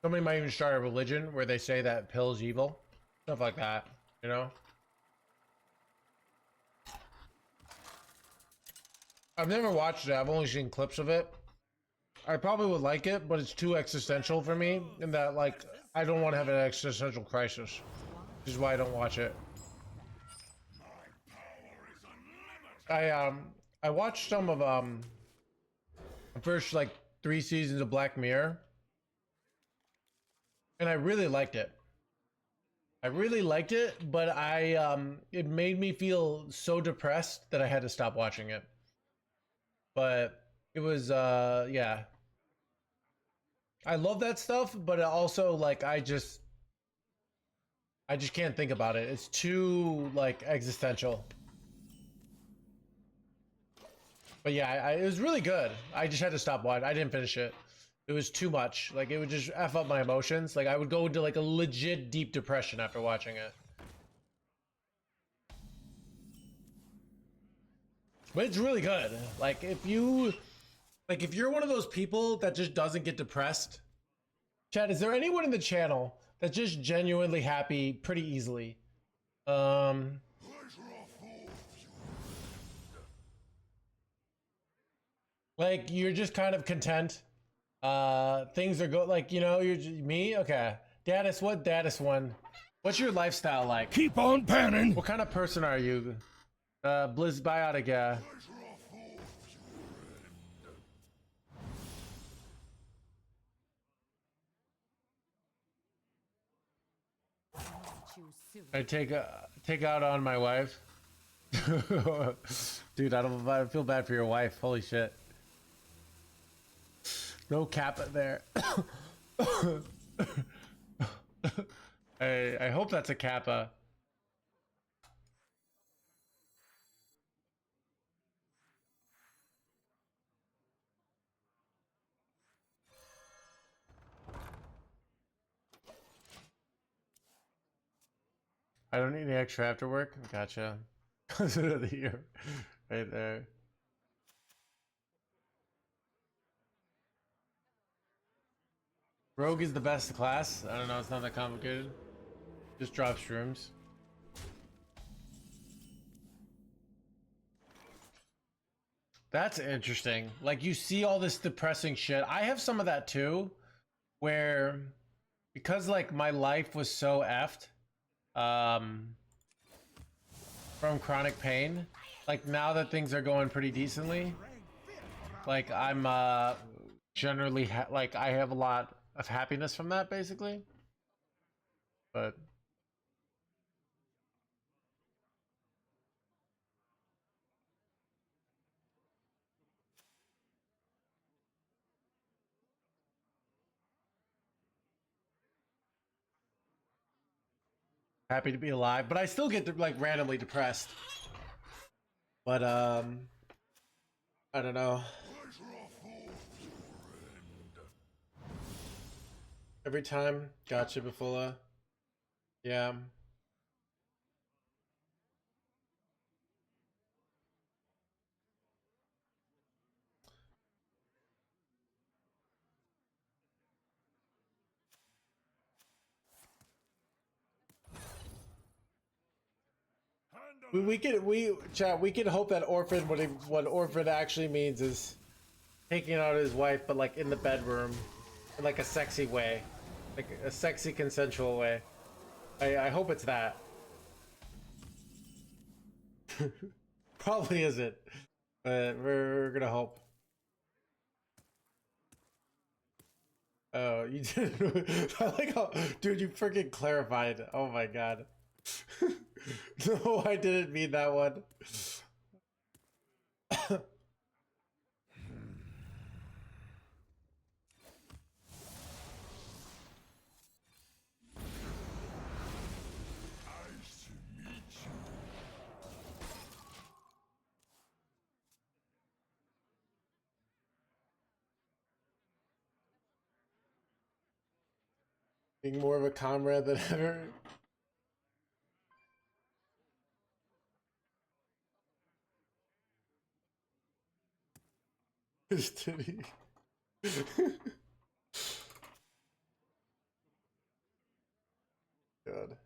somebody might even start a religion where they say that pill's evil, stuff like that, you know. I've never watched it. I've only seen clips of it. I probably would like it, but it's too existential for me, in that like I don't want to have an existential crisis, which is why I don't watch it. I watched some of the first like 3 seasons of Black Mirror, and I really liked it. I really liked it, but it made me feel so depressed that I had to stop watching it. But it was yeah. I love that stuff, but also like I just can't think about it. It's too like existential. But yeah, it was really good. I just had to stop watching. I didn't finish it. It was too much. Like it would just F up my emotions. Like I would go into like a legit deep depression after watching it. But it's really good. Like if you're one of those people that just doesn't get depressed, Chad, is there anyone in the channel that's just genuinely happy pretty easily? Like you're just kind of content. Things are good. Like, you know, me. Okay. Dadis, what Dadis one? What's your lifestyle like? Keep on panning. What kind of person are you? Blizz Biotic, yeah. Choose soon. I take out on my wife. Dude, I feel bad for your wife. Holy shit. No cap there. I hope that's a kappa. I don't need any extra after work. Gotcha. Consider the year right there. Rogue is the best class. I don't know. It's not that complicated. Just drop shrooms. That's interesting. Like you see all this depressing shit. I have some of that too, where because like my life was so effed from chronic pain, like now that things are going pretty decently, like I'm generally like I have a lot of happiness from that basically. But happy to be alive, but I still get like randomly depressed. But I don't know. Every time, gotcha, Bafula. Yeah. We can hope that orphan, what orphan actually means is taking out his wife, but like in the bedroom, in like a sexy way, like a sexy consensual way. I hope it's that. Probably isn't, but we're gonna hope. Oh, you did. I like how, dude, you freaking clarified. Oh my god. No, I didn't mean that one. Nice to meet you. Being more of a comrade than ever. His titty. God.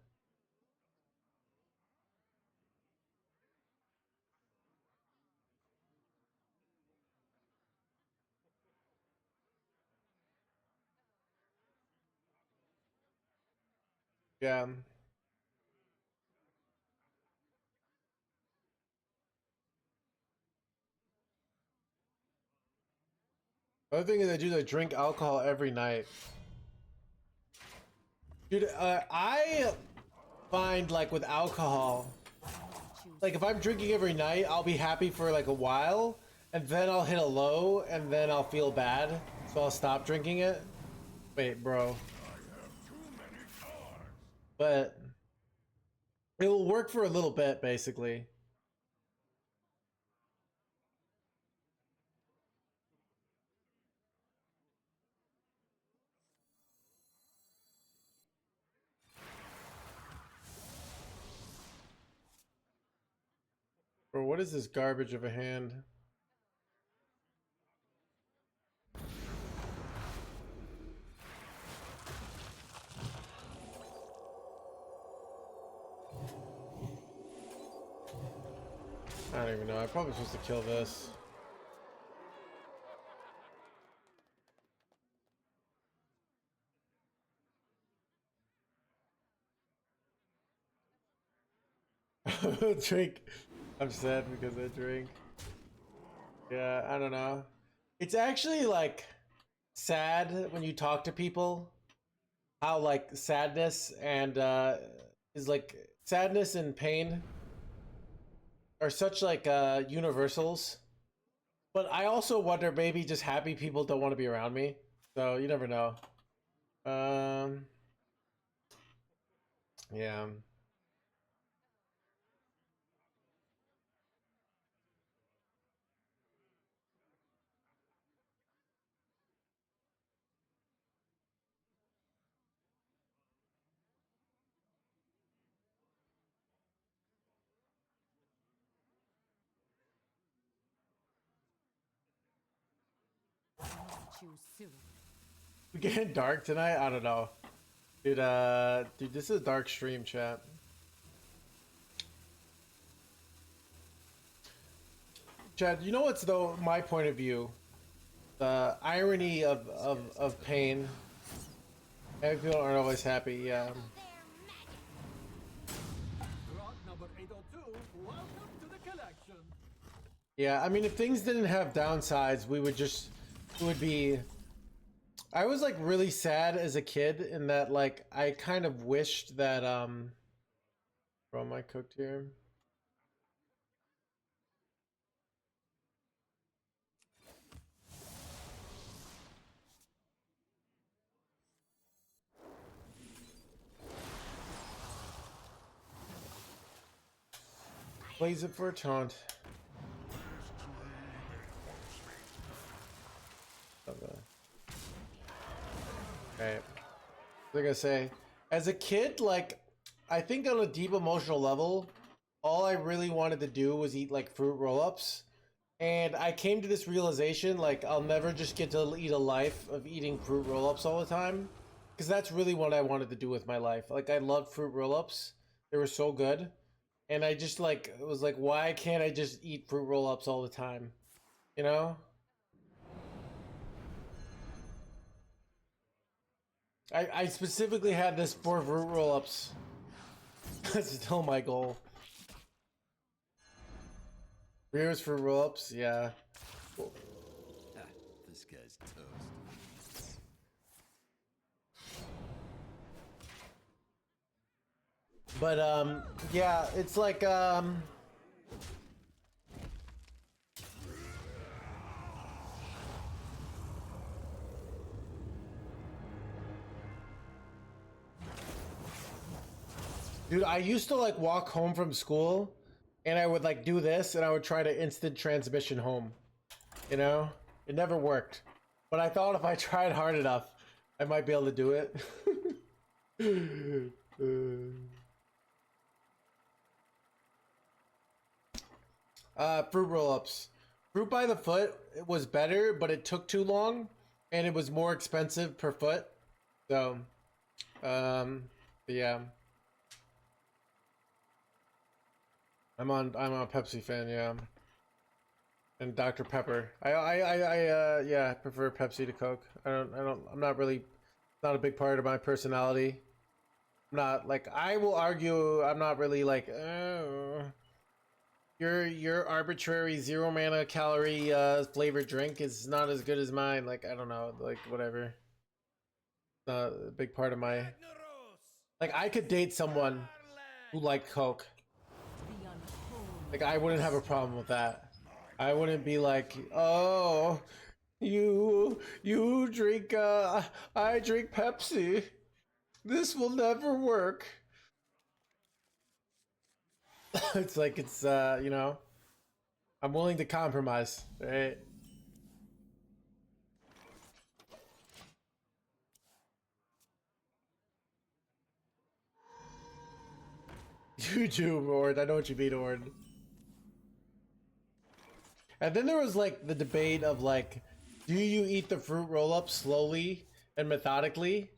Yeah. Other thing is, I drink alcohol every night. Dude, I find like with alcohol, like if I'm drinking every night, I'll be happy for like a while, and then I'll hit a low, and then I'll feel bad, so I'll stop drinking it. Wait, bro. But it will work for a little bit, basically. Bro, what is this garbage of a hand? I don't even know. I'm probably supposed to kill this. Drink. I'm sad because I drink. Yeah, I don't know. It's actually like sad when you talk to people how like sadness and is like sadness and pain are such like universals. But I also wonder maybe just happy people don't want to be around me. So you never know. Um yeah. Choose soon. We getting dark tonight? I don't know. Dude, this is a dark stream, chat. Chad, you know what's though my point of view? The irony of pain. Happy people aren't always happy, yeah. Rod number 802, welcome to the collection. Yeah, I mean if things didn't have downsides, it would be I was like really sad as a kid in that like I kind of wished that bro, am I cooked here? Plays it for a taunt. Right. Like I say, as a kid, like, I think on a deep emotional level, all I really wanted to do was eat like fruit roll-ups. And I came to this realization, like, I'll never just get to lead a life of eating fruit roll-ups all the time. Because that's really what I wanted to do with my life. Like, I loved fruit roll-ups. They were so good. And I just, like, was like, why can't I just eat fruit roll-ups all the time? You know? I specifically had this for fruit roll-ups. That's still my goal. Beers for roll-ups? Yeah. This guy's toast. But, yeah, it's like, dude, I used to like walk home from school and I would like do this and I would try to instant transmission home. You know? It never worked. But I thought if I tried hard enough, I might be able to do it. Fruit roll-ups. Fruit by the foot it was better, but it took too long and it was more expensive per foot. So, yeah. I'm a Pepsi fan, yeah. And Dr. Pepper. Yeah, prefer Pepsi to Coke. I'm not really, not a big part of my personality. I'm not like, I will argue, I'm not really like, your arbitrary 0 mana calorie flavored drink is not as good as mine. Like, I don't know, like whatever. Not a big part of my, like, I could date someone who liked Coke. Like, I wouldn't have a problem with that. I wouldn't be like, oh, you drink, I drink Pepsi. This will never work. It's like, it's, you know, I'm willing to compromise, right? You do, Ord. I know what you mean, Ord. And then there was like the debate of like, do you eat the fruit roll-up slowly and methodically,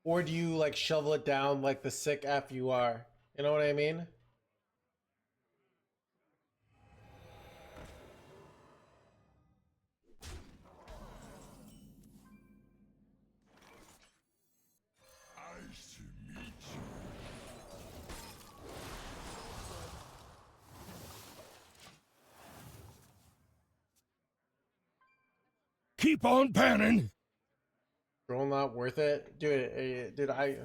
or do you like shovel it down like the sick F you are? You know what I mean? Nice to meet you. Keep on panning. Roll not worth it, dude. Dude, I.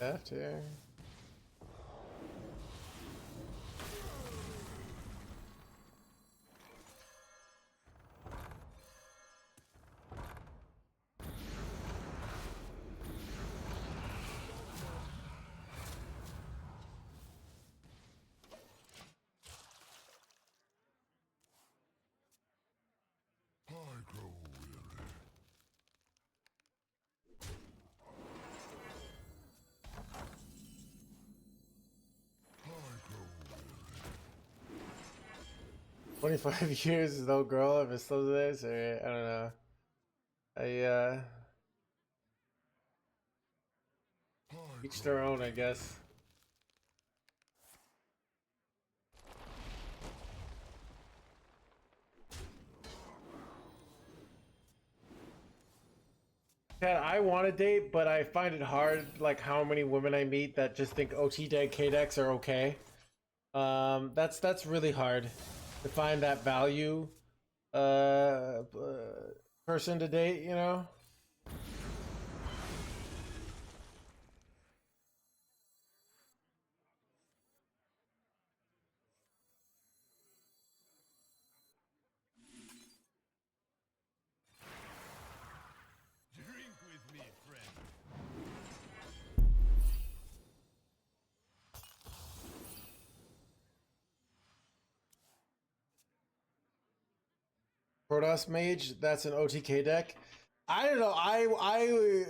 F here. I grow weary. I grow weary. 25 years is no girl if it's still this, or I don't know. Each their own, I guess. Yeah, I want to date, but I find it hard, like how many women I meet that just think OT deck, K decks are okay. That's really hard to find that value, person to date, you know? Drink with me, friend. Protoss Mage, that's an OTK deck. I don't know.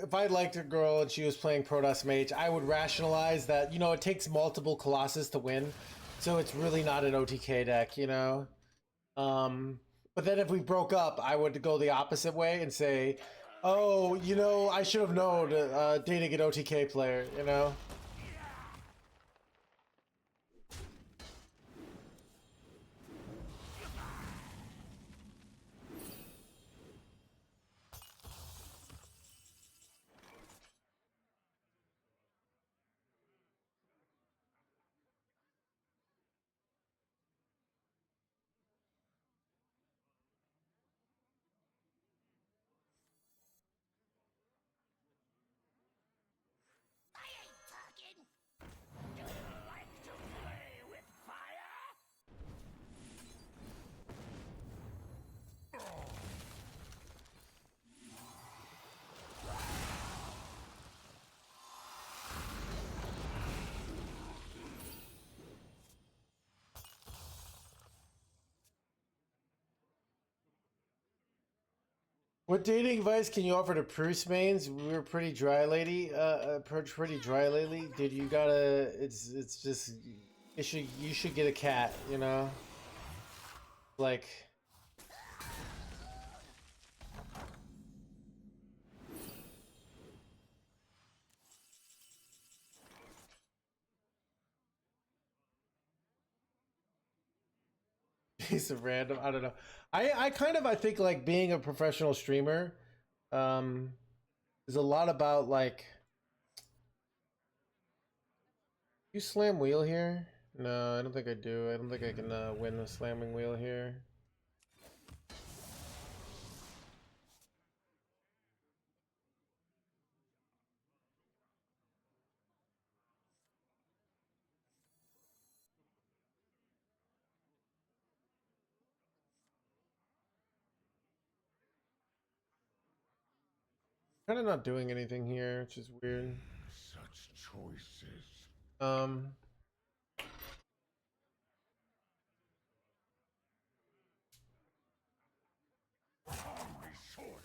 If I liked a girl and she was playing Protoss Mage, I would rationalize that, you know, it takes multiple Colossus to win, so it's really not an OTK deck, you know. But then if we broke up, I would go the opposite way and say, oh, you know, I should have known dating an OTK player, you know. I ain't talking. Do you like to play with fire? What dating advice can you offer to Bruce mains? We were pretty dry, lady. Pretty dry lately, dude. You gotta. It's just. You should get a cat. You know. Like. Piece of random. I don't know. I think like being a professional streamer, is a lot about like. You slam wheel here? No, I don't think I do. I don't think I can win the slamming wheel here. Kind of not doing anything here, which is weird. Such choices. Hungry sword.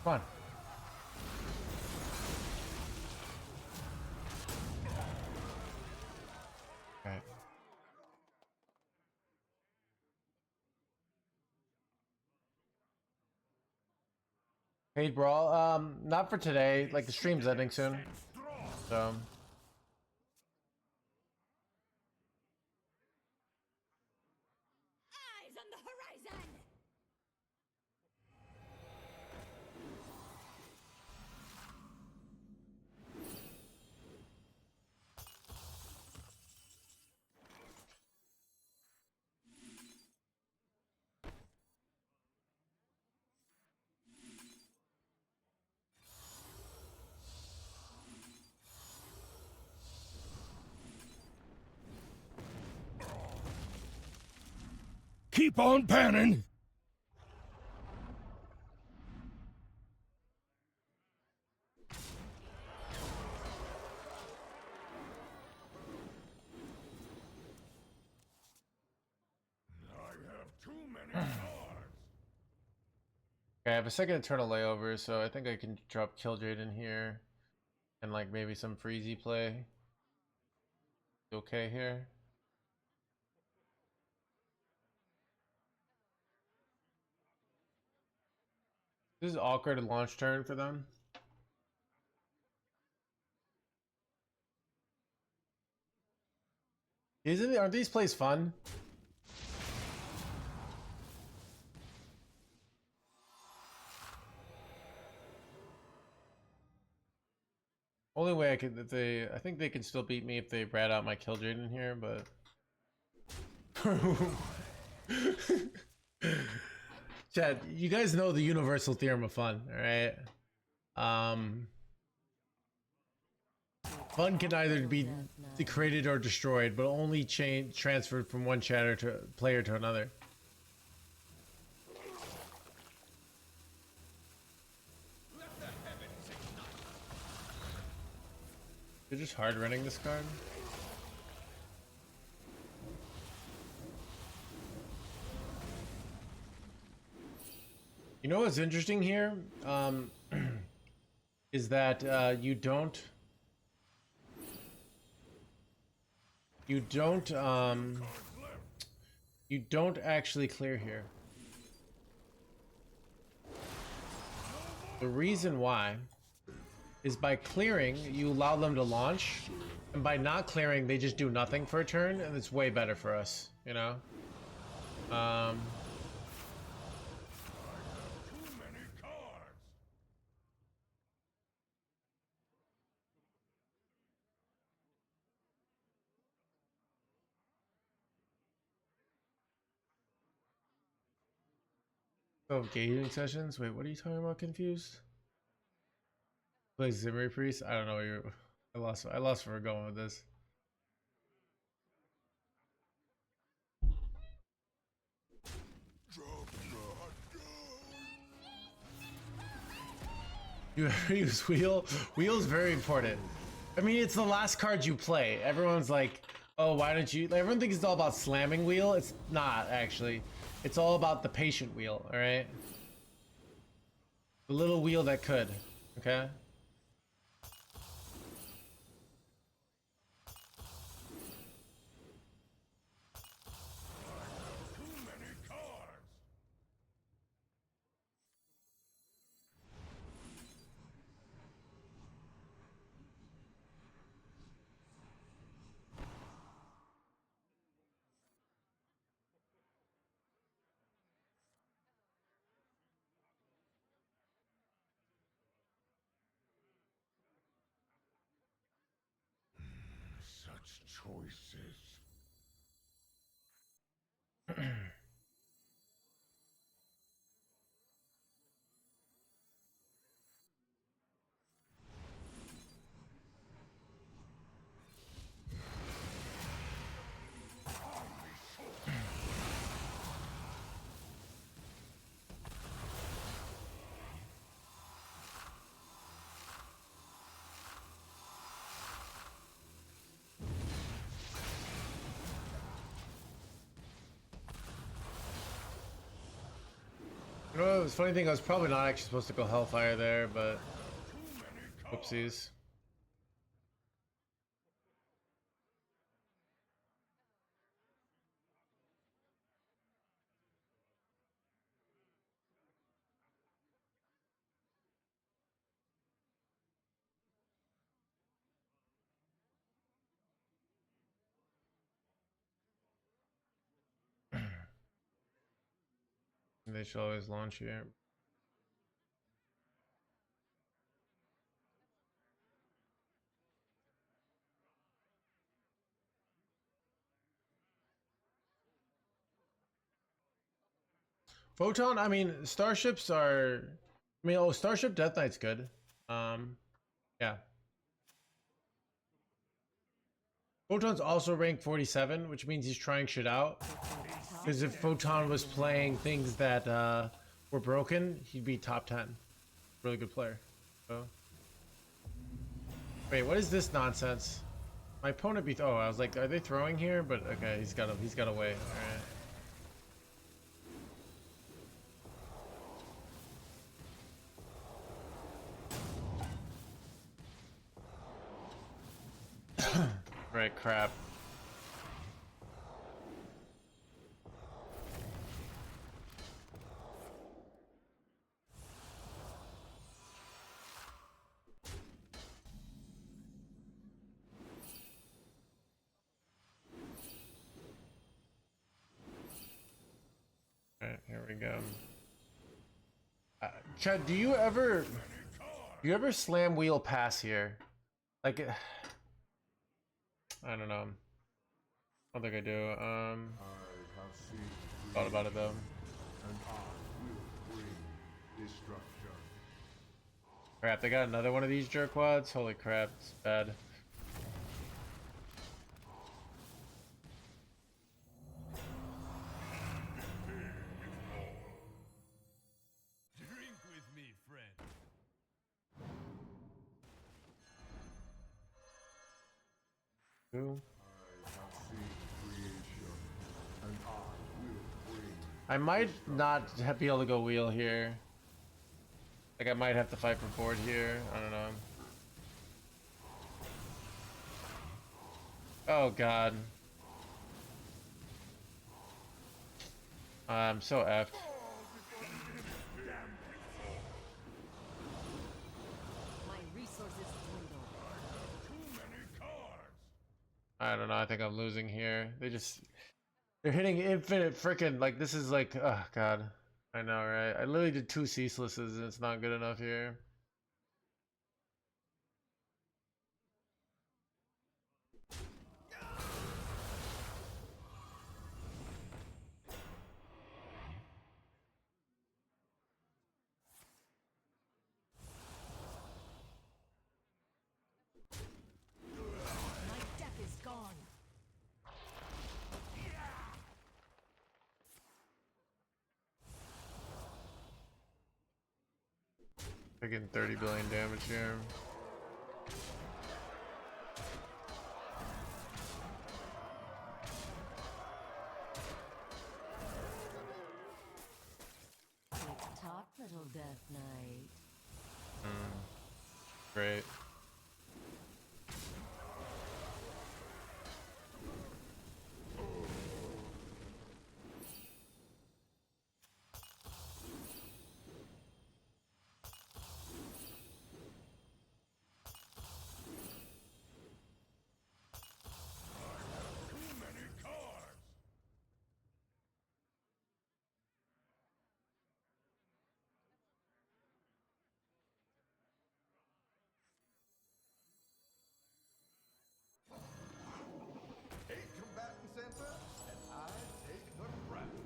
Come on. Alright. Paid Brawl? Not for today. Like the stream's ending soon. So. Eyes on the horizon. Keep on panning. I have too many cards. Okay, I have a second eternal layover, so I think I can drop Killjoy in here. And like maybe some freezy play. Okay here. This is awkward launch turn for them. Aren't these plays fun? Only way I could, I think they can still beat me if they rat out my Killjoy in here, but. Chad, you guys know the universal theorem of fun, alright? Fun can either be created or destroyed, but only transferred from one player to another. They're just hard running this card. You know what's interesting here? Is that you don't actually clear here. The reason why is by clearing, you allow them to launch, and by not clearing, they just do nothing for a turn, and it's way better for us, you know? Too many cards. Oh, gating sessions? Wait, what are you talking about? Confused? Play Zimmery Priest? I don't know where you're... I lost where we're going with this. Drop the hot gun. You ever use Wheel? Wheel's very important. I mean, it's the last card you play. Everyone's like, oh, why don't you... Like, everyone thinks it's all about slamming Wheel. It's not, actually. It's all about the patient Wheel, alright? The little wheel that could, okay? Too many cards. Such choices. You know, the funny thing, I was probably not actually supposed to go Hellfire there, but... Whoopsies. They should always launch here. Photon, I mean, starships are... I mean, oh, Starship Death Knight's good. Yeah. Photon's also ranked 47, which means he's trying shit out. Because if Photon was playing things that were broken, he'd be top 10. Really good player. So. Wait, what is this nonsense? My opponent beat... Oh, I was like, are they throwing here? But okay, he's got away. Alright. Right, crap. Alright, here we go. Chad, do you ever slam wheel pass here? Like, I don't know. I don't think I do. I have seen Thought about it though. and I will bring destruction. Crap, they got another one of these jerkwads? Holy crap, it's bad. Drink with me, friend. Two. I have seen creation, and I will bring. I might not be able to go wheel here. Like I might have to fight for board here. I don't know. Oh god. I'm so effed. My resources dwindle. Too many cards. I don't know. I think I'm losing here. They're hitting infinite freaking, like this is like, oh god. I know, right? I literally did 2 ceaselesses and it's not good enough here. My deck is gone. Taking 30 billion damage here. Tick-tock, little Death Knight. Great. Too many cards. Eight combatant center, and I take the breath.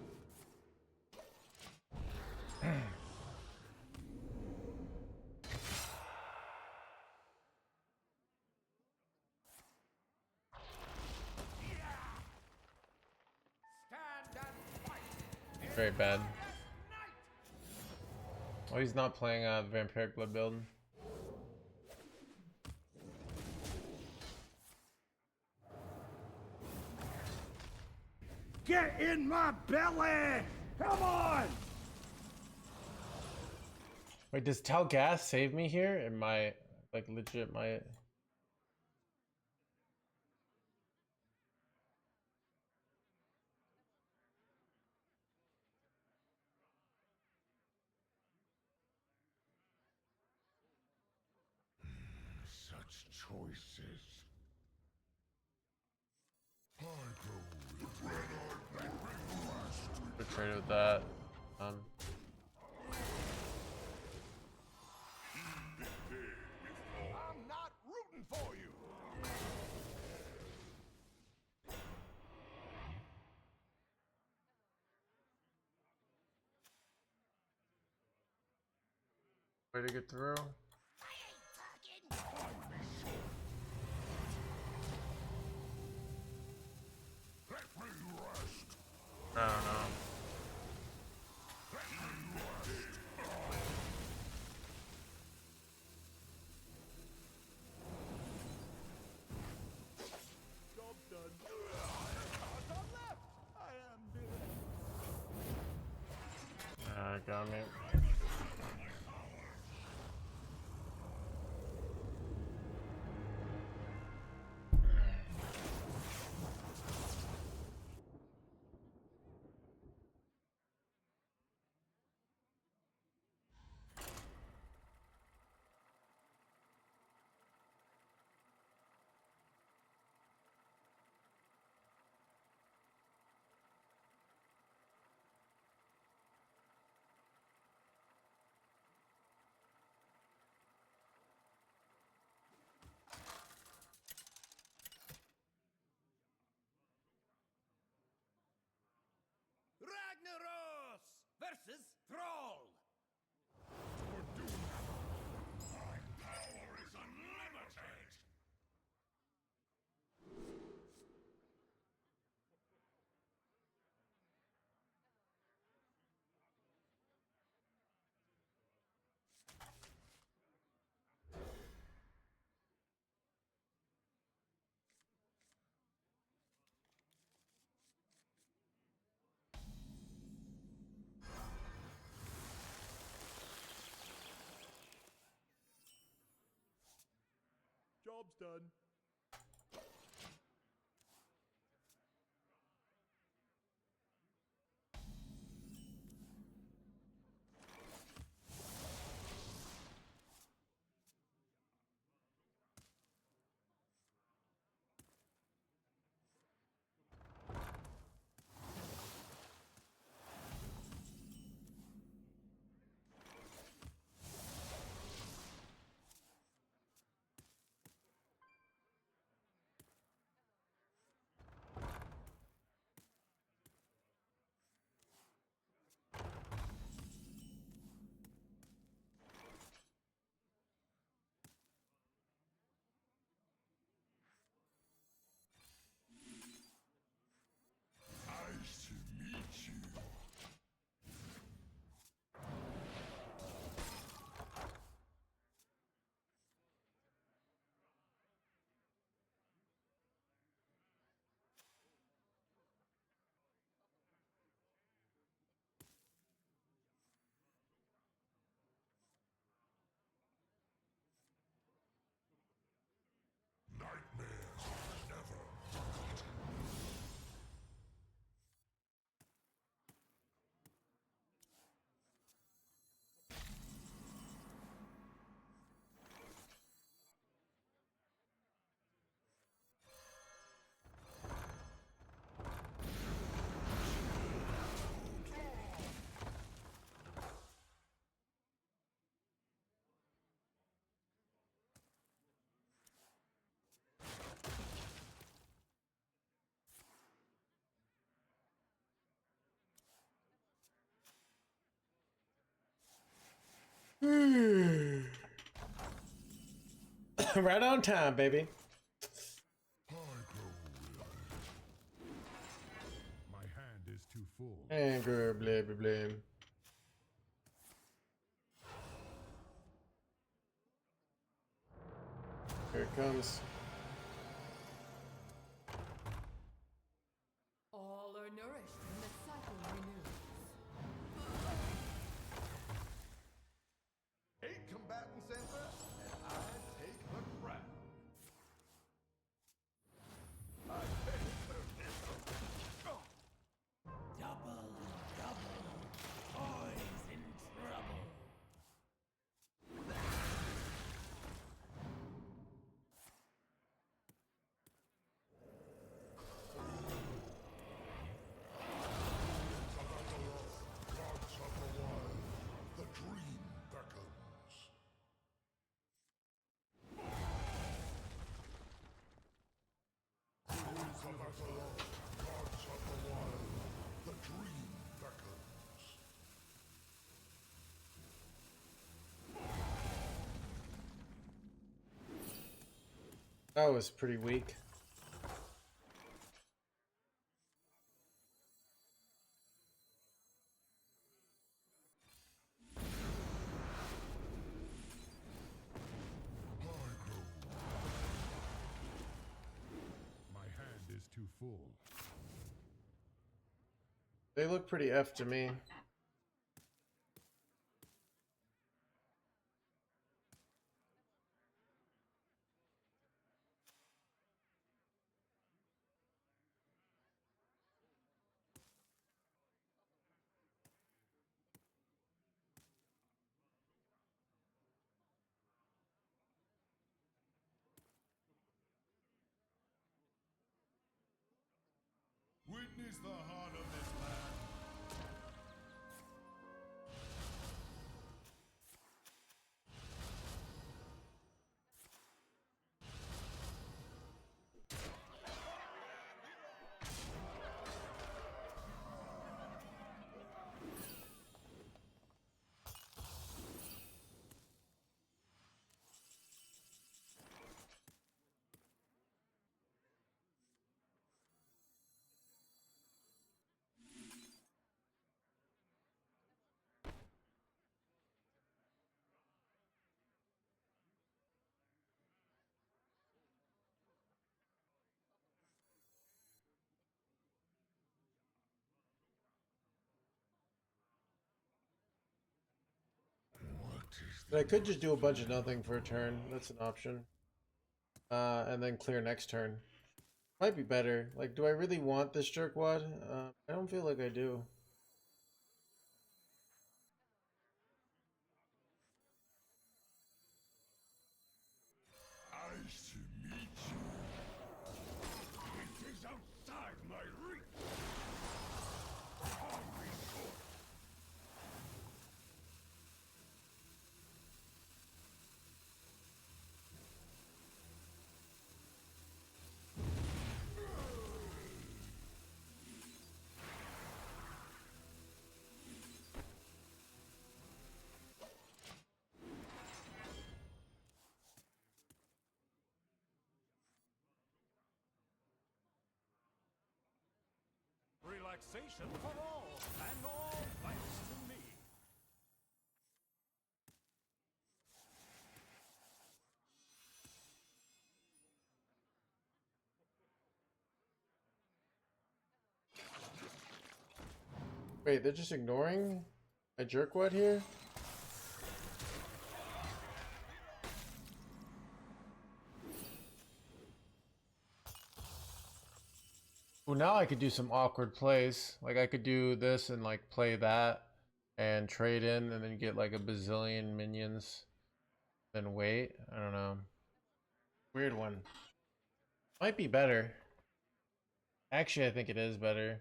Stand and fight. Very bad. Night. Oh, he's not playing Vampiric Blood build. Get in my belly! Come on! Wait, does Tal Gas save me here? Am I like legit my Such choices. I go with red-eyed to trade with that? I'm not rooting for you. Way to get through. I ain't talking. Let me rest. I don't know. Let me rest. Job done. Top left. I am dead. Got me. Ragnaros versus Brawl. My power is unlimited. job's done. Nice to meet you. Nightmares never forgotten. Right on time, baby. I grow weary. My hand is too full. Anger, blah, blah, blah. Here it comes. All are nourished and the cycle renews. 8 combatants enter, and I take the crown. I take the pistol. Double, boys in trouble. Gods of the wild, the dream beckons. Gods of the wild, the dream beckons. That was pretty weak. I grow. My hand is too full. They look pretty F to me. Witness the heart of this land. But I could just do a bunch of nothing for a turn. That's an option. and then clear next turn. Might be better. Like, do I really want this jerkwad? I don't feel like I do. Nice to meet you. It is outside my reach. Hungry court. Relaxation for all, and all thanks to me. Wait, they're just ignoring a jerkwad here? Well, now I could do some awkward plays. Like, I could do this and, like, play that and trade in and then get, like, a bazillion minions. Then wait. I don't know. Weird one. Might be better. Actually, I think it is better.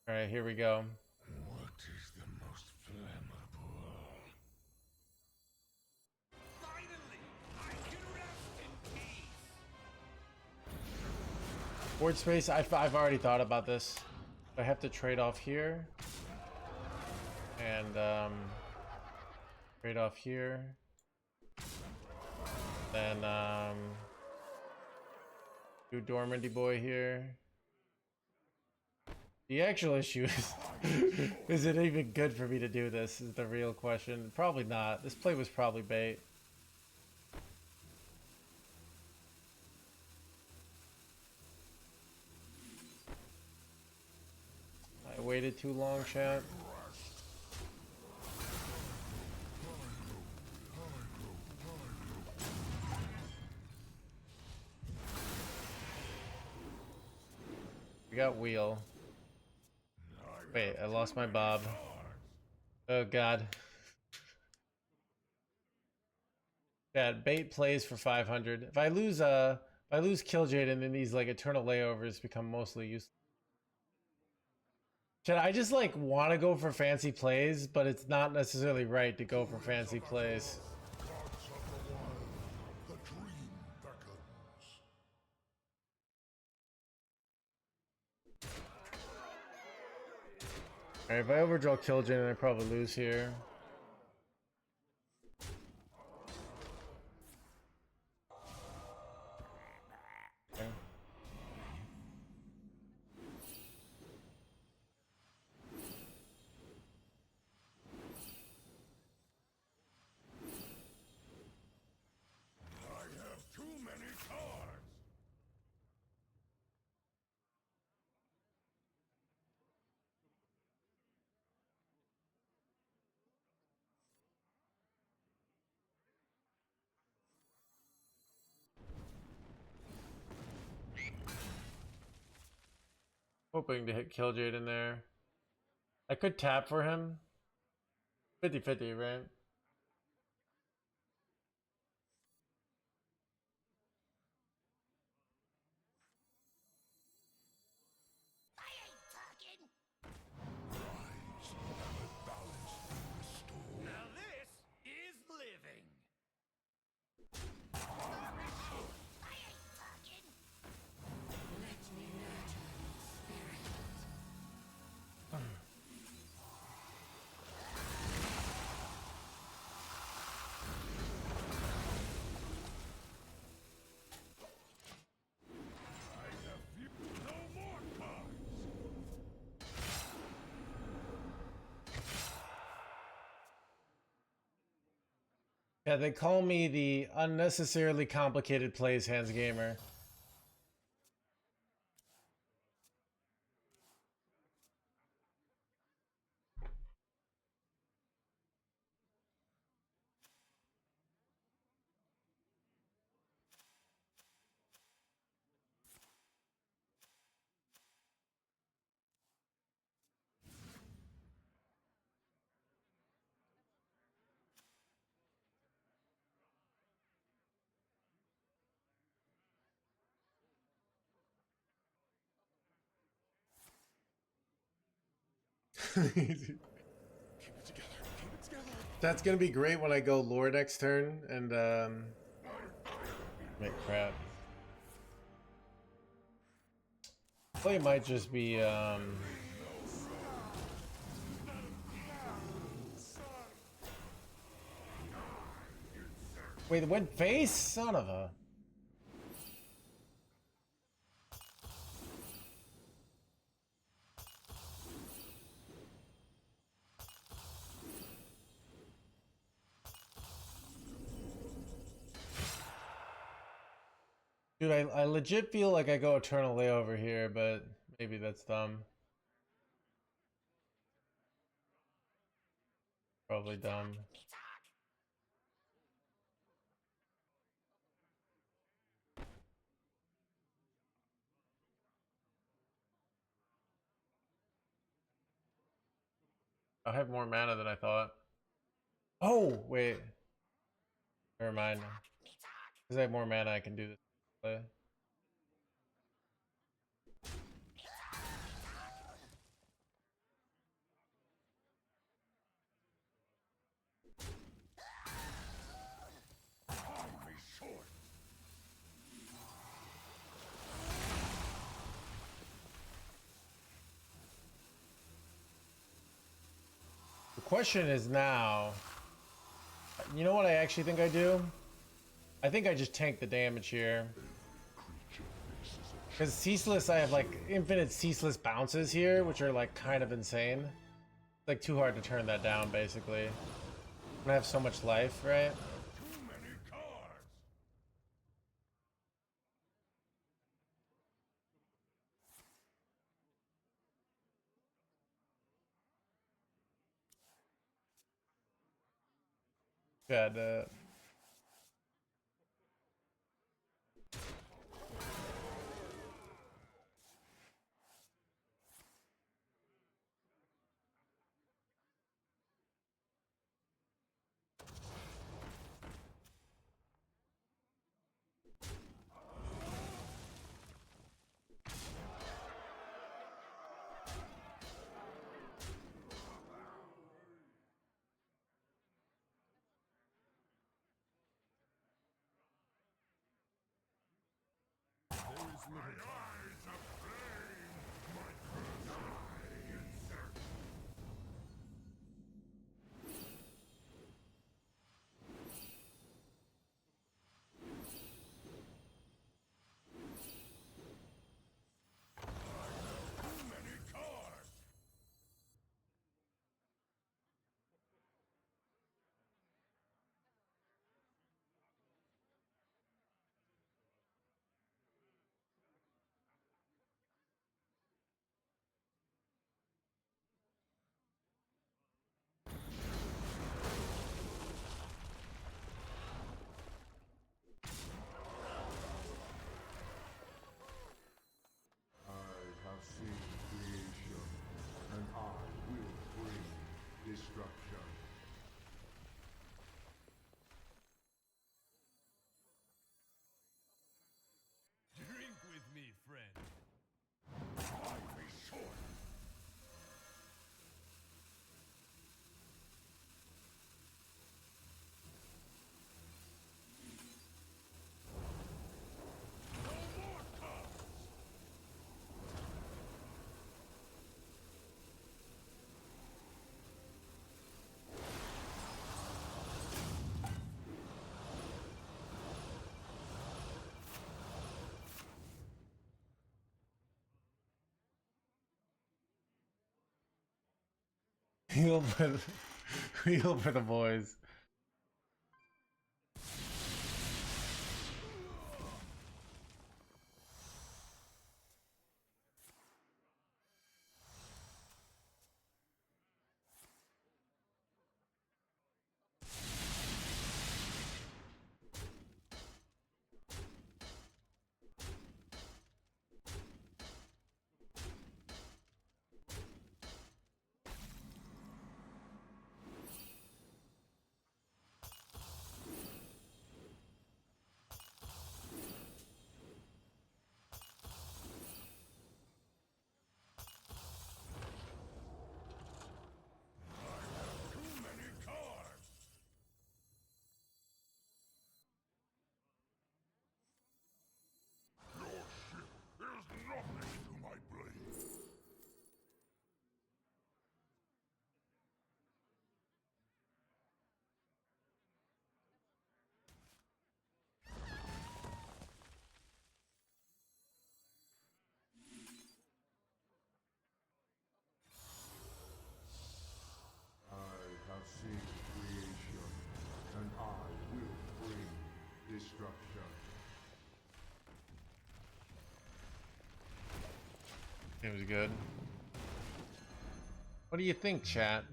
Alright, here we go. What is the most flammable? Finally, I can rest in peace. Board space, I've already thought about this. I have to trade off here. And, trade off here. Then, do Dormandy Boy here. The actual issue is it even good for me to do this is the real question. Probably not. This play was probably bait. I waited too long, chat. We got wheel. Wait, I lost my bob. Oh god. Yeah, bait plays for 500. If I lose Killjade and then these like eternal layovers become mostly useless. Chat, I just like want to go for fancy plays, but it's not necessarily right to go for fancy plays. Gods of the wild, the dream beckons. Alright, if I overdraw Killjade, I probably lose here. Okay. I have too many cards. Hoping to hit Killjade in there. I could tap for him. 50-50, right? I ain't talking. Rise, let balance be restored. Now this is living. I ain't talking. Let me nurture your spirit. I have few, no more cards. Yeah, they call me the unnecessarily complicated plays hands gamer. Keep it together. Keep it together. That's gonna be great when I go lore next turn and make crap. Play might just be wait, it went face? Son of a. Dude, I legit feel like I go Eternal Layover here, but maybe that's dumb. Probably dumb. I have more mana than I thought. Oh, wait. Never mind. Because I have more mana, I can do this play. The question is now, you know what I actually think I do? I think I just tank the damage here. Because ceaseless, I have like infinite ceaseless bounces here, which are like kind of insane. It's like too hard to turn that down, basically. I have so much life, right? Too many cards. God, I have seen creation, and I will bring destruction. Drink with me, friend. Be short. heal for the, heal for the boys. Seems good. What do you think, chat?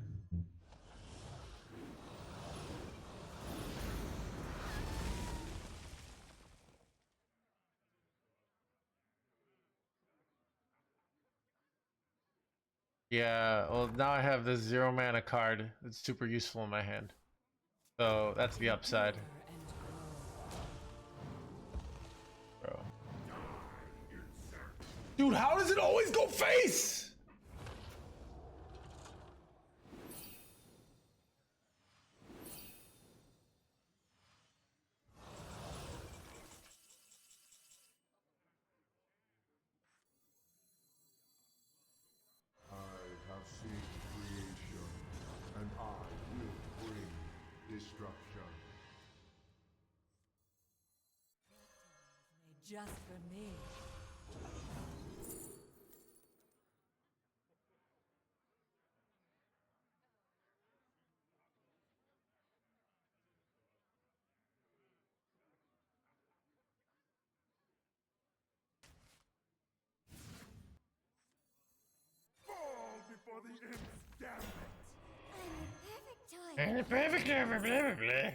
Yeah, well now I have this 0 mana card. It's super useful in my hand. So that's the upside. Bro. Dude, how does it always go face? I have seen creation, and I will bring destruction. Just for me. Fall before the imp's gambit! I'm the perfect time. And perfect, blah, blah, blah.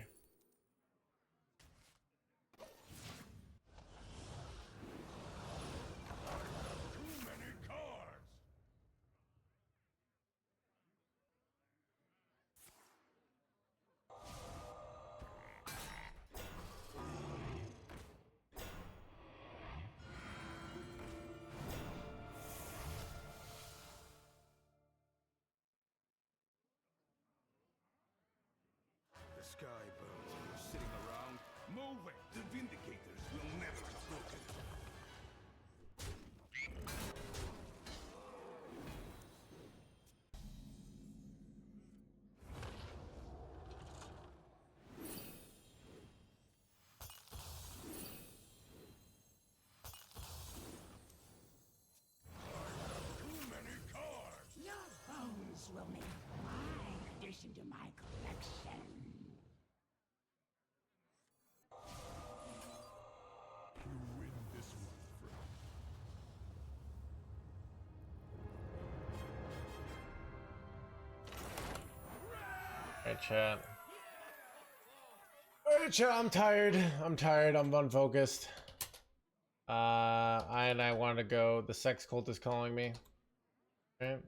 Too many cards! The sky burns and you're sitting around. Move it! The Vindicators will never have broken. Too many cards! Your bones will make a fine addition to my collection. You win this one, friend. Alright, chat. Alright, chat, I'm tired. I'm unfocused. I want to go. The sex cult is calling me. Right?